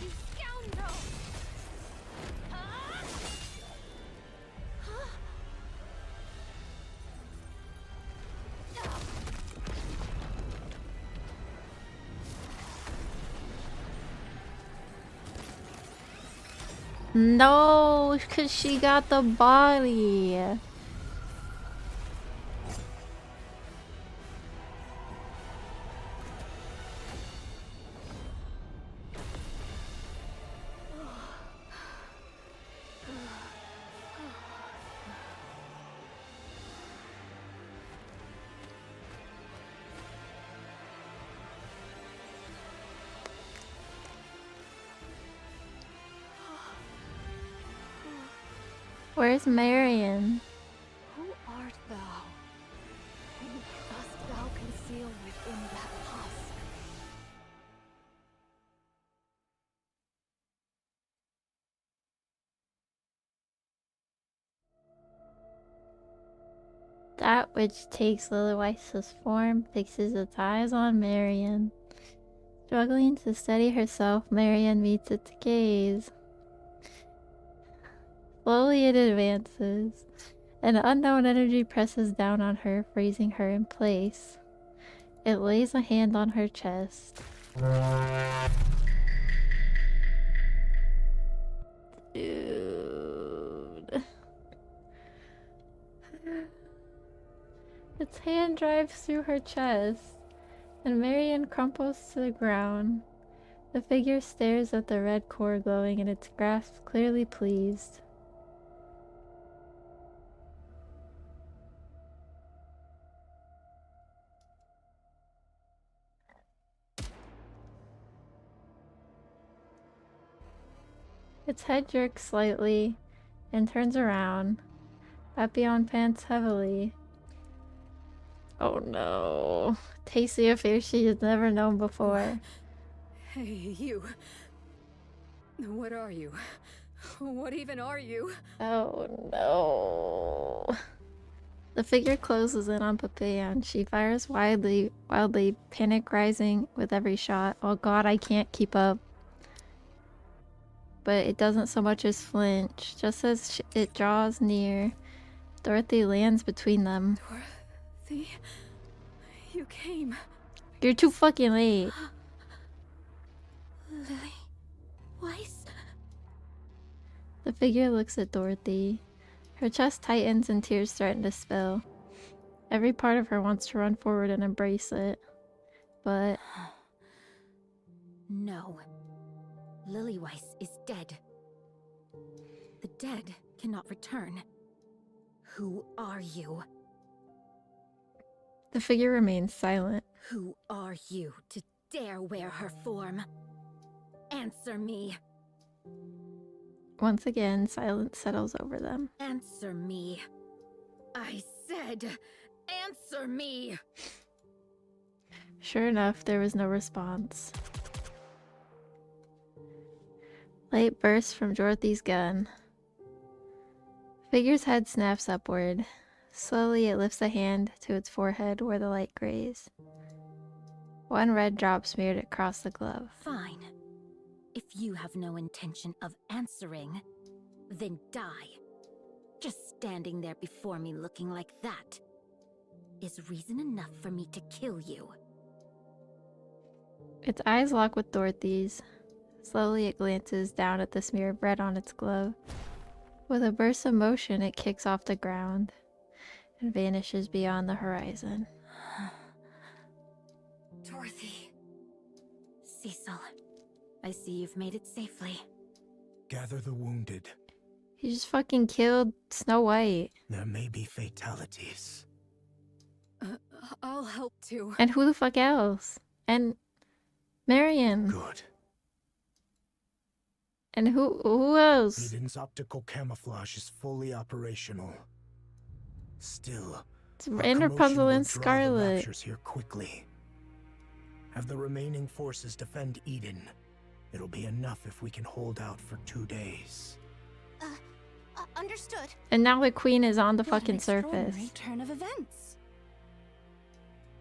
You scoundrel! No, because she got the body. Where's Marion? Who art thou? And what dost thou conceal within that husk? That which takes Lilyweiss' form fixes its eyes on Marion. Struggling to steady herself, Marion meets its gaze. Slowly it advances. An unknown energy presses down on her, freezing her in place. It lays a hand on her chest. Dude. Its hand drives through her chest, and Marion crumples to the ground. The figure stares at the red core glowing in its grasp, clearly pleased. Its head jerks slightly and turns around. Papillon pants heavily. Oh no. Tasty a fear she has never known before. Hey, you. What are you? What even are you? Oh no. The figure closes in on Papillon. She fires wildly, panic rising with every shot. Oh god, I can't keep up. But it doesn't so much as flinch. Just as it draws near, Dorothy lands between them. Dorothy, you came. You're too fucking late. Lily Weiss? The figure looks at Dorothy. Her chest tightens and tears threaten to spill. Every part of her wants to run forward and embrace it, but... No. Lilyweiss is dead. The dead cannot return. Who are you? The figure remains silent. Who are you to dare wear her form? Answer me. Once again, silence settles over them. Answer me. I said, answer me. Sure enough, there was no response. Light bursts from Dorothy's gun. Figure's head snaps upward. Slowly, it lifts a hand to its forehead where the light grays. One red drop smeared across the glove. Fine. If you have no intention of answering, then die. Just standing there before me looking like that is reason enough for me to kill you. Its eyes lock with Dorothy's. Slowly, it glances down at the smear of red on its glove. With a burst of motion, it kicks off the ground and vanishes beyond the horizon. Dorothy. Cecil, I see you've made it safely. Gather the wounded. He just fucking killed Snow White. There may be fatalities. I'll help too. And who the fuck else? And Marion. Good. And who else? Eden's optical camouflage is fully operational. Still, And Rapunzel and Scarlet. Raptures here quickly. Have the remaining forces defend Eden. It'll be enough if we can hold out for 2 days. Understood. And now the queen is on the What fucking an surface. extraordinary turn of events.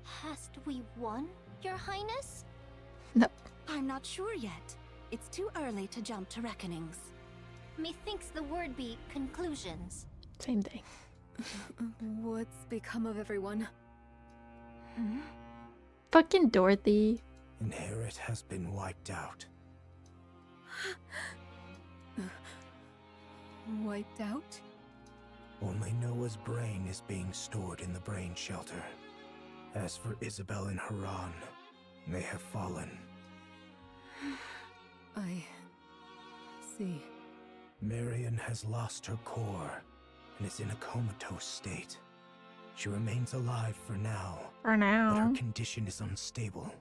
Hast we won, Your Highness? No. I'm not sure yet. It's too early to jump to reckonings. Methinks the word be conclusions. Same thing. What's become of everyone? Fucking Dorothy. Inherit has been wiped out. Wiped out? Only Noah's brain is being stored in the brain shelter. As for Isabel and Haran, they have fallen. I see. Marion has lost her core and is in a comatose state. She remains alive for now. For now. But her condition is unstable.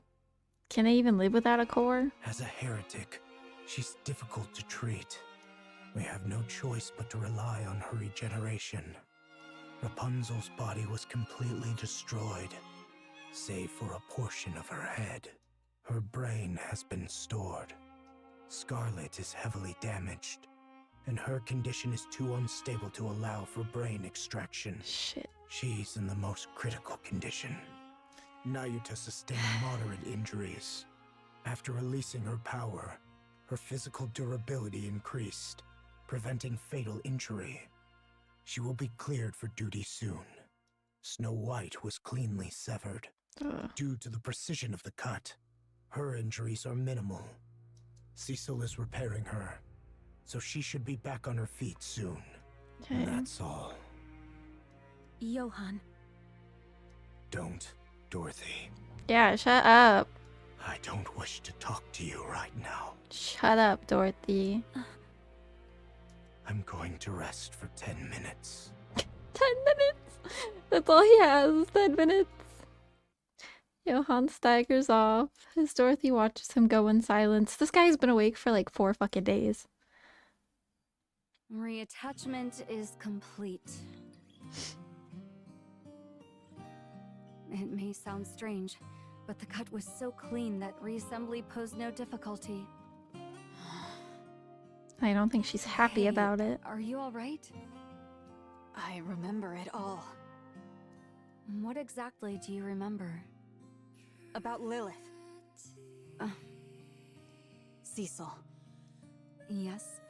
Can I even live without a core? As a heretic, she's difficult to treat. We have no choice but to rely on her regeneration. Rapunzel's body was completely destroyed, save for a portion of her head. Her brain has been stored. Scarlet is heavily damaged, and her condition is too unstable to allow for brain extraction. Shit. She's in the most critical condition. Nayuta sustained moderate injuries. After releasing her power, her physical durability increased, preventing fatal injury. She will be cleared for duty soon. Snow White was cleanly severed. Due to the precision of the cut, her injuries are minimal. Cecil is repairing her, so she should be back on her feet soon. Okay. That's all. Johann. Don't, Dorothy. Yeah, shut up. I don't wish to talk to you right now. Shut up, Dorothy. I'm going to rest for 10 minutes. 10 minutes? That's all he has, 10 minutes. Johann staggers off as Dorothy watches him go in silence. This guy's been awake for like 4 fucking days. Reattachment is complete. It may sound strange, but the cut was so clean that reassembly posed no difficulty. I don't think she's happy about it. Are you alright? I remember it all. What exactly do you remember? About Lilith. Cecil. Yes?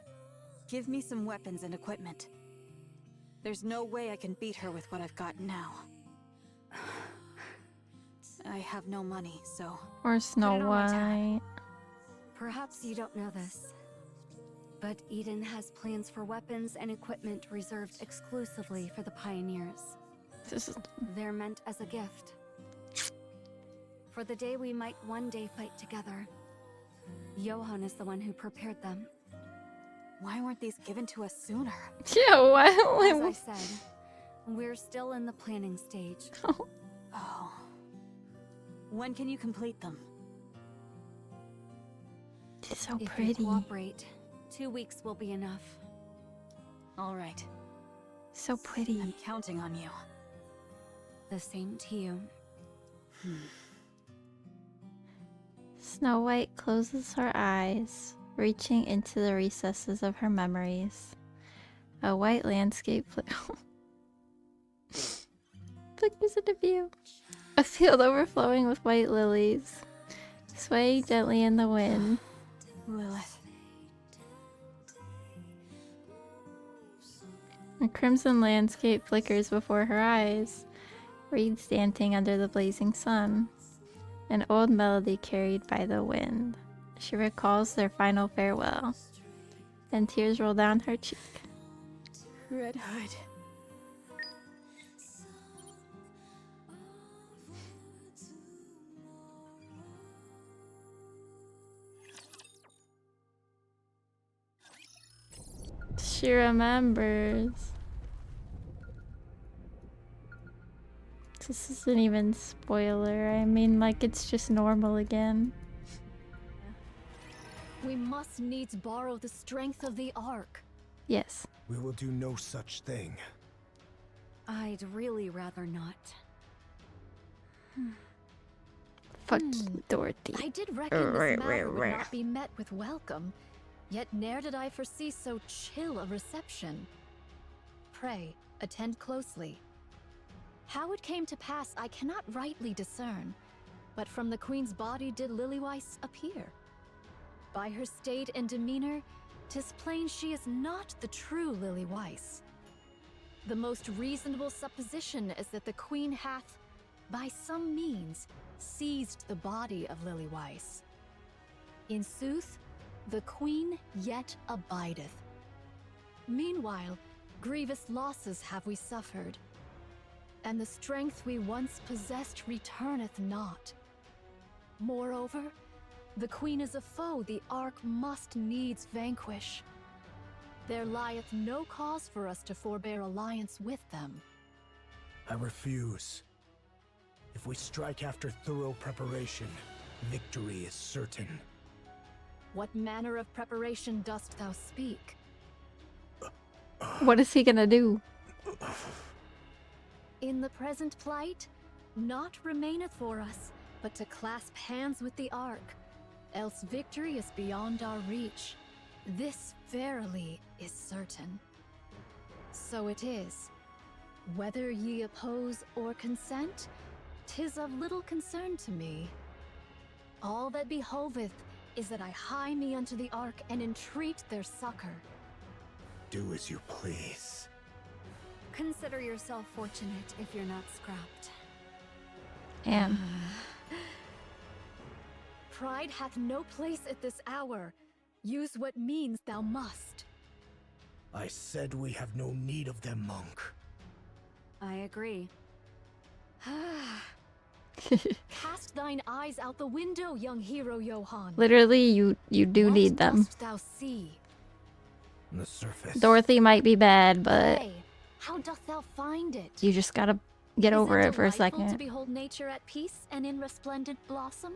Give me some weapons and equipment. There's no way I can beat her with what I've got now. I have no money, so... Or Snow White. Perhaps you don't know this, But Eden has plans for weapons and equipment reserved exclusively for the pioneers. They're meant as a gift. For the day we might one day fight together. Johann is the one who prepared them. Why weren't these given to us sooner? Yeah, why? As I said, we're still in the planning stage. Oh. When can you complete them? She's so If pretty. you cooperate, 2 weeks will be enough. All right. So pretty. I'm counting on you. The same to you. Snow White closes her eyes, reaching into the recesses of her memories. A white landscape flickers into view. A field overflowing with white lilies, swaying gently in the wind. Lilith. A crimson landscape flickers before her eyes, reeds dancing under the blazing sun. An old melody carried by the wind. She recalls their final farewell, and tears roll down her cheek. Red Hood. She remembers. This isn't even spoiler. I mean, like, it's just normal again. We must needs borrow the strength of the Ark. Yes. We will do no such thing. I'd really rather not. Fuck you, Dorothy. I did reckon this matter would not be met with welcome, yet ne'er did I foresee so chill a reception. Pray, attend closely. How it came to pass I cannot rightly discern, but from the Queen's body did Lilyweiss appear. By her state and demeanor, 'tis plain she is not the true Lilyweiss. The most reasonable supposition is that the Queen hath, by some means, seized the body of Lilyweiss. In sooth, the Queen yet abideth. Meanwhile, grievous losses have we suffered, and the strength we once possessed returneth not. Moreover, the Queen is a foe the Ark must needs vanquish. There lieth no cause for us to forbear alliance with them. I refuse. If we strike after thorough preparation, victory is certain. What manner of preparation dost thou speak? What is he gonna do? In the present plight, naught remaineth for us but to clasp hands with the Ark, else victory is beyond our reach. This verily is certain. So it is. Whether ye oppose or consent, 'tis of little concern to me. All that behoveth is that I hie me unto the Ark and entreat their succor. Do as you please. Consider yourself fortunate if you're not scrapped. Damn. Pride hath no place at this hour. Use what means thou must. I said we have no need of them, monk. I agree. Cast thine eyes out the window, young hero Johann. Literally, you do need them. Dost thou see? The surface. Dorothy might be bad, but Hey, how doth thou find it? you just gotta get over it for a delightful to second. behold nature at peace and in resplendent blossom?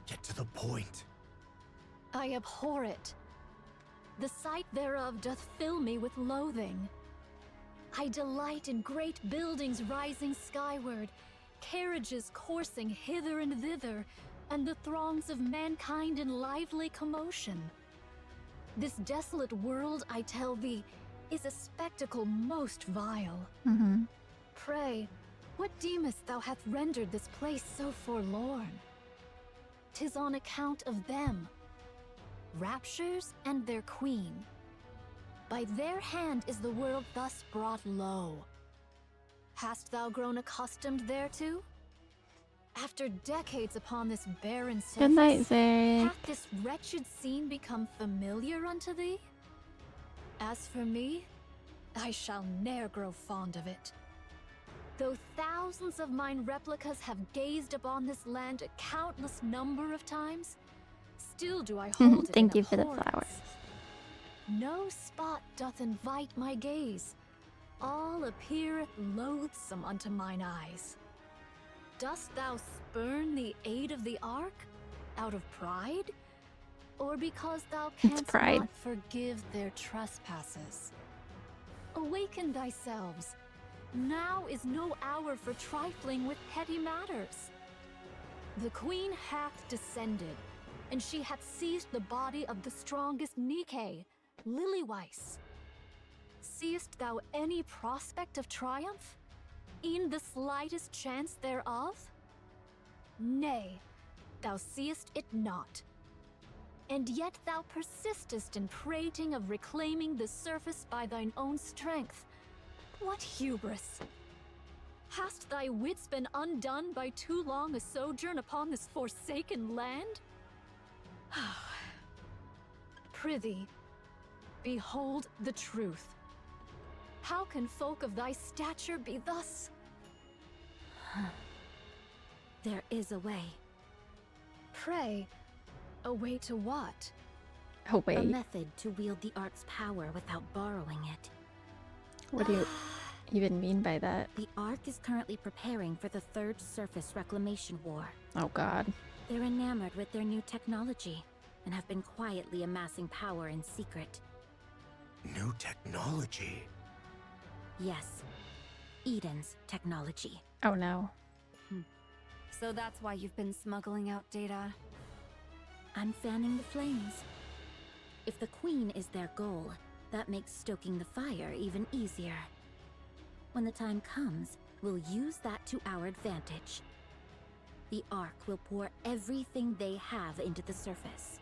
Get to the point. I abhor it. The sight thereof doth fill me with loathing. I delight in great buildings rising skyward, carriages coursing hither and thither, and the throngs of mankind in lively commotion. This desolate world, I tell thee, is a spectacle most vile. Mm-hmm. Pray, what deemest thou hath rendered this place so forlorn? 'Tis on account of them, Raptures and their queen. By their hand is the world thus brought low. Hast thou grown accustomed thereto? After decades upon this barren surface, Good night, Zarek. hath this wretched scene become familiar unto thee? As for me, I shall ne'er grow fond of it. Though thousands of mine replicas have gazed upon this land a countless number of times, still do I hold it Thank in you for the abhorrence. flowers. No spot doth invite my gaze. All appeareth loathsome unto mine eyes. Dost thou spurn the aid of the Ark out of pride? Or because thou canst pride. not forgive their trespasses? Awaken thyselves. Now is no hour for trifling with petty matters. The queen hath descended, and she hath seized the body of the strongest NIKKE, Lilyweiss. Seest thou any prospect of triumph? E'en the slightest chance thereof? Nay, thou seest it not. And yet thou persistest in prating of reclaiming the surface by thine own strength. What hubris! Hast thy wits been undone by too long a sojourn upon this forsaken land? Prithee, behold the truth. How can folk of thy stature be thus? There is a way. Pray, a way to what? Oh, wait. A method to wield the Ark's power without borrowing it. What do you even mean by that? The Ark is currently preparing for the Third Surface Reclamation War. Oh, God. They're enamored with their new technology and have been quietly amassing power in secret. New technology? Yes, Eden's technology. Oh, no. So that's why you've been smuggling out data. I'm fanning the flames. If the Queen is their goal, that makes stoking the fire even easier. When the time comes, we'll use that to our advantage. The Ark will pour everything they have into the surface.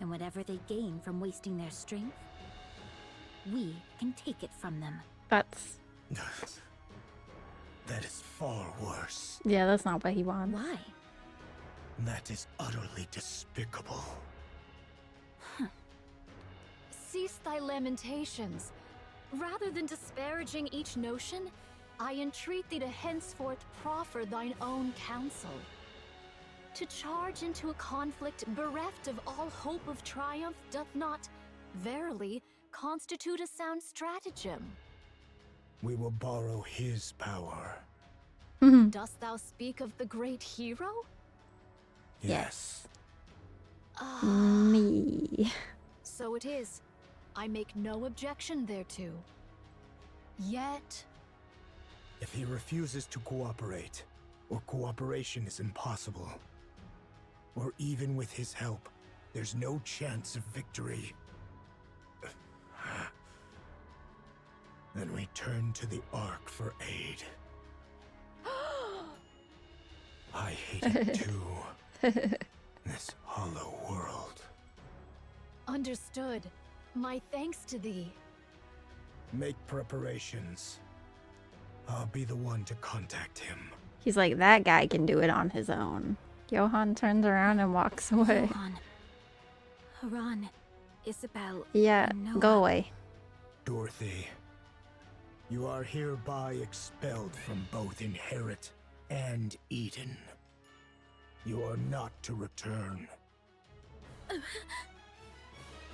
And whatever they gain from wasting their strength, we can take it from them. That's... That is far worse. Yeah, that's not what he wants. Why? That is utterly despicable. Cease thy lamentations. Rather than disparaging each notion, I entreat thee to henceforth proffer thine own counsel. To charge into a conflict bereft of all hope of triumph doth not, verily, constitute a sound stratagem. We will borrow his power. Dost thou speak of the great hero? Yes. Me. So it is. I make no objection thereto. Yet... If he refuses to cooperate, or cooperation is impossible, or even with his help, there's no chance of victory, then we turn to the Ark for aid. I hate it too. This hollow world. Understood. My thanks to thee. Make preparations. I'll be the one to contact him. He's like, that guy can do it on his own. Johan turns around and walks away. Johan. Haran. Isabel. Yeah, go away. Dorothy, you are hereby expelled from both Inherit and Eden. You are not to return.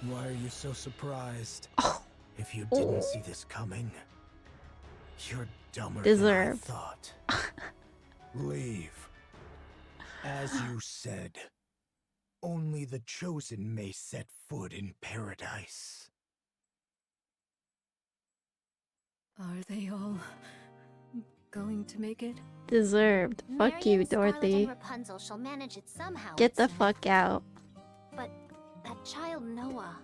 Why are you so surprised? If you didn't see this coming, you're dumber Deserved. than I thought. Leave. As you said, only the chosen may set foot in paradise. Are they all going to make it? Deserved. Fuck you, Miriam, Scarlet, Dorothy. and Rapunzel shall manage it somehow. Get it the seems. fuck out. But that child Noah.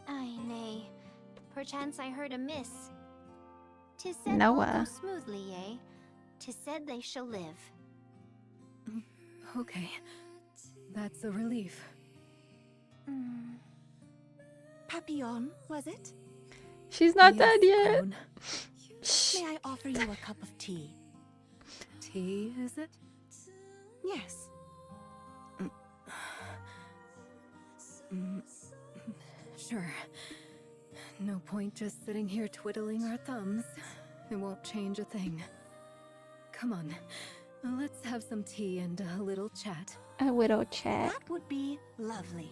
Ay, nay. Perchance I heard amiss. 'Tis said all Noah. go smoothly, eh? 'Tis said they shall live. Okay. That's a relief. Papillon, was it? She's not Yes, dead yet. Crone. May I offer you a cup of tea? tea, is it? Yes. Sure. No point just sitting here twiddling our thumbs. It won't change a thing. Come on, let's have some tea and a little chat. A widow chat. That would be lovely.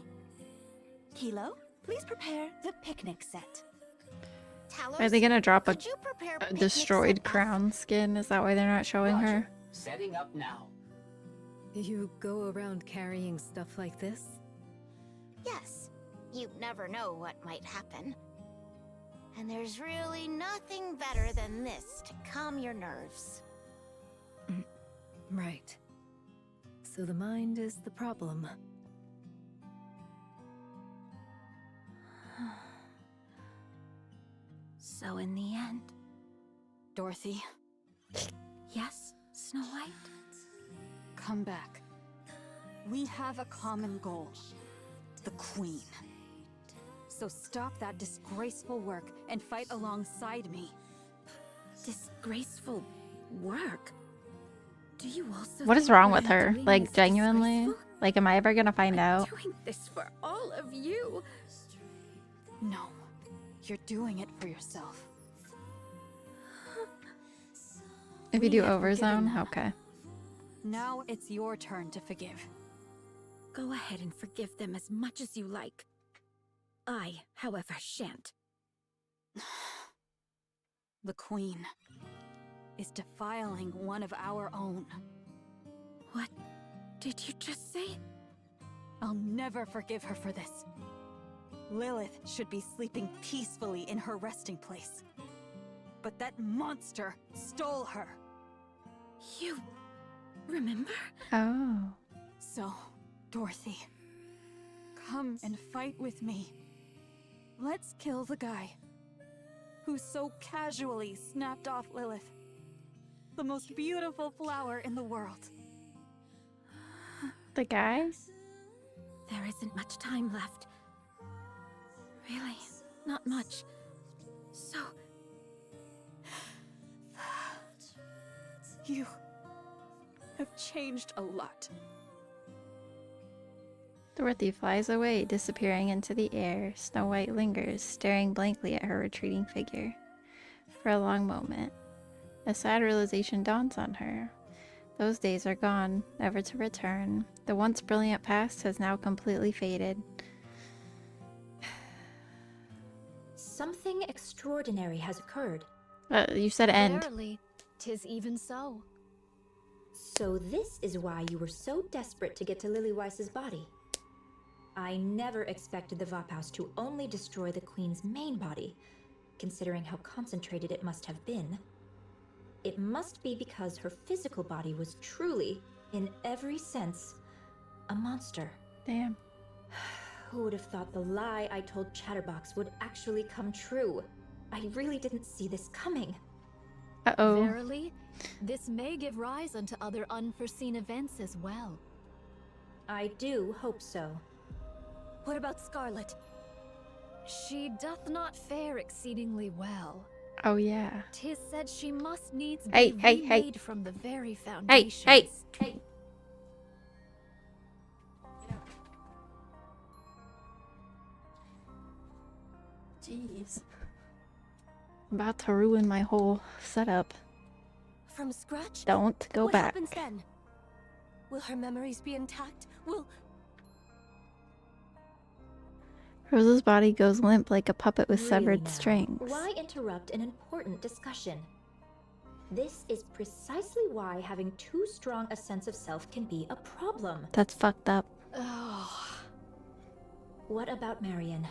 Kilo, please prepare the picnic set. Are they gonna drop a, Could you prepare a picnic destroyed set crown skin? Is that why they're not showing her? Setting up now. You go around carrying stuff like this? Yes. You never know what might happen. And there's really nothing better than this to calm your nerves. Right. So the mind is the problem. So in the end, Dorothy. Yes, Snow White? Come back. We have a common goal. The Queen. So stop that disgraceful work and fight alongside me. Disgraceful work? Do you also What is think wrong what with I'm her? doing Like, is genuinely? disgraceful? Like, am I ever gonna find out? Doing this for all of you. No. You're doing it for yourself. If you We do have forgiven overzone? them. Okay. Now it's your turn to forgive. Go ahead and forgive them as much as you like. I, however, shan't. The Queen is defiling one of our own. What did you just say? I'll never forgive her for this. Lilith should be sleeping peacefully in her resting place. But that monster stole her. You remember? Oh. So, Dorothy, come and fight with me. Let's kill the guy who so casually snapped off Lilith, the most beautiful flower in the world. The guy? There isn't much time left. Really, not much. So... You have changed a lot. Dorothy flies away, disappearing into the air. Snow White lingers, staring blankly at her retreating figure. For a long moment, a sad realization dawns on her. Those days are gone, never to return. The once brilliant past has now completely faded. Something extraordinary has occurred. You said end. Verily, 'tis even so. So this is why you were so desperate to get to Lillyweiss's body. I never expected the Vophouse to only destroy the Queen's main body, considering how concentrated it must have been. It must be because her physical body was truly, in every sense, a monster. Damn. Who would have thought the lie I told Chatterbox would actually come true? I really didn't see this coming. Uh-oh. Verily, this may give rise unto other unforeseen events as well. I do hope so. What about Scarlet? She doth not fare exceedingly well. Oh, yeah. 'Tis said she must needs Hey, be hey, remade hey. from the very Hey, foundations. hey! Jeez. I'm about to ruin my whole setup. From scratch? Don't go what back. Happens then? Will her memories be intact? Will... Rosa's body goes limp like a puppet with Really severed now, strings. Why interrupt an important discussion? This is precisely why having too strong a sense of self can be a problem. That's fucked up. Oh. What about Marion?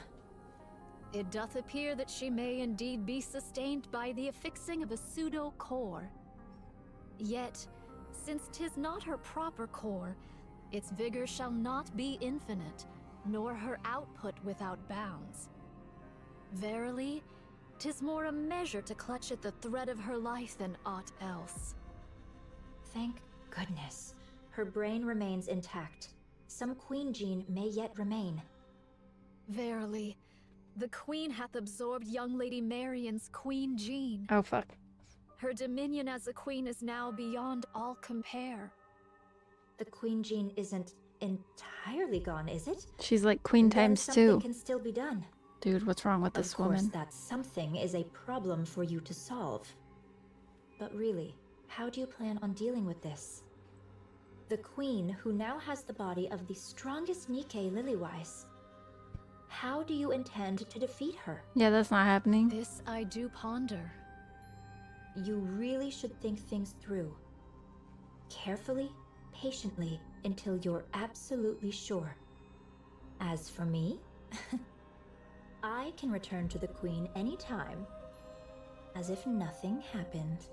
It doth appear that she may indeed be sustained by the affixing of a pseudo-core. Yet, since 'tis not her proper core, its vigor shall not be infinite, nor her output without bounds. Verily, 'tis more a measure to clutch at the thread of her life than aught else. Thank goodness. Her brain remains intact. Some queen gene may yet remain. Verily, the Queen hath absorbed young Lady Marion's queen gene. Oh, fuck. Her dominion as a queen is now beyond all compare. The queen gene isn't entirely gone, is it? She's like queen Then times something 2. can still be done. Dude, what's wrong with this Of course, woman? that something is a problem for you to solve. But really, how do you plan on dealing with this? The queen, who now has the body of the strongest NIKKE Lilywise. How do you intend to defeat her? Yeah, that's not happening. This I do ponder. You really should think things through. Carefully, patiently, until you're absolutely sure. As for me, I can return to the queen anytime, as if nothing happened.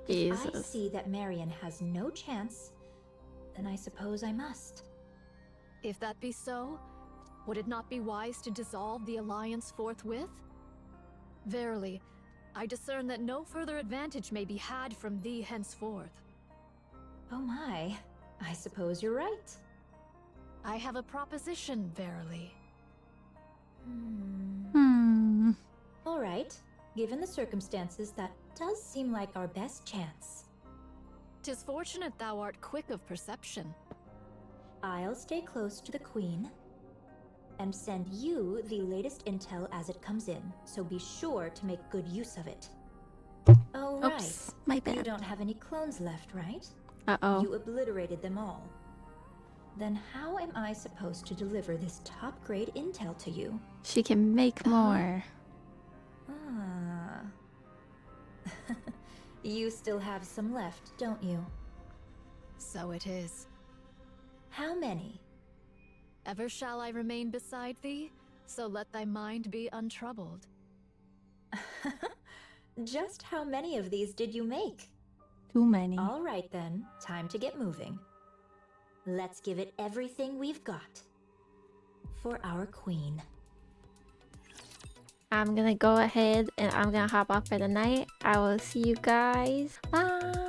If I Jesus. see that Marion has no chance, then I suppose I must. If that be so, would it not be wise to dissolve the alliance forthwith? Verily, I discern that no further advantage may be had from thee henceforth. Oh my, I suppose you're right. I have a proposition, verily. All right, given the circumstances, that does seem like our best chance. 'Tis fortunate thou art quick of perception. I'll stay close to the queen and send you the latest intel as it comes in, so be sure to make good use of it. Oh, right. Oops, my bad. You don't have any clones left, right? Uh-oh. You obliterated them all. Then how am I supposed to deliver this top-grade intel to you? She can make more. Ah. You still have some left, don't you? So it is. How many? Ever shall I remain beside thee, so let thy mind be untroubled. Just how many of these did you make? Too many. All right then, time to get moving. Let's give it everything we've got. For our queen. I'm gonna go ahead and I'm gonna hop off for the night. I will see you guys. Bye.